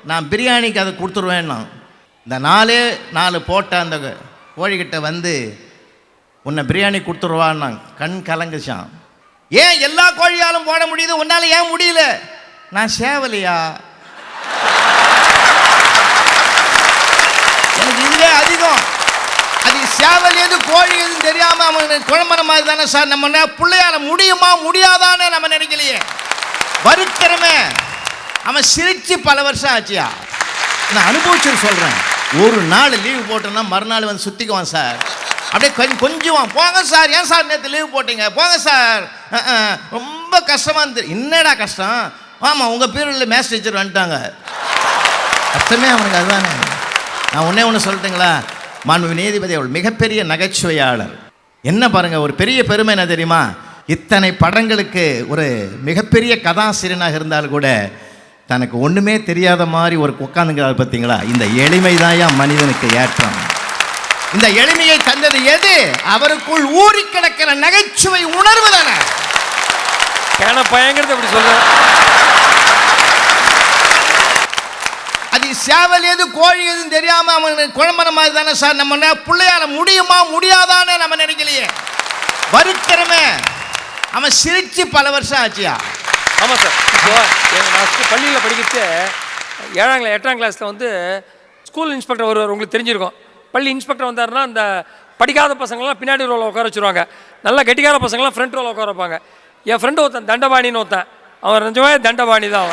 நான் பிரியாணிக்கு அதை கொடுத்துருவேன்னா. இந்த 4 போட்ட அந்த கோழிக்கிட்ட வந்து உன்னை பிரியாணி கொடுத்துருவான்னா கண் கலங்குச்சான். ஏன் எல்லா கோழியாலும் போட முடியுது, உன்னால் ஏன் முடியல? நான் சேவலையா? எனக்கு இதுவே அதிகம். அது சேவல் எது கோழி எதுன்னு தெரியாமல் அவன் குழம்புற மாதிரி தானே சார். நம்ம பிள்ளையால முடியுமா முடியாதானே நம்ம நினைக்கலையே. வருத்திறமே. அவன் சிரிச்சு பல வருஷம் ஆச்சியா. நான் அனுபவிச்சு சொல்கிறேன். ஒரு நாள் லீவு போட்டோன்னா மறுநாள் வந்து சுற்றிக்குவான் சார். அப்படியே கொஞ்சம் போங்க சார், ஏன் சார் நேற்று லீவு போட்டீங்க, போங்க சார், ரொம்ப கஷ்டமாக இருந்தது. என்னடா கஷ்டம்? ஆமாம், உங்கள் பீரியடில் மேத்ஸ் டீச்சர் வந்துட்டாங்க. கஷ்டமே அவனுக்கு அதுதானே. நான் ஒன்று சொல்லட்டுங்களா? மாண்பு நீதிபதி அவள் மிகப்பெரிய நகைச்சுவையாளர். என்ன பாருங்கள், ஒரு பெரிய பெருமை என்ன தெரியுமா? இத்தனை படங்களுக்கு ஒரு மிகப்பெரிய கதாசிரியனாக இருந்தால் கூட தனக்கு ஒன்றுமே தெரியாத மாதிரி ஒரு உட்காந்துங்கிறார். பார்த்தீங்களா? இந்த எளிமை தான் மனிதனுக்கு ஏற்றம். இந்த எளிமையை தந்தது எது? அவருக்குள் ஊறி கிடக்கிற நகைச்சுவை உணர்வு தானே. பயங்கரத்தை அப்படி சொல்ற. அது சேவல் எது கோழி எதுன்னு தெரியாம அவன் குழம்புற மாதிரி தானே சார். நம்ம பிள்ளையால முடியுமா முடியாதானே நம்ம நினைக்கலையே. வருத்திறமே. அவன் சிரிச்சு பல வருஷம் ஆச்சியா. ஆமாம் சார். இப்போ நான் பள்ளியில் படிக்கிறது 8ஆம் கிளாஸில் வந்து ஸ்கூல் இன்ஸ்பெக்டர் வருவார். உங்களுக்கு தெரிஞ்சிருக்கும். பள்ளி இன்ஸ்பெக்டர் வந்தாருன்னா அந்த படிக்காத பசங்கள்லாம் பின்னாடி ரோவில் உட்கார வச்சுருவாங்க, நல்லா கெட்டிக்கார பசங்கள்லாம் ஃப்ரண்ட் ரோவில் உட்கார வைப்பாங்க. என் ஃப்ரெண்டு ஒருத்தன் தண்டபாணின்னு ஒருத்தன், அவன் நிஜமாவே தண்டபாணி தான்.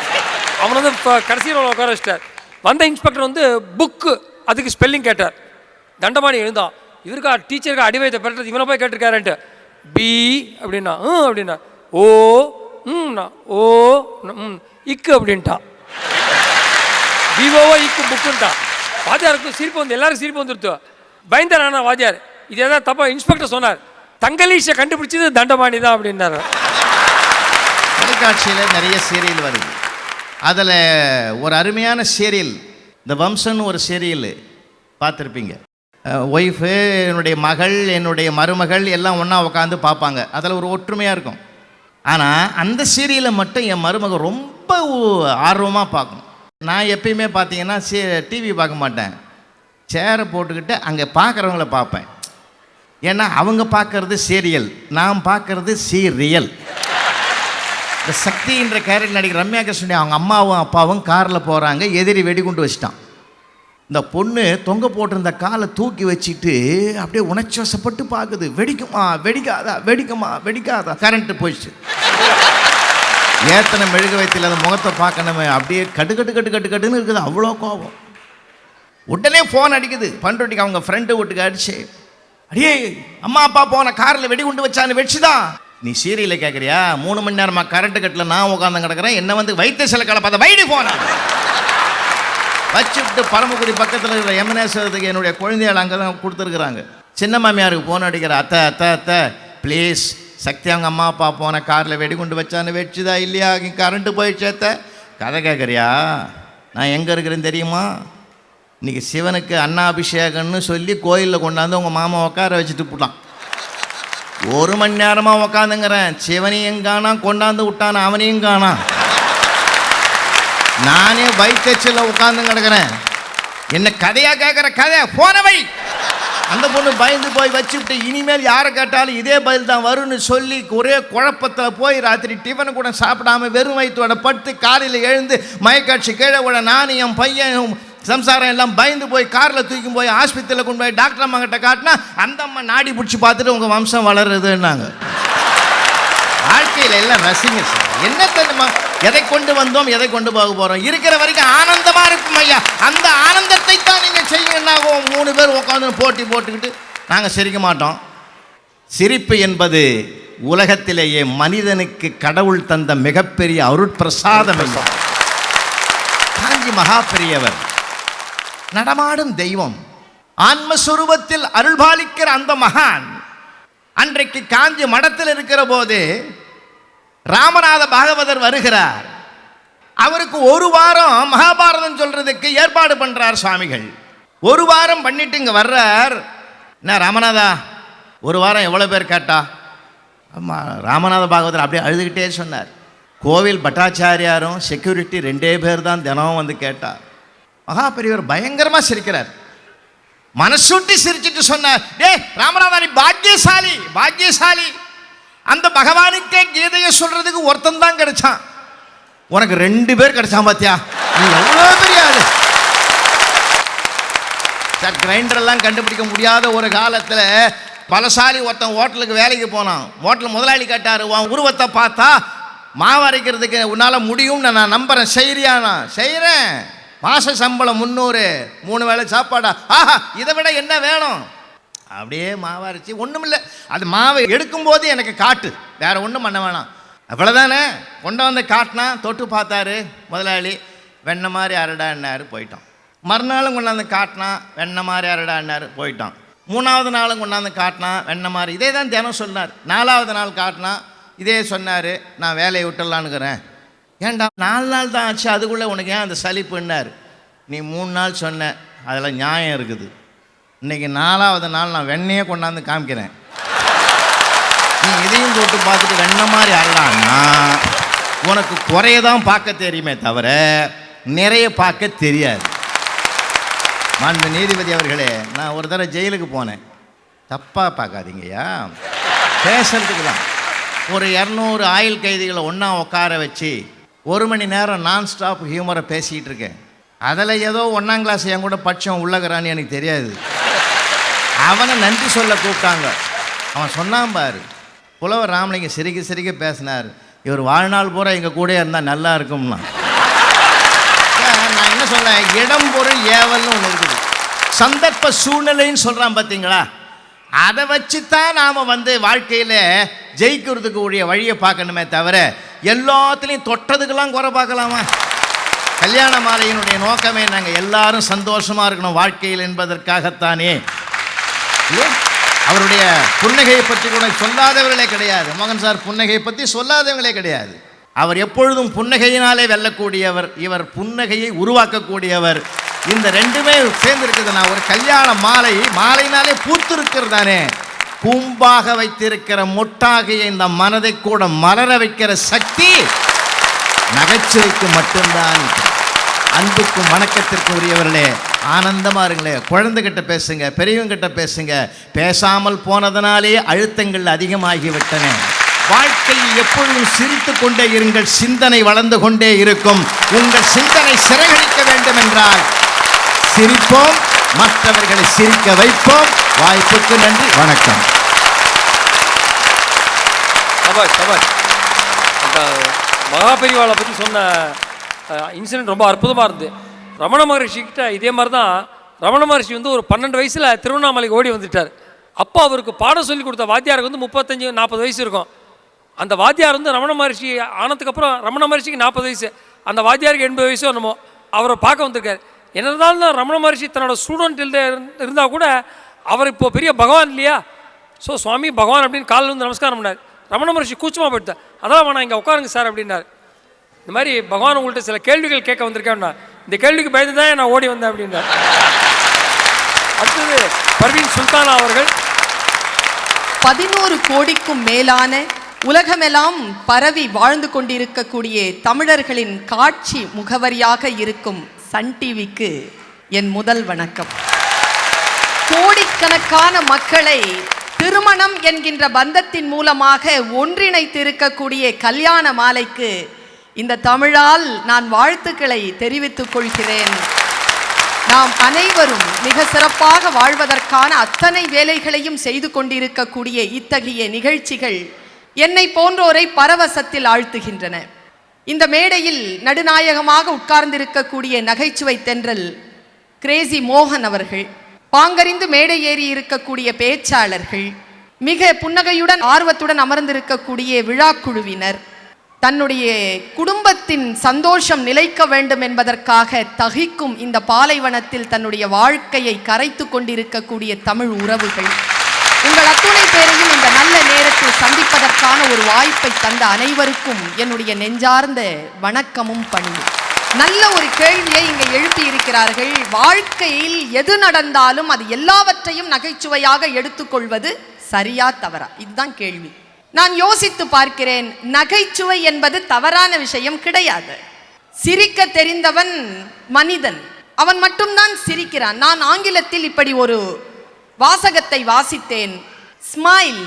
அவன் வந்து இப்போ கடைசி ரோவில் உட்கார வச்சிட்டார். வந்த இன்ஸ்பெக்டர் வந்து புக்கு அதுக்கு ஸ்பெல்லிங் கேட்டார். தண்டபாணி எழுந்தான். இவருக்கா டீச்சருக்கு அடிவயத்தை பெற்றது இவனை போய் கேட்டிருக்காருன்ட்டு. பி அப்படின்னா அப்படின்னா ஓ ஓ இக்கு அப்படின்ட்டான். பிஓஓ இக்கு புக்குன்ட்டான். வாத்தியாருக்கு சிரிப்பு வந்து எல்லாரும் சிரிப்பு வந்துடுத்து. பயந்தார். ஆனால் வாத்தியார் இது எதாவது தப்பா இன்ஸ்பெக்டர் சொன்னார். தங்கலீஷை கண்டுபிடிச்சது தண்டபாணி தான் அப்படின்னாரு. தொலைக்காட்சியில் நிறைய சீரியல் வருது. அதில் ஒரு அருமையான சீரியல் இந்த வம்சன்னு ஒரு சீரியல் பார்த்துருப்பீங்க. ஒய்ஃபு, என்னுடைய மகள், என்னுடைய மருமகள் எல்லாம் ஒன்றா உட்காந்து பார்ப்பாங்க. அதில் ஒரு ஒற்றுமையாக இருக்கும். ஆனால் அந்த சீரியலை மட்டும் என் மருமகள் ரொம்ப ஆர்வமாக பார்க்கணும். நான் எப்பயுமே பார்த்தீங்கன்னா டிவி பார்க்க மாட்டேன், சேரை போட்டுக்கிட்டு அங்கே பார்க்குறவங்கள பார்ப்பேன். ஏன்னா அவங்க பார்க்குறது சீரியல், நான் பார்க்குறது சீரியல். இந்த சக்தின்ற கேரக்டர் நடிகர் ரம்யா கிருஷ்ணன் அவங்க அம்மாவும் அப்பாவும் காரில் போகிறாங்க, எதிரி வெடிகுண்டு வச்சிட்டான். இந்த பொண்ணு தொங்க போட்டிருந்த காலை தூக்கி வச்சுட்டு அப்படியே உணர்ச்சி வசப்பட்டு பார்க்குது. வெடிக்குமா வெடிக்காதா, வெடிக்குமா வெடிக்காதா. கரண்ட்டு போயிடுச்சு. ஏத்தனை மெழுகு வைத்தில் அந்த முகத்தை பார்க்கணுமே, அப்படியே கட்டுன்னு இருக்குது. அவ்வளோ கோபம். உடனே ஃபோன் அடிக்குது பண்ருட்டிக்கு, அவங்க ஃப்ரெண்டு வீட்டுக்கு அடிச்சு, அடியே அம்மா அப்பா போன காரில் வெடிகுண்டு வச்சான்னு வச்சுதான். நீ சீரியலை கேட்குறியா? 3 மணி நேரமாக கரண்ட்டு கட்டில் நான் உட்காந்து கிடக்கிறேன், என்ன வந்து வைத்திய சில கலப்பாத வைடி ஃபோனை வச்சுட்டு பரமக்குடி பக்கத்தில் இருக்கிற எம்என்எஸ்க்கு என்னுடைய குழந்தைகள் அங்கே தான் கொடுத்துருக்குறாங்க. சின்ன மாமியாருக்கு ஃபோன் அடிக்கிற, அத்தை அத்தை அத்தை ப்ளீஸ், சக்தி அவங்க அம்மா அப்பா போன காரில் வெடிகுண்டு வச்சான்னு வச்சுதா இல்லையா, கரண்ட்டு போயிடுச்சு அத்தை. கதை கேட்குறியா? நான் எங்கே இருக்கிறேன்னு தெரியுமா? இன்றைக்கி சிவனுக்கு அன்னாபிஷேகம்னு சொல்லி கோயிலில் கொண்டாந்து உங்கள் மாமா உட்கார வச்சுட்டு போட்டான். 1 மணி நேரமாக உட்காந்துங்கிறேன், சிவனையும் காணா, கொண்டாந்து விட்டான அவனையும் காணா. நானே வைத்தச்சில் உட்காந்து கிடக்கிறேன். என்ன கதையா கேட்குற கதை போனவை. அந்த பொண்ணு பயந்து போய் வச்சுட்டு இனிமேல் யாரை கேட்டாலும் இதே பதில் தான் வரும்னு சொல்லி ஒரே குழப்பத்தில் போய் ராத்திரி டிஃபனை கூட சாப்பிடாம வெறும் வயிற்றோட படுத்து காலையில் எழுந்து மயக்காட்சி கீழே விட நானும் என் பையன் சம்சாரம் எல்லாம் பயந்து போய் காரில் தூக்கி போய் ஆஸ்பத்திரியில் கொண்டு போய் டாக்டர் அம்மா கிட்ட காட்டினா அந்த அம்மா நாடி பிடிச்சி பார்த்துட்டு உங்கள் வம்சம் வளருதுன்னாங்க. வாழ்க்கையில் எல்லாம் ரசிங்க சார். என்ன தெரியுமா, எதை கொண்டு வந்தோம் எதை கொண்டு போக போகிறோம். இருக்கிற வரைக்கும் ஆனந்தமாக இருக்கும் ஐயா. அந்த ஆனந்தத்தை தான் நீங்கள் செய்யுங்கன்னா 3 பேர் உட்காந்து போட்டி போட்டுக்கிட்டு நாங்கள் சிரிக்க மாட்டோம். சிரிப்பு என்பது உலகத்திலேயே மனிதனுக்கு கடவுள் தந்த மிகப்பெரிய அருட்பிரசாதம். ஐயா காஞ்சி மகா பெரியவர் நடமாடும் தெய்வம், ஆன்மஸ்வரூபத்தில் அருள்பாலிக்கிற அந்த மகான் அன்றைக்கு காஞ்சி மடத்தில் இருக்கிற போது ராமநாத பாகவதர் வருகிறார். அவருக்கு 1 வாரம் மகாபாரதம் சொல்றதுக்கு ஏற்பாடு பண்றார் சுவாமிகள். 1 வாரம் பண்ணிட்டு இங்க வர்றார். என்ன ராமநாதா 1 வாரம் எவ்வளோ பேர் கேட்டா? ராமநாத பாகவதர் அப்படியே அழுதுகிட்டே சொன்னார். கோவில் பட்டாச்சாரியாரும் செக்யூரிட்டி 2 பேர் தான் தினமும் வந்து கேட்டார். மகா பெரியவர் பயங்கரமாக சிரிக்கிறார். மனசுட்டி சிரிச்சிட்டு சொன்னார், டே ராமநாதா நீ பாக்கியசாலி பாக்கியசாலி. அந்த பகவானுக்கே கீதையை சொல்றதுக்கு ஒருத்தன் தான் கிடைச்சான், உனக்கு 2 பேர் கிடைச்சான் பாத்தியா, நீ எவ்வளோ பெரிய ஆளு. சார் கிரைண்டரெல்லாம் கண்டுபிடிக்க முடியாத ஒரு காலத்தில் பலசாலி ஒருத்தன் ஹோட்டலுக்கு வேலைக்கு போனான். ஹோட்டல் முதலாளி கேட்டார், உன் உருவத்தை பார்த்தா மாவு அரைக்கிறதுக்கு உன்னால் முடியும்னு நான் நம்புகிறேன், செய்கிறியானா? செய்கிறேன். மாத சம்பளம் 300, 3 வேளை சாப்பாடா? ஆஹா இதை விட என்ன வேணும்? அப்படியே மாவு அரைச்சி ஒன்றும் இல்லை, அது மாவை எடுக்கும்போது எனக்கு காட்டு, வேற ஒன்றும் பண்ண வேணாம், அவ்வளோதானே. கொண்டு வந்து காட்டினா தொட்டு பார்த்தாரு முதலாளி, வெண்ணெய் மாதிரி அரடான்னாரு, போயிட்டான். மறுநாளும் கொண்டாந்து காட்டினா வெண்ணெய் மாதிரி அரடான்னாரு, போயிட்டான். 3வது நாளும் கொண்டாந்து காட்டினா வெண்ணெய் மாதிரி, இதே தான் தினம் சொன்னார். 4வது நாள் காட்டினா இதே சொன்னார், நான் வேலையை விட்டுடலான்னுக்கிறேன். ஏன்டா 4 நாள் தான் ஆச்சு, அதுக்குள்ளே உனக்கு ஏன் அந்த சலிப்புன்னார். நீ 3 நாள் சொன்ன, அதில் நியாயம் இருக்குது. இன்றைக்கி 4வது நாள் நான் வெண்ணையே கொண்டாந்து காமிக்கிறேன், நீ இதையும் போட்டு பார்த்துட்டு வெண்ணெய் மாதிரி அரடான்னா உனக்கு குறையதான் பார்க்க தெரியுமே தவிர நிறைய பார்க்க தெரியாது. மாண்பு நீதிபதி அவர்களே, நான் ஒரு தடவை ஜெயிலுக்கு போனேன், தப்பாக பார்க்காதீங்கய்யா, பேசுறதுக்கு தான். ஒரு 200 ஆயுள் கைதிகளை ஒன்றா உட்கார வச்சு 1 மணி நேரம் நான் ஸ்டாப் ஹியூமரை பேசிக்கிட்டு இருக்கேன். அதில் ஏதோ 1ஆம் கிளாஸ் என் கூட பட்சம் உள்ளகிறான்னு எனக்கு தெரியாது. அவனை நன்றி சொல்ல கூப்பிட்டாங்க. அவன் சொன்னான் பாரு, புலவர் ராமலிங்கம் சிரிக்க சிரிக்க பேசினார், இவர் வாழ்நாள் பூரா எங்கள் கூட இருந்தால் நல்லா இருக்கும்னா. நான் என்ன சொல்ல, இடம் பொருள் ஏவல்னு ஒன்று இருக்குது, சந்தர்ப்ப சூழ்நிலைன்னு சொல்கிறான் பார்த்தீங்களா, அதை வச்சு தான் நாம் வாழ்க்கையில் ஜெயிக்கிறதுக்கு உடைய வழியை பார்க்கணுமே தவிர எல்லாத்துலேயும் தொட்டதுக்கெல்லாம் குறை பார்க்கலாமா? கல்யாண மாலையினுடைய நோக்கமே நாங்கள் எல்லாரும் சந்தோஷமாக இருக்கணும் வாழ்க்கையில் என்பதற்காகத்தானே. அவருடைய புன்னகையை பற்றி கூட சொல்லாதவர்களே கிடையாது. மோகன் சார் புன்னகையை பற்றி சொல்லாதவங்களே கிடையாது. அவர் எப்பொழுதும் புன்னகையினாலே வெல்லக்கூடியவர், இவர் புன்னகையை உருவாக்கக்கூடியவர். இந்த 2மே சேர்ந்து இருக்குது. நான் ஒரு கல்யாண மாலையினாலே பூத்திருக்கிறதானே, பூம்பாக வைத்திருக்கிற மொட்டாகிய இந்த மனதை கூட மலர வைக்கிற சக்தி நகைச்சுவைக்கு மட்டும்தான். அன்புக்கும் வணக்கத்திற்கும் உரியவர்களே, ஆனந்தமாக இருங்களே. குழந்தைகிட்ட பேசுங்க, பெரியவங்கிட்ட பேசுங்க. பேசாமல் போனதனாலே அழுத்தங்கள் அதிகமாகிவிட்டன. வாழ்க்கையில் எப்பொழுதும் சிரித்து கொண்டே இருங்கள், சிந்தனை வளர்ந்து கொண்டே இருக்கும். உங்கள் சிந்தனை சிறகடிக்க வேண்டும் என்றால் சிரிப்போம், மற்றவர்களை சிரிக்க வைப்போம். வாய்ப்புக்கு நன்றி, வணக்கம். மகாபெரிவாளை பற்றி சொன்ன இன்சிடென்ட் ரொம்ப அற்புதமாக இருந்தது. ரமண மகர்ஷிக்கிட்ட இதே மாதிரி தான். ரமண மகர்ஷி ஒரு 12 வயசில் திருவண்ணாமலைக்கு ஓடி வந்துட்டார். அப்போ அவருக்கு பாடம் சொல்லி கொடுத்த வாத்தியாருக்கு 35-40 வயசு இருக்கும். அந்த வாத்தியார் ரமண மகர்ஷி ஆனதுக்கப்புறம் ரமண மகர்ஷிக்கு 40 வயசு, அந்த வாத்தியாருக்கு 80 வயசோ என்னமோ. அவரை பார்க்க வந்திருக்கார். என்னதான் ரமண மகர்ஷி தன்னோட ஸ்டூடெண்ட் இருந்தால் கூட அவர் இப்போ பெரிய பகவான் இல்லையா. ஸோ சுவாமி பகவான் அப்படின்னு காலில் நமஸ்காரம் பண்ணார். ரமண மகர்ஷி கூச்சமாக போயிட்டார். அதான் வேணா இங்கே உட்காருங்க சார் அப்படின்னார். இந்த மாதிரி பகவான் உங்கள்கிட்ட சில கேள்விகள் கேட்க வந்திருக்கேன்னா, இந்த கேள்விக்கு பயந்து தான் நான் ஓடி வந்தேன் அப்படின்னார். அடுத்தது பர்வீன் சுல்தானா அவர்கள். 11 கோடிக்கும் மேலான உலகமெல்லாம் பரவி வாழ்ந்து கொண்டிருக்கக்கூடிய தமிழர்களின் காட்சி முகவரியாக இருக்கும் சன் டிவிக்கு என் முதல் வணக்கம். கோடிக்கணக்கான மக்களை திருமணம் என்கின்ற பந்தத்தின் மூலமாக ஒன்றிணைத்திருக்கக்கூடிய கல்யாண மாலைக்கு இந்த தமிழால் நான் வாழ்த்துக்களை தெரிவித்துக் கொள்கிறேன். நாம் அனைவரும் மிக சிறப்பாக வாழ்வதற்கான அத்தனை வேலைகளையும் செய்து கொண்டிருக்கக்கூடிய இத்தகைய நிகழ்ச்சிகள் என்னை போன்றோரை பரவசத்தில் ஆழ்த்துகின்றன. இந்த மேடையில் நடுநாயகமாக உட்கார்ந்திருக்கக்கூடிய நகைச்சுவை தென்றல் கிரேசி மோகன் அவர்கள், பாங்கறிந்து மேடை ஏறி இருக்கக்கூடிய பேச்சாளர்கள், மிக புன்னகையுடன் ஆர்வத்துடன் அமர்ந்திருக்கக்கூடிய விழாக்குழுவினர், தன்னுடைய குடும்பத்தின் சந்தோஷம் நிலைக்க வேண்டும் என்பதற்காக தகிக்கும் இந்த பாலைவனத்தில் தன்னுடைய வாழ்க்கையை கரைத்து கொண்டிருக்கக்கூடிய தமிழ் உறவுகள், உங்கள் அத்துணை பேரையும் இந்த நல்ல நேரத்தில் சந்திப்பதற்கான ஒரு வாய்ப்பை தந்த அனைவருக்கும் என்னுடைய நெஞ்சார்ந்த வணக்கமும் பணியும். நல்ல ஒரு கேள்வியை இங்கே எழுப்பி இருக்கிறார்கள். வாழ்க்கையில் எது நடந்தாலும் அது எல்லாவற்றையும் நகைச்சுவையாக எடுத்துக்கொள்வது சரியா தவறா? இதுதான் கேள்வி. நான் யோசித்து பார்க்கிறேன். நகைச்சுவை என்பது தவறான விஷயம் கிடையாது. சிரிக்க தெரிந்தவன் மனிதன், அவன் மட்டும்தான் சிரிக்கிறான். நான் ஆங்கிலத்தில் இப்படி ஒரு வாசகத்தை வாசித்தேன். Smile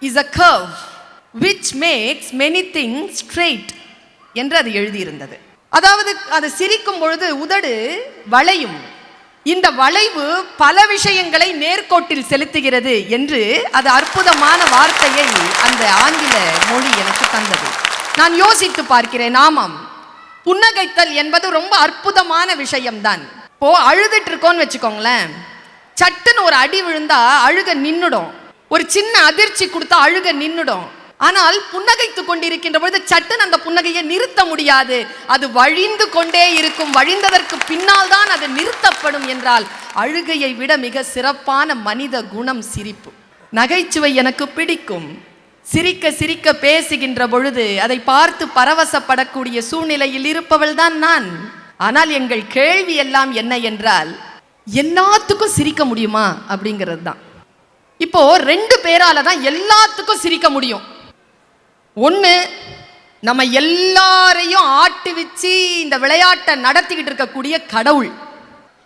is a curve which makes many things straight என்று அது எழுதியிருந்தது. அதாவது அது சிரிக்கும் பொழுது உதடு வளையும், இந்த வளைவு பல விஷயங்களை நேர்கோட்டில் செலுத்துகிறது என்று அது அற்புதமான வார்த்தையை அந்த ஆங்கில மொழி எனக்கு தந்தது. நான் யோசித்து பார்க்கிறேன். ஆமாம், புன்னகைத்தல் என்பது ரொம்ப அற்புதமான விஷயம்தான். இப்போ அழுதுட்டு இருக்கோன்னு வச்சுக்கோங்களேன், சட்டுன்னு ஒரு அடி விழுந்தா அழுக நின்னுடும், ஒரு சின்ன அதிர்ச்சி கொடுத்தா அழுக நின்னுடும். ஆனால் புன்னகைத்து கொண்டிருக்கின்ற பொழுது சட்டுன்னு அந்த புன்னகையை நிறுத்த முடியாது, அது வழிந்து கொண்டே இருக்கும். வழிந்ததற்கு பின்னால் தான் அது நிறுத்தப்படும் என்றால் அழுகையை விட மிக சிறப்பான மனித குணம் சிரிப்பு. நகைச்சுவை எனக்கு பிடிக்கும். சிரிக்க சிரிக்க பேசுகின்ற பொழுது அதை பார்த்து பரவசப்படக்கூடிய சூழ்நிலையில் இருப்பவள் தான் நான். ஆனால் எங்கள் கேள்வி எல்லாம் என்ன என்றால், எல்லாத்துக்கும் சிரிக்க முடியுமா அப்படிங்கிறது தான். இப்போ 2 பேரால தான் எல்லாத்துக்கும் சிரிக்க முடியும். ஒன்று, நம்ம எல்லாரையும் ஆட்டி வச்சு இந்த விளையாட்டை நடத்திக்கிட்டு இருக்கக்கூடிய கடவுள்.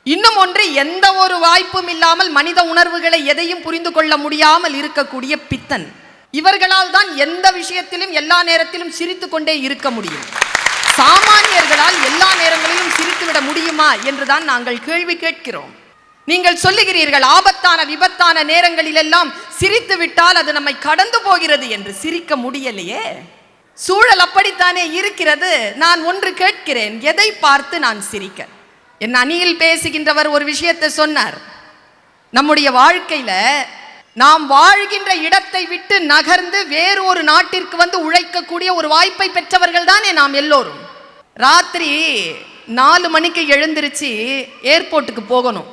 இன்னும் ஒன்று, எந்த ஒரு வாய்ப்பும் இல்லாமல் மனித உணர்வுகளை எதையும் புரிந்து கொள்ள முடியாமல் இருக்கக்கூடிய பித்தன். இவர்களால் தான் எந்த விஷயத்திலும் எல்லா நேரத்திலும் சிரித்து கொண்டே இருக்க முடியும். சாமானியர்களால் எல்லா நேரங்களிலும் சிரித்துவிட முடியுமா என்றுதான் நாங்கள் கேள்வி கேட்கிறோம். நீங்கள் சொல்லுகிறீர்கள், ஆபத்தான விபத்தான நேரங்களில் எல்லாம் சிரித்து விட்டால் அது நம்மை கடந்து போகிறது என்று. சிரிக்க முடியலையே, சூழல் அப்படித்தானே இருக்கிறது. நான் ஒன்று கேட்கிறேன், எதை பார்த்து நான் சிரிக்க? என் அணியில் பேசுகின்றவர் ஒரு விஷயத்தை சொன்னார். நம்முடைய வாழ்க்கையில நாம் வாழ்கின்ற இடத்தை விட்டு நகர்ந்து வேறு ஒரு நாட்டிற்கு வந்து உழைக்கக்கூடிய ஒரு வாய்ப்பை பெற்றவர்கள் தானே நாம் எல்லோரும். ராத்திரி 4 மணிக்கு எழுந்திருச்சு ஏர்போர்ட்டுக்கு போகணும்.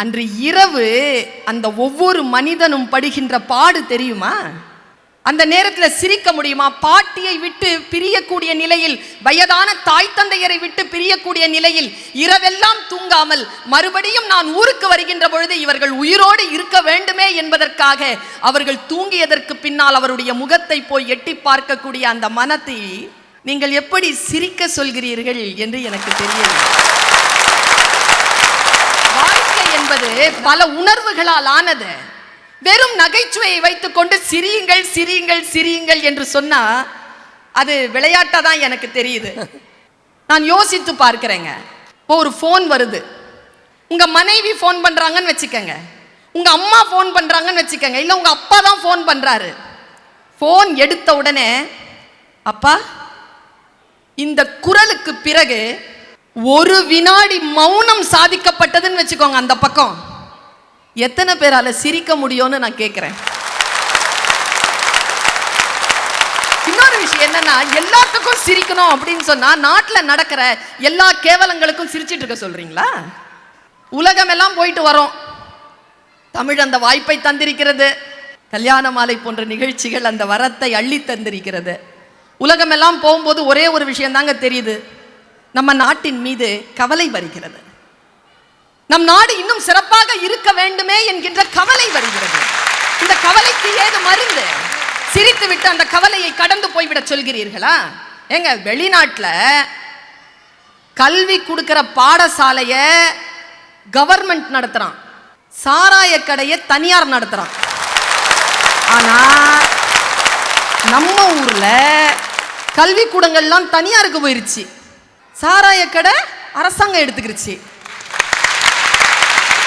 அன்று இரவு அந்த ஒவ்வொரு மனிதனும் படுகின்ற பாடு தெரியுமா? அந்த நேரத்தில் சிரிக்க முடியுமா? பாட்டியை விட்டு பிரியக்கூடிய நிலையில், வயதான தாய் தந்தையரை விட்டு பிரியக்கூடிய நிலையில் இரவெல்லாம் தூங்காமல் மறுபடியும் நான் ஊருக்கு வருகின்ற பொழுது இவர்கள் உயிரோடு இருக்க வேண்டுமே என்பதற்காக அவர்கள் தூங்கியதற்கு பின்னால் அவருடைய முகத்தை போய் எட்டி பார்க்கக்கூடிய அந்த மனத்தை நீங்கள் எப்படி சிரிக்க சொல்கிறீர்கள் என்று எனக்கு தெரியவில்லை. என்பது பல உணர்வுகளால் ஆனது. வெறும் நகைச்சுவையை வைத்துக் கொண்டு சிரியுங்கள் சிரியுங்கள் சிரியுங்கள் என்று சொன்னா அது விளையாட்டா தான் எனக்கு தெரியுது. நான் யோசித்து பார்க்கிறேங்க. இப்போ ஒரு ஃபோன் வருது, உங்க மனைவி ஃபோன் பண்றாங்கன்னு வச்சுக்கங்க, உங்க அம்மா ஃபோன் பண்றாங்கன்னு வச்சுக்கங்க, இல்ல உங்க அப்பா தான் ஃபோன் பண்றாரு. ஃபோன் எடுத்த உடனே, அப்பா, இந்த குரலுக்கு பிறகு ஒரு வினாடி மௌனம் சாதிக்கப்பட்டதுன்னு வச்சுக்கோங்க, அந்த பக்கம் எத்தனை பேரால சிரிக்க முடியும்னு நான் கேட்கிறேன். இன்னொரு விஷயம் என்னன்னா, எல்லாத்துக்கும் சிரிக்கணும் அப்படின்னு சொன்னா நாட்டில் நடக்கிற எல்லா கேவலங்களுக்கும் சிரிச்சிட்டு இருக்க சொல்றீங்களா? உலகம் எல்லாம் போயிட்டு வரோம், தமிழ் அந்த வாய்ப்பை தந்திருக்கிறது. கல்யாண மாலை போன்ற நிகழ்ச்சிகள் அந்த வரத்தை அள்ளி தந்திருக்கிறது. உலகம் எல்லாம் போகும்போது ஒரே ஒரு விஷயம் தாங்க தெரியுது, நம்ம நாட்டின் மீது கவலை வருகிறது. நம் நாடு இன்னும் சிறப்பாக இருக்க வேண்டுமே என்கின்ற கவலை வருகிறது. இந்த கவலைக்கு ஏது மருந்து? சிரித்து விட்டு அந்த கவலையை கடந்து போய்விட சொல்கிறீர்களா? எங்க வெளிநாட்டில் கல்வி கொடுக்கிற பாடசாலைய கவர்மெண்ட் நடத்துறான், சாராய கடையை தனியார் நடத்துறான். ஆனா நம்ம ஊர்ல கல்விக்கூடங்கள்லாம் தனியாருக்கு போயிருச்சு, சாராய கடை அரசாங்கம் எடுத்துக்கிருச்சு.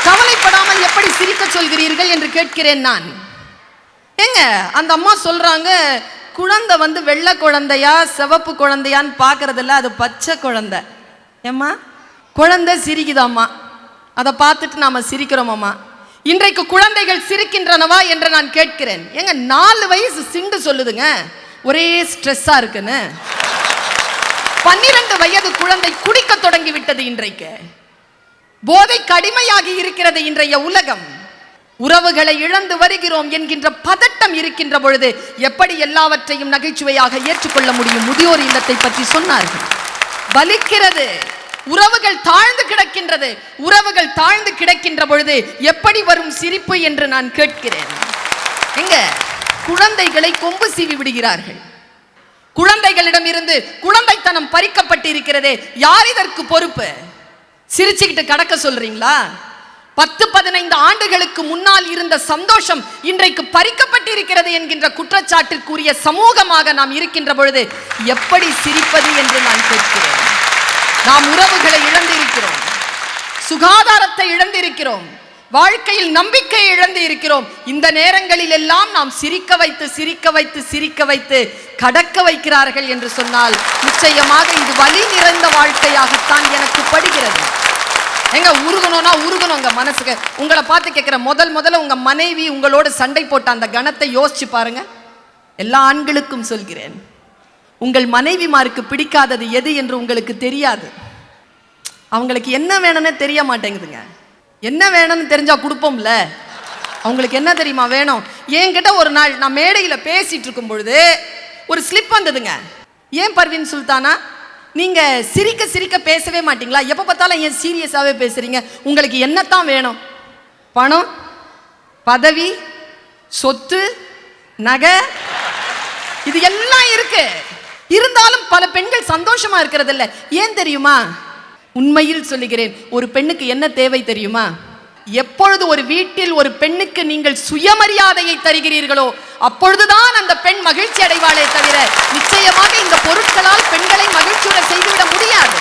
கவலைப்படாமல் எப்படி சிரிக்க சொல்கிறீர்கள் என்று கேட்கிறேன் நான். ஏங்க அந்த அம்மா சொல்றாங்க, குழந்தை வந்து வெள்ளை குழந்தையா சிவப்பு குழந்தையான்னு பார்க்கறதில்ல, அது பச்சை குழந்தை. ஏம்மா குழந்தை சிரிக்குதாம்மா, அதை பார்த்துட்டு நாம சிரிக்கிறோமாம்மா. இன்றைக்கு குழந்தைகள் சிரிக்கின்றனவா என்று நான் கேட்கிறேன். ஏங்க 4 வயசு சிண்டு சொல்லுதுங்க ஒரே ஸ்ட்ரெஸ்ஸா இருக்குன்னு. 12 வயது குழந்தை குடிக்க தொடங்கி விட்டது. இன்றைக்கு போதை கடுமையாகி இருக்கிறது இன்றைய உலகம். உறவுகளை இழந்து வருகிறோம் என்கின்ற பதட்டம் இருக்கின்ற பொழுது எப்படி எல்லாவற்றையும் நகைச்சுவையாக ஏற்றுக்கொள்ள முடியும்? முதியோர் இல்லத்தை பற்றி சொன்னார்கள். வலிக்கிறது, உறவுகள் தாழ்ந்து கிடக்கின்றது. உறவுகள் தாழ்ந்து கிடக்கின்ற பொழுது எப்படி வரும் சிரிப்பு என்று நான் கேட்கிறேன். எங்க குழந்தைகளை கொம்பு சீவி விடுகிறார்கள். குழந்தைகளிடம் இருந்து குழந்தைத்தனம் பறிக்கப்பட்டு இருக்கிறதே, யார் இதற்கு பொறுப்பு? சிரிச்சுக்கிட்டு கடக்க சொல்றீங்களா? 10-15 ஆண்டுகளுக்கு முன்னால் இருந்த சந்தோஷம் இன்றைக்கு பறிக்கப்பட்டிருக்கிறது என்கின்ற குற்றச்சாட்டிற்குரிய சமூகமாக நாம் இருக்கின்ற பொழுது எப்படி சிரிப்பது என்று நான் கேட்கிறேன். நாம் உறவுகளை இழந்திருக்கிறோம், சுகாதாரத்தை இழந்திருக்கிறோம், வாழ்க்கையில் நம்பிக்கை இழந்து இருக்கிறோம். இந்த நேரங்களில் எல்லாம் நாம் சிரிக்க வைத்து சிரிக்க வைத்து சிரிக்க வைத்து கடக்க வைக்கிறார்கள் என்று சொன்னால் நிச்சயமாக இது வலி நிறைந்த வாழ்க்கையாகத்தான் எனக்கு படுகிறது. எங்க உருகணும்னா உருகணுங்க மனசுக்கு. உங்களை பார்த்து கேட்கிற, முதல்ல உங்க மனைவி உங்களோட சண்டை போட்ட அந்த கணத்தை யோசிச்சு பாருங்க. எல்லா ஆண்களுக்கும் சொல்கிறேன், உங்கள் மனைவிமாருக்கு பிடிக்காதது எது என்று உங்களுக்கு தெரியாது. அவங்களுக்கு என்ன வேணும்னு தெரிய மாட்டேங்குதுங்க. என்ன வேணும்னு தெரிஞ்சா கொடுப்போம்ல. அவங்களுக்கு என்ன தெரியுமா வேணும்? என்கிட்ட ஒரு நாள் நான் மேடையில் பேசிட்டு இருக்கும் பொழுது ஒரு ஸ்லிப் வந்ததுங்க. ஏன் பர்வீன் சுல்தானா நீங்க சிரிக்க சிரிக்க பேசவே மாட்டீங்களா? எப்போ பார்த்தாலும் ஏன் சீரியஸாகவே பேசுறீங்க? உங்களுக்கு என்னத்தான் வேணும்? பணம், பதவி, சொத்து, நகை, இது எல்லாம் இருக்கு. இருந்தாலும் பல பெண்கள் சந்தோஷமா இருக்கிறது இல்லை. ஏன் தெரியுமா? உண்மையில் சொல்லுகிறேன், ஒரு பெண்ணுக்கு என்ன தேவை தெரியுமா? எப்பொழுது ஒரு வீட்டில் ஒரு பெண்ணுக்கு நீங்கள் சுயமரியாதையை தருகிறீர்களோ அப்பொழுதுதான் அந்த பெண் மகிழ்ச்சி அடைவாளே தவிர நிச்சயமாக இந்த பொருட்களால் பெண்களை மகிழ்ச்சியோட செய்துவிட முடியாது.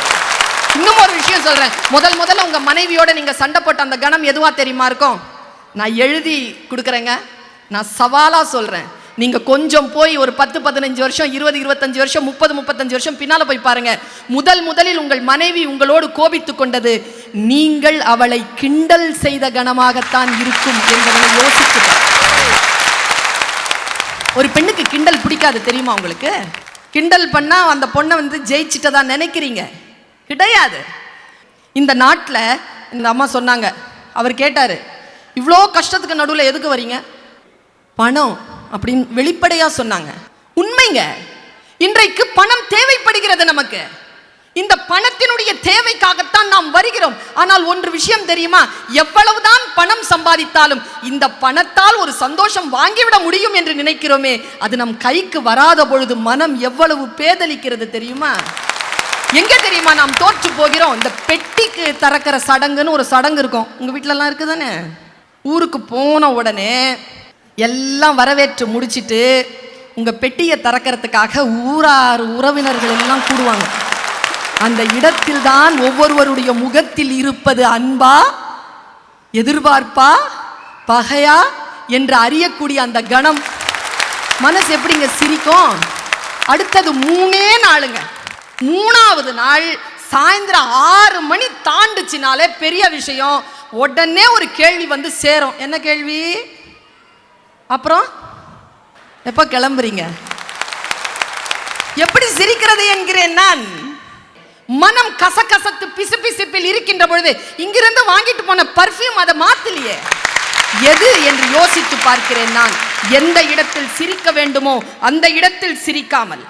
இன்னும் ஒரு விஷயம் சொல்றேன், முதல்ல உங்க மனைவியோட நீங்க சண்டை போட்ட அந்த கணம் எதுவா தெரியுமா இருக்கும்? நான் எழுதி கொடுக்குறேங்க, நான் சவாலா சொல்றேன். நீங்க கொஞ்சம் போய் ஒரு 10-15 வருஷம், 20-25 வருஷம், 30-35 வருஷம் பின்னால போய் பாருங்க. முதலில் உங்கள் மனைவி உங்களோடு கோபித்துக் கொண்டது நீங்கள் அவளை கிண்டல் செய்த கணமாகத்தான் இருக்கும் என்பதை யோசிச்சு. ஒரு பெண்ணுக்கு கிண்டல் பிடிக்காது தெரியுமா உங்களுக்கு? கிண்டல் பண்ணா அந்த பொண்ணை வந்து ஜெயிச்சிட்டதா நினைக்கிறீங்க? கிடையாது. இந்த நாட்டில் இந்த அம்மா சொன்னாங்க, அவர் கேட்டாரு, இவ்வளோ கஷ்டத்துக்கு நடுவில் எதுக்கு வரீங்க? பணம் அப்படின்னு வெளிப்படையா சொன்னாங்க. உண்மைங்க, இன்றைக்கு பணம் தேவைப்படுகிறது நமக்கு. இந்த பணத்தினுடைய தேவைக்காகத்தான் நாம் வருகிறோம். ஆனால் ஒன்று விஷயம் தெரியுமா? எவ்வளவுதான் பணம் சம்பாதித்தாலும் இந்த பணத்தால் ஒரு சந்தோஷம் வாங்கிவிட முடியும் என்று நினைக்கிறோமே, அது நம் கைக்கு வராத பொழுது மனம் எவ்வளவு பேதலிக்கிறது தெரியுமா? எங்க தெரியுமா நாம் தோற்று போகிறோம்? இந்த பெட்டிக்கு திறக்கிற சடங்குன்னு ஒரு சடங்கு இருக்கும். உங்க வீட்டிலலாம் இருக்குதானே? ஊருக்கு போன உடனே எல்லாம் வரவேற்று முடிச்சிட்டு உங்க பெட்டியை திறக்கிறதுக்காக ஊரார் உறவினர்கள் எல்லாம் கூடுவாங்க. அந்த இடத்தில் தான் ஒவ்வொருவருடைய முகத்தில் இருப்பது அன்பா, எதிர்பார்ப்பா, பகையா என்று அறியக்கூடிய அந்த கணம் மனசு எப்படிங்க சிரிக்கும்? அடுத்தது 3 நாளுங்க. 3ஆவது நாள் சாயந்தரம் 6 மணி தாண்டுச்சினாலே பெரிய விஷயம். உடனே ஒரு கேள்வி வந்து சேரும். என்ன கேள்வி? அப்புறம் எப்ப கிளம்புறீங்க? எப்படி சிரிக்கிறது என்கிறேன் நான். மனம் கசகசத்து பிசுபிசுப்பில் இருக்கின்ற பொழுது இங்கிருந்து வாங்கிட்டு போன பர்ஃபியூம் அதை மாத்தலையே. எது என்று யோசித்து பார்க்கிறேன் நான். எந்த இடத்தில் சிரிக்க வேண்டுமோ அந்த இடத்தில் சிரிக்காமல்,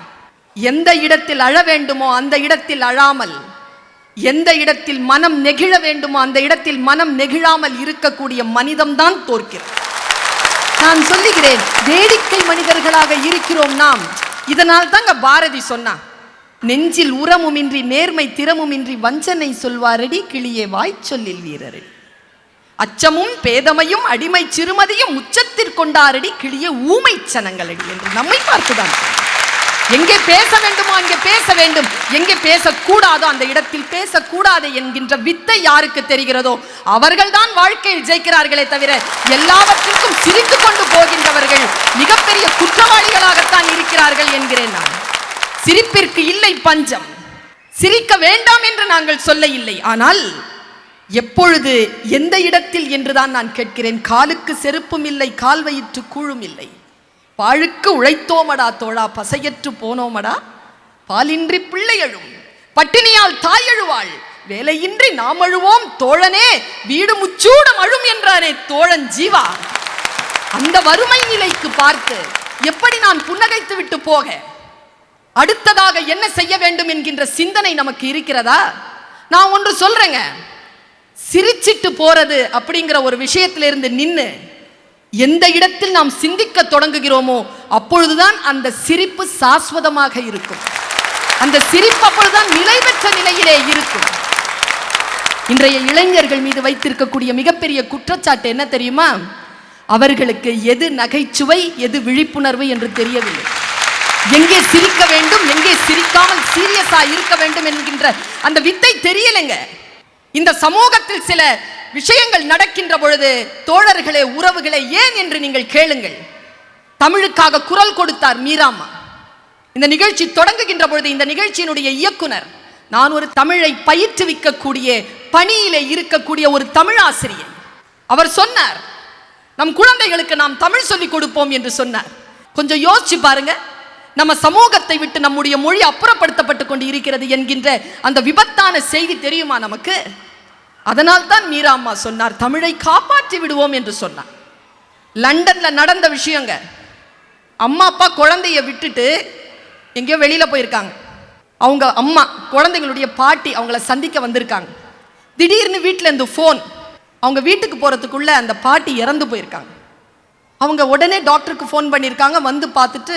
எந்த இடத்தில் அழ வேண்டுமோ அந்த இடத்தில் அழாமல், எந்த இடத்தில் மனம் நெகிழ வேண்டுமோ அந்த இடத்தில் மனம் நெகிழாமல் இருக்கக்கூடிய மனிதம்தான் தோற்கிறது. நான் சொல்லுகிறேன், வேடிக்கை மனிதர்களாக இருக்கிறோம் நாம். இதனால் தாங்க பாரதி சொன்னான், நெஞ்சில் உரமுமின்றி நேர்மை திறமுமின்றி வஞ்சனை சொல்வாரடி கிளியே வாய்ச்சொல்லில் வீரரடி. அச்சமும் பேதமையும் அடிமை சிறுமதியும் உச்சத்திற்கொண்டாரடி கிளிய ஊமை சனங்களடி என்று நம்மை பார்த்துதான். எங்கே பேச வேண்டுமோ அங்கே பேச வேண்டும், எங்கே பேசக்கூடாதோ அந்த இடத்தில் பேசக்கூடாது என்கின்ற வித்தை யாருக்கு தெரிகிறதோ அவர்கள்தான் வாழ்க்கையில் ஜெயிக்கிறார்களே தவிர எல்லாவற்றிற்கும் சிரித்துக் கொண்டு போகின்றவர்கள் மிகப்பெரிய குற்றவாளிகளாகத்தான் இருக்கிறார்கள் என்கிறேன் நான். சிரிப்பிற்கு இல்லை பஞ்சம், சிரிக்க வேண்டாம் என்று நாங்கள் சொல்ல இல்லை. ஆனால் எப்பொழுது எந்த இடத்தில் என்றுதான் நான் கேட்கிறேன். காலுக்கு செருப்பும் இல்லை, கால் வயிற்று கூழும் இல்லை. பாழுக்கு உழைத்தோமடா தோழா, பசையற்று போனோமடா, பாலின்றி பிள்ளை அழும், பட்டினியால் தாய் அழுவாள், வேலையின்றி நாம் அழுவோம் தோழனே, வீடு முச்சூடம் அழும் என்றானே தோழன் ஜீவா. அந்த வறுமை நிலைக்கு பார்த்து எப்படி நான் புன்னகைத்து விட்டு போக, அடுத்ததாக என்ன செய்ய வேண்டும் என்கின்ற சிந்தனை நமக்கு இருக்கிறதா? நான் ஒன்று சொல்றேங்க, சிரிச்சிட்டு போறது அப்படிங்கிற ஒரு விஷயத்திலிருந்து நின்று எந்த இடத்தில் நாம் சிந்திக்க தொடங்குகிறோமோ அப்பொழுதுதான் அந்த சிரிப்பு சாஸ்வதமாக இருக்கும். அந்த சிரிப்பு அப்பொழுதுதான் நிலை பெற்ற நிலையிலே இருக்கும். இன்றைய இளைஞர்கள் மீது வைத்திருக்கக்கூடிய மிகப்பெரிய குற்றச்சாட்டு என்ன தெரியுமா? அவர்களுக்கு எது நகைச்சுவை எது விழிப்புணர்வு என்று தெரியவில்லை. எங்கே சிரிக்க வேண்டும் எங்கே சிரிக்காமல் சீரியஸா இருக்க வேண்டும் என்கின்ற அந்த வித்தை தெரியலைங்க. இந்த சமூகத்தில் சில விஷயங்கள் நடக்கின்ற பொழுது தோழர்களே, உறவுகளே, ஏன் என்று நீங்கள் கேளுங்கள். தமிழுக்காக குரல் கொடுத்தார் மீராமா. இந்த நிகழ்ச்சி தொடங்குகின்ற பொழுது இந்த நிகழ்ச்சியினுடைய இயக்குனர், நான் ஒரு தமிழை பயிற்றுவிக்கக்கூடிய பணியிலே இருக்கக்கூடிய ஒரு தமிழ் ஆசிரியர், அவர் சொன்னார் நம் குழந்தைகளுக்கு நாம் தமிழ் சொல்லிக் கொடுப்போம் என்று சொன்னார். கொஞ்சம் யோசிச்சு பாருங்க, நம்ம சமூகத்தை விட்டு நம்முடைய மொழி அப்புறப்படுத்தப்பட்டு கொண்டு இருக்கிறது என்கின்ற அந்த விபத்தான செய்தி தெரியுமா நமக்கு? அதனால் தான் மீரா அம்மா சொன்னார் தமிழை காப்பாற்றி விடுவோம் என்று சொன்னார். லண்டன்ல நடந்த விஷயங்க, அம்மா அப்பா குழந்தைய விட்டுட்டு எங்கேயோ வெளியில போயிருக்காங்க. அவங்க அம்மா குழந்தைகளுடைய பாட்டி அவங்கள சந்திக்க வந்திருக்காங்க. திடீர்னு வீட்டில் இருந்து ஃபோன், அவங்க வீட்டுக்கு போறதுக்குள்ள அந்த பாட்டி இறந்து போயிருக்காங்க. அவங்க உடனே டாக்டருக்கு ஃபோன் பண்ணியிருக்காங்க. வந்து பார்த்துட்டு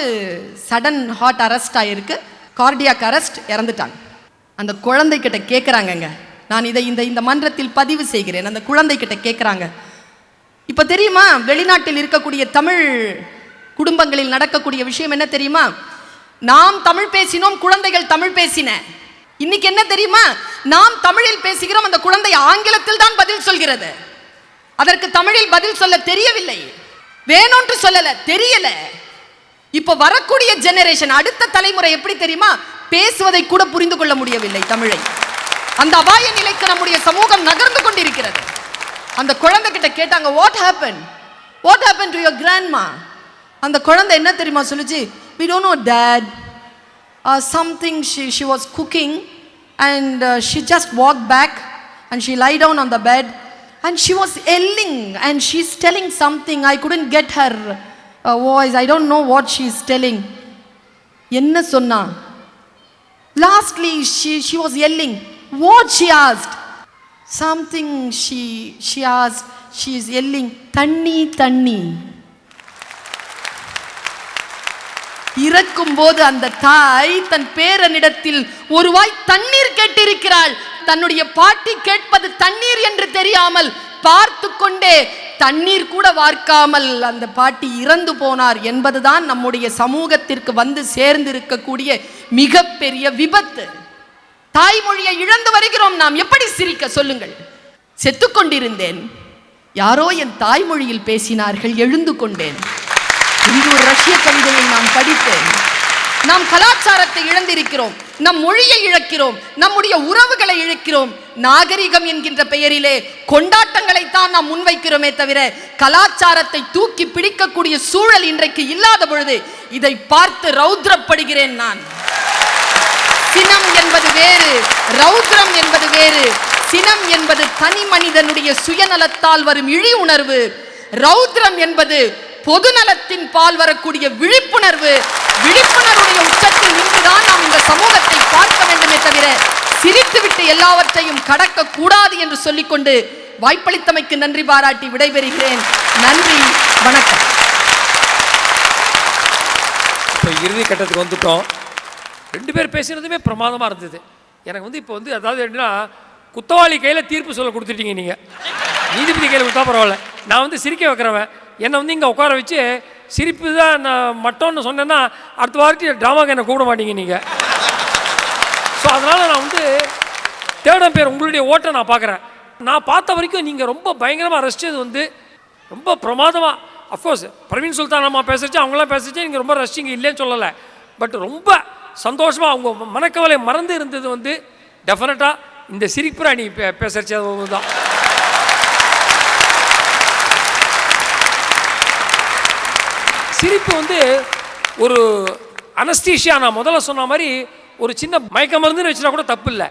சடன் ஹார்ட் அரெஸ்ட் ஆகிருக்கு, கார்டியாக் அரெஸ்ட், இறந்துட்டாங்க. அந்த குழந்தைகிட்ட கேட்குறாங்கங்க, நான் இதை இந்த மன்றத்தில் பதிவு செய்கிறேன். அந்த குழந்தைகிட்ட கேட்குறாங்க, இப்போ தெரியுமா வெளிநாட்டில் இருக்கக்கூடிய தமிழ் குடும்பங்களில் நடக்கக்கூடிய விஷயம் என்ன தெரியுமா? நாம் தமிழ் பேசினோம், குழந்தைகள் தமிழ் பேசின. இன்னைக்கு என்ன தெரியுமா? நாம் தமிழில் பேசுகிறோம், அந்த குழந்தை ஆங்கிலத்தில் தான் பதில் சொல்கிறது. அதற்கு தமிழில் பதில் சொல்ல தெரியவில்லை, வேணும்னு சொல்லல, தெரியல. இப்ப வரக்கூடிய ஜெனரேஷன், அடுத்த தலைமுறை எப்படி தெரியுமா? பேசுவதை கூட புரிந்து கொள்ள முடியவில்லை தமிழை. அந்த அபாய நிலைக்கு நம்முடைய சமூகம் நகர்ந்து கொண்டிருக்கிறது. அந்த குழந்தை கிட்ட கேட்டாங்க, what happen to your grandma? அந்த குழந்தை என்ன தெரியுமா சொல்லுச்சு? we don't know dad, something she was cooking and she just walked back and she lie down on the bed and she was yelling and she's telling something. I couldn't get her voice, I don't know what she's telling. என்ன சொன்னா? Lastly she was yelling. What she asked? Something she asked, she is yelling, தண்ணி தண்ணி. இறக்கும் போது அந்த தாய் தன் பேரனிடத்தில் ஒரு வாய் தண்ணீர் கேட்டிருக்கிறாள். தன்னுடைய பாட்டி கேட்பது தண்ணீர் என்று தெரியாமல் பார்த்து கொண்டே தண்ணீர் கூட வார்க்காமல் அந்த பாட்டி இறந்து போனார் என்பதுதான் நம்முடைய சமூகத்திற்கு வந்து சேர்ந்திருக்கக்கூடிய மிகப்பெரிய விபத்து. தாய்மொழியை இழந்து வருகிறோம் நாம். எப்படி சிரிக்க சொல்லுங்கள்? செத்துக்கொண்டிருந்தேன், யாரோ என் தாய்மொழியில் பேசினார்கள், எழுந்து கொண்டேன். இன்று ஒரு ரஷ்ய கவிதையை நான் படித்தேன். நாம் கலாச்சாரத்தை இழந்திருக்கிறோம், நம் மொழியை இழக்கிறோம், நம்முடைய உறவுகளை இழக்கிறோம். நாகரிகம் என்கின்ற பெயரிலே கொண்டாட்டங்களை தான் நாம் முன்வைக்கிறோமே தவிர கலாச்சாரத்தை தூக்கி பிடிக்கக்கூடிய சூழல் இன்றைக்கு இல்லாத பொழுது இதை பார்த்து ரௌத்ரப்படுகிறேன் நான். சினம் என்பது வேறு, ரௌத்ரம் என்பது வேறு. சினம் என்பது தனி மனிதனுடைய சுயநலத்தால் வரும் இழி உணர்வு. ரௌத்ரம் என்பது பொதுநலத்தின் பால் வரக்கூடிய விழிப்புணர்வு. விழிப்புணர்வுடைய உச்சத்தில் நின்றுதான் நாம் இந்த சமூகத்தை பார்க்க வேண்டுமே தவிர சிரித்துவிட்டு எல்லாவற்றையும் கடக்க கூடாது என்று சொல்லிக்கொண்டு வாய்ப்பளித்தமைக்கு நன்றி பாராட்டி விடைபெறுகிறேன். நன்றி, வணக்கம். இப்போ இறுதி கட்டத்துக்கு வந்துட்டோம். ரெண்டு பேர் பேசினதுமே பிரமாதமாக இருந்தது. எனக்கு இப்போ அதாவது என்னன்னா, குத்தவாளி கையில் தீர்ப்பு சொல்ல கொடுத்துட்டீங்க நீங்கள். நீதிபதி கேள்வி கொடுத்தா பரவாயில்ல. நான் வந்து சிரிக்க வைக்கிறவன். என்னை வந்து இங்கே உட்கார வச்சு சிரிப்பு தான் நான் மட்டோன்னு சொன்னேன்னா அடுத்த வாரட்டி ட்ராமாவுக்கு என்னை கூப்பிட மாட்டீங்க நீங்கள். ஸோ அதனால் நான் வந்து தேர்ட் பேர் உங்களுடைய ஓட்டை நான் பார்க்குறேன். நான் பார்த்த வரைக்கும் நீங்கள் ரொம்ப பயங்கரமாக ரசித்தது வந்து ரொம்ப பிரமாதமாக. அஃப்கோர்ஸ் பிரவீன் சுல்தான் அம்மா பேசுச்சு, அவங்களாம் பேசுச்சு, நீங்கள் ரொம்ப ரசிச்சிங்க இல்லைன்னு சொல்லலை. பட் ரொம்ப சந்தோஷமாக அவங்க மனக்கவலை மறந்து இருந்தது வந்து டெஃபினட்டாக இந்த சிரிப்புரா நீ பேசுறச்சு தான். சிரிப்பு வந்து ஒரு அனஸ்தீஷியா, நான் முதல்ல சொன்ன மாதிரி ஒரு சின்ன மயக்க மருந்துன்னு வச்சுனா கூட தப்பு இல்லை.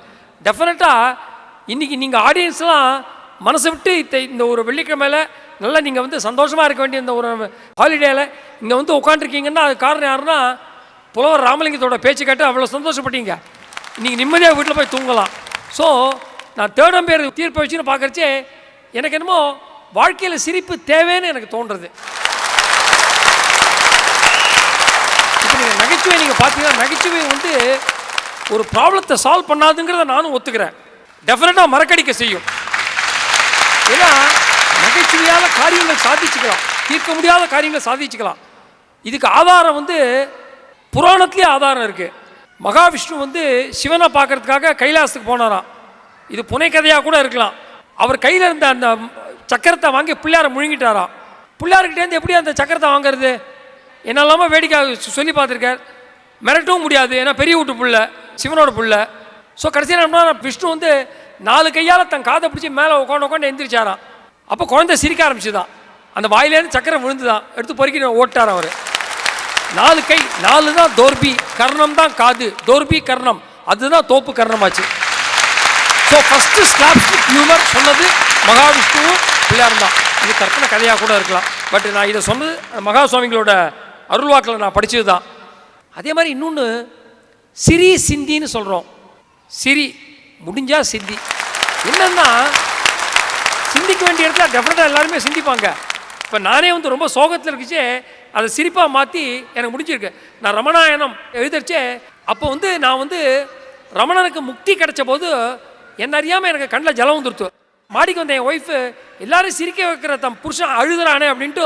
டெஃபினட்டாக இன்றைக்கி நீங்கள் ஆடியன்ஸ்லாம் மனசை விட்டு இந்த ஒரு வெள்ளிக்கிழமையில் நல்லா நீங்கள் வந்து சந்தோஷமாக இருக்க வேண்டிய இந்த ஒரு ஹாலிடேயில் இங்கே வந்து உட்காந்துருக்கீங்கன்னா அது காரணம் யாருன்னா புலவர் ராமலிங்கத்தோட பேச்சு கேட்டு அவ்வளோ சந்தோஷப்பட்டீங்க. இன்றைக்கி நிம்மதியாக வீட்டில் போய் தூங்கலாம். ஸோ நான் தேர்ட் பேர் தீர்ப்பை வச்சுன்னு பார்க்குறச்சே எனக்கு என்னமோ வாழ்க்கையில் சிரிப்பு தேவைன்னு எனக்கு தோன்றுறது. இப்போ நீங்கள் நகைச்சுவை நீங்கள் பார்த்தீங்கன்னா நகைச்சுவை வந்து ஒரு ப்ராப்ளத்தை சால்வ் பண்ணாதுங்கிறத நானும் ஒத்துக்கிறேன். டெஃபினட்டாக மறக்கடிக்க செய்யும். ஏன்னா நகைச்சுவையால் காரியங்கள் சாதிச்சுக்கலாம், தீர்க்க முடியாத காரியங்கள் சாதிச்சுக்கலாம். இதுக்கு ஆதாரம் வந்து புராணத்துலேயே ஆதாரம் இருக்குது. மகாவிஷ்ணு வந்து சிவனை பார்க்கறதுக்காக கைலாசத்துக்கு போனாராம். இது புனைக்கதையாக கூட இருக்கலாம். அவர் கையில் இருந்த அந்த சக்கரத்தை வாங்கி பிள்ளையாரை முழுங்கிட்டாராம். பிள்ளையார்கிட்டேருந்து எப்படி அந்த சக்கரத்தை வாங்கிறது என்னெல்லாமோ வேடிக்கை சொல்லி பார்த்துருக்கார். மிரட்டவும் முடியாது, ஏன்னா பெரிய வீட்டு பிள்ளை, சிவனோட பிள்ளை. ஸோ கடைசியில் என்ன விஷ்ணு வந்து 4 கையால் தன் காதை பிடிச்சி மேலே உட்காந்து எந்திரிச்சாராம். அப்போ குழந்தை சிரிக்க ஆரம்பிச்சுதான், அந்த வாயிலேருந்து சக்கரம் விழுந்துதான், எடுத்து பொறுக்கி ஓட்டார் அவர். 4 கை, 4 தான் தோர்பி, கர்ணம் தான் காது, தோர்பி கர்ணம், அதுதான் தோப்பு கர்ணமாச்சு. ஸோ ஃபஸ்ட்டு ஸ்லாப்ஸ்டிக் ஹியூமர் சொன்னது மகாவிஷ்ணுவும் பிள்ளையார் தான். இது கற்பனை கதையாக கூட இருக்கலாம். பட் நான் இதை சொன்னது மகா சுவாமிகளோட அருள்வாக்கில் நான் படித்தது தான். அதே மாதிரி இன்னொன்று சிரி சிந்தின்னு சொல்கிறோம். சிரி முடிஞ்சா சிந்தி. என்னன்னா சிந்திக்க வேண்டிய இடத்துல டெஃபினட்டாக எல்லாருமே சிந்திப்பாங்க. இப்போ நானே வந்து ரொம்ப சோகத்தில் இருக்குச்சே அதை சிரிப்பாக மாற்றி எனக்கு முடிஞ்சிருக்கு. நான் ரமணாயணம் எழுதிருச்சே அப்போ வந்து நான் வந்து ரமணனுக்கு முக்தி கிடைச்ச போது என்ன அறியாமல் எனக்கு கண்ணில் ஜலம் வந்துருத்து. மாடிக்கு வந்த என் ஒய்ஃபு எல்லாரும் சிரிக்க வைக்கிற தம் புருஷன் அழுதுறானே அப்படின்ட்டு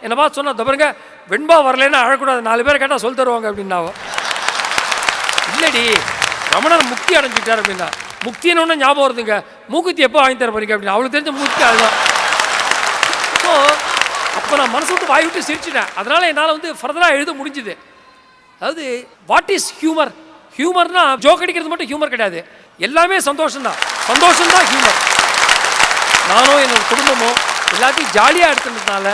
என்னை பார்த்து சொன்னால் தப்பருங்க வெண்பா வரலன்னா அழக்கூடாது, 4 பேர் கேட்டால் சொல்லி தருவாங்க அப்படின்னாவோ. இல்லடி ரமணன் முக்தி அடைஞ்சிட்டார் அப்படின்னா. முக்தின்னு ஒன்று ஞாபகம் வருதுங்க, மூக்குத்தி எப்போ வாங்கி தர போறீங்க அப்படின்னு. அவளுக்கு தெரிஞ்ச முக்தி அதுதான். ஸோ அப்போ நான் மனசு விட்டு வாய் விட்டு சிரிச்சிட்டேன். அதனால் என்னால் வந்து ஃபர்தராக எழுத முடிஞ்சுது. அதாவது வாட் இஸ் ஹியூமர்? ஹியூமர்னா ஜோக் அடிக்கிறது மட்டும் ஹியூமர் கிடையாது, எல்லாமே சந்தோஷம்தான். சந்தோஷம்தான் ஹியூமர். நானும் என்னோட குடும்பமும் எல்லாத்தையும் ஜாலியாக எடுத்துனதுனால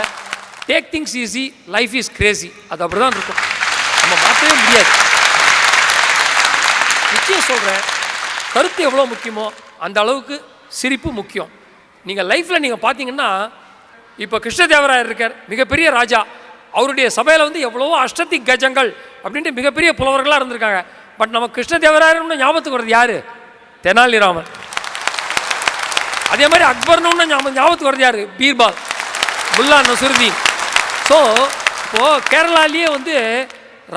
take things easy, life is crazy, அது அப்படி தான் இருக்கும், நம்ம மாற்றவே முடியாது. நிச்சயம் சொல்கிறேன், கருத்து எவ்வளோ முக்கியமோ அந்த அளவுக்கு சிரிப்பு முக்கியம். நீங்கள் லைஃப்பில் நீங்கள் பார்த்தீங்கன்னா இப்போ கிருஷ்ணதேவராயர் இருக்கார், மிகப்பெரிய ராஜா. அவருடைய சபையில் வந்து எவ்வளவோ அஷ்டதி கஜங்கள் அப்படின்ட்டு மிகப்பெரிய புலவர்களாக இருந்திருக்காங்க. பட் நம்ம கிருஷ்ணதேவராயர்னு ஞாபகத்துக்கு வருது யார்? தெனாலிராமன். அதே மாதிரி அக்பர்னு ஞாபகத்துக்கு வருது யார்? பீர்பால், முல்லா நசுருதீன். ஸோ இப்போது கேரளாலேயே வந்து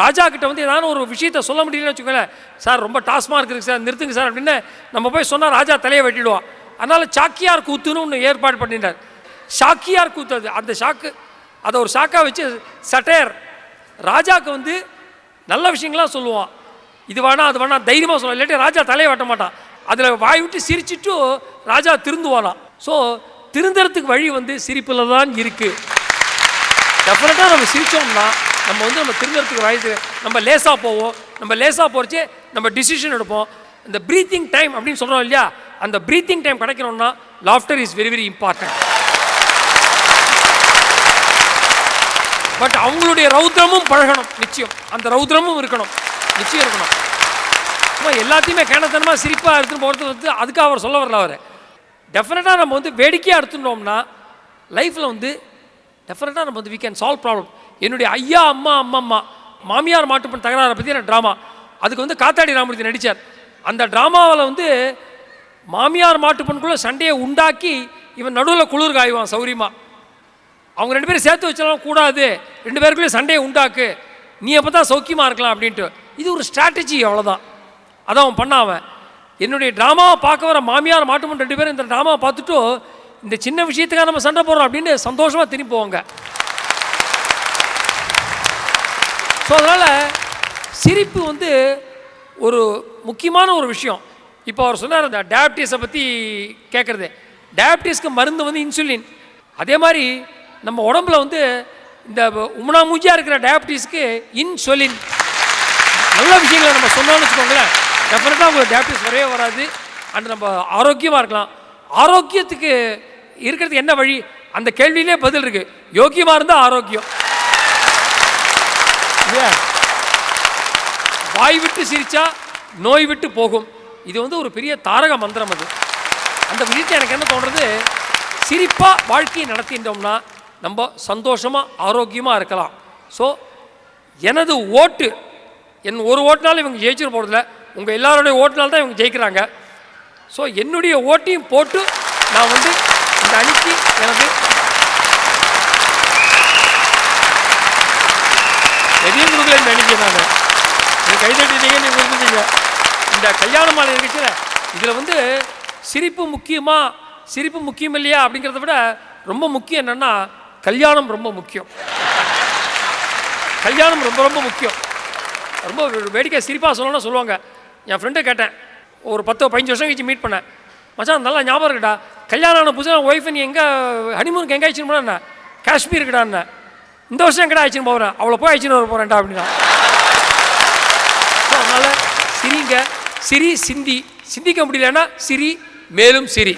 ராஜா கிட்ட வந்து ஏதாவது ஒரு விஷயத்த சொல்ல முடியலன்னு வச்சுக்கோங்களேன், சார் ரொம்ப டாஸ்மார்க் இருக்குது சார் நிறுத்துங்க சார் அப்படின்னு நம்ம போய் சொன்னால் ராஜா தலையை வெட்டிடுவான். அதனால் சாக்கியார் கூத்துன்னு ஒன்று ஏற்பாடு பண்ணிட்டார். ஷாக்கியார் கூத்து, அது அந்த ஷாக்கு, அதை ஒரு ஷாக்காக வச்சு சட்டையர் ராஜாவுக்கு வந்து நல்ல விஷயங்கள்லாம் சொல்லுவான். இது வேணாம் அது வேணாம் தைரியமாக சொல்லுவான், இல்லாட்டி ராஜா தலையை வெட்ட மாட்டான். அதில் வாய் விட்டு சிரிச்சுட்டு ராஜா திருந்துவானாம். ஸோ திருந்துறதுக்கு வழி வந்து சிரிப்பில் தான் இருக்குது. டெஃபினட்டாக நம்ம சிரித்தோம்னா நம்ம வந்து நம்ம திருந்துறதுக்கு வயசு, நம்ம லேசாக போவோம். நம்ம லேசாக போகிறச்சே நம்ம டிசிஷன் எடுப்போம். இந்த ப்ரீத்திங் டைம் அப்படின்னு சொல்கிறோம் இல்லையா, அந்த ப்ரீத்திங் டைம் கிடைக்கணும்னா laughter is very very important. But அவங்களுடைய ரௌத்ரமும் பழகணும், நிச்சயம் அந்த ரௌத்ரமும் இருக்கணும், நிச்சயம் இருக்கணும். சும்மா எல்லாத்தையுமே கேனத்தனமாக சிரிப்பாக எடுத்துன்னு போகிறது வந்து அதுக்காக அவர் சொல்ல வரல. அவர் டெஃபினட்டாக நம்ம வந்து வேடிக்கையாக எடுத்துட்டோம்னா லைஃப்பில் வந்து டெஃபினட்டாக நம்ம வந்து வி கேன் சால்வ் ப்ராப்ளம். என்னுடைய ஐயா அம்மா அம்மம்மா மாமியார் மாட்டுப்பண் தகராறை பற்றி நான் ட்ராமா, அதுக்கு வந்து காத்தாடி ராமூர்த்தி நடித்தார். அந்த ட்ராமாவில் வந்து மாமியார் மாட்டுப்பண்குள்ளே சண்டையை உண்டாக்கி இவன் நடுவில் குளிர் காய்வான் சௌரியமாக. அவங்க 2 பேரும் சேர்த்து வச்சாலும் கூடாது, 2 பேருக்குள்ளே சண்டையை உண்டாக்கு, நீ எப்போ தான் சௌக்கியமாக இருக்கலாம் அப்படின்ட்டு. இது ஒரு ஸ்ட்ராட்டஜி, அவ்வளோதான். அதான் அவன் பண்ணாவன். என்னுடைய ட்ராமாவை பார்க்க வர மாமியார் மாட்டுப்பண் 2 பேரும் இந்த ட்ராமாவை பார்த்துட்டு இந்த சின்ன விஷயத்துக்காக நம்ம சண்டை போடுறோம் அப்படின்னு சந்தோஷமாக திரும்பி போவாங்க. ஸோ அதனால் சிரிப்பு வந்து ஒரு முக்கியமான ஒரு விஷயம். இப்போ அவர் சொன்னார் அந்த டயபிட்டிஸை பற்றி கேட்குறது. டயபிட்டிஸ்க்கு மருந்து வந்து இன்சுலின். அதே மாதிரி நம்ம உடம்புல வந்து இந்த உம்னா மூஞ்சியாக இருக்கிற டயபிட்டிஸ்க்கு இன்சுலின். நல்ல விஷயங்களை நம்ம சொன்னோம்னு வச்சுக்கோங்களேன், டெஃபினட்டாக உங்களுக்கு டயபிட்டிஸ் வரவே வராது. அண்ட் நம்ம ஆரோக்கியமாக இருக்கலாம். ஆரோக்கியத்துக்கு இருக்கிறதுக்கு என்ன வழி? அந்த கேள்வியிலே பதில் இருக்குது. யோக்கியமாக இருந்தால் ஆரோக்கியம். வாய் விட்டு சிரிச்சா நோய் விட்டு போகும். இது வந்து ஒரு பெரிய தாரக மந்திரம். அது அந்த விஷயத்தை எனக்கு என்ன தோன்றது, சிரிப்பாக வாழ்க்கையை நடத்திட்டோம்னா நம்ம சந்தோஷமாக ஆரோக்கியமாக இருக்கலாம். ஸோ எனது ஓட்டு, என் ஒரு ஓட்டுனாலும் இவங்க ஜெயிச்சிட போகிறதில்ல, உங்கள் எல்லாருடைய ஓட்டுனால தான் இவங்க ஜெயிக்கிறாங்க. ஸோ என்னுடைய ஓட்டையும் போட்டு நான் வந்து இந்த அணிக்கு எனக்கு எதையும் கொடுக்கல. இந்த அணிக்கு நான் நீங்கள் கைதட்டிட்டீங்க, நீங்கள் கொடுத்துட்டீங்க. இந்த கல்யாண மாலை நிகழ்ச்சியில் இதில் வந்து சிரிப்பு முக்கியமா, சிரிப்பு முக்கியம் இல்லையா அப்படிங்கிறத விட ரொம்ப முக்கியம் என்னென்னா கல்யாணம் ரொம்ப முக்கியம். கல்யாணம் ரொம்ப ரொம்ப முக்கியம். ரொம்ப வேடிக்கை சிரிப்பாக சொல்லணும்னா சொல்லுவாங்க. என் ஃப்ரெண்டை கேட்டேன், ஒரு 10-15 வருஷம் கழிச்சு மீட் பண்ணேன். மச்சான் நல்லா ஞாபகம் இருக்குடா, கல்யாணம் ஆன புதுசாக ஒய்ஃபை நீ எங்கே ஹனிமூனுக்கு எங்கே ஆயிடுச்சுன்னு போனா? காஷ்மீர் இருக்குடான்னு. இந்த வருஷம் எங்கடா ஆயிடுச்சுன்னு போகிறேன், அவளை போய் ஆயிடுச்சுன்னு வர போகிறேன்டா அப்படின்னா. அதனால் சிரிங்க, சிரி சிந்தி, சிந்திக்க முடியலன்னா சிரி, மேலும் சிரி.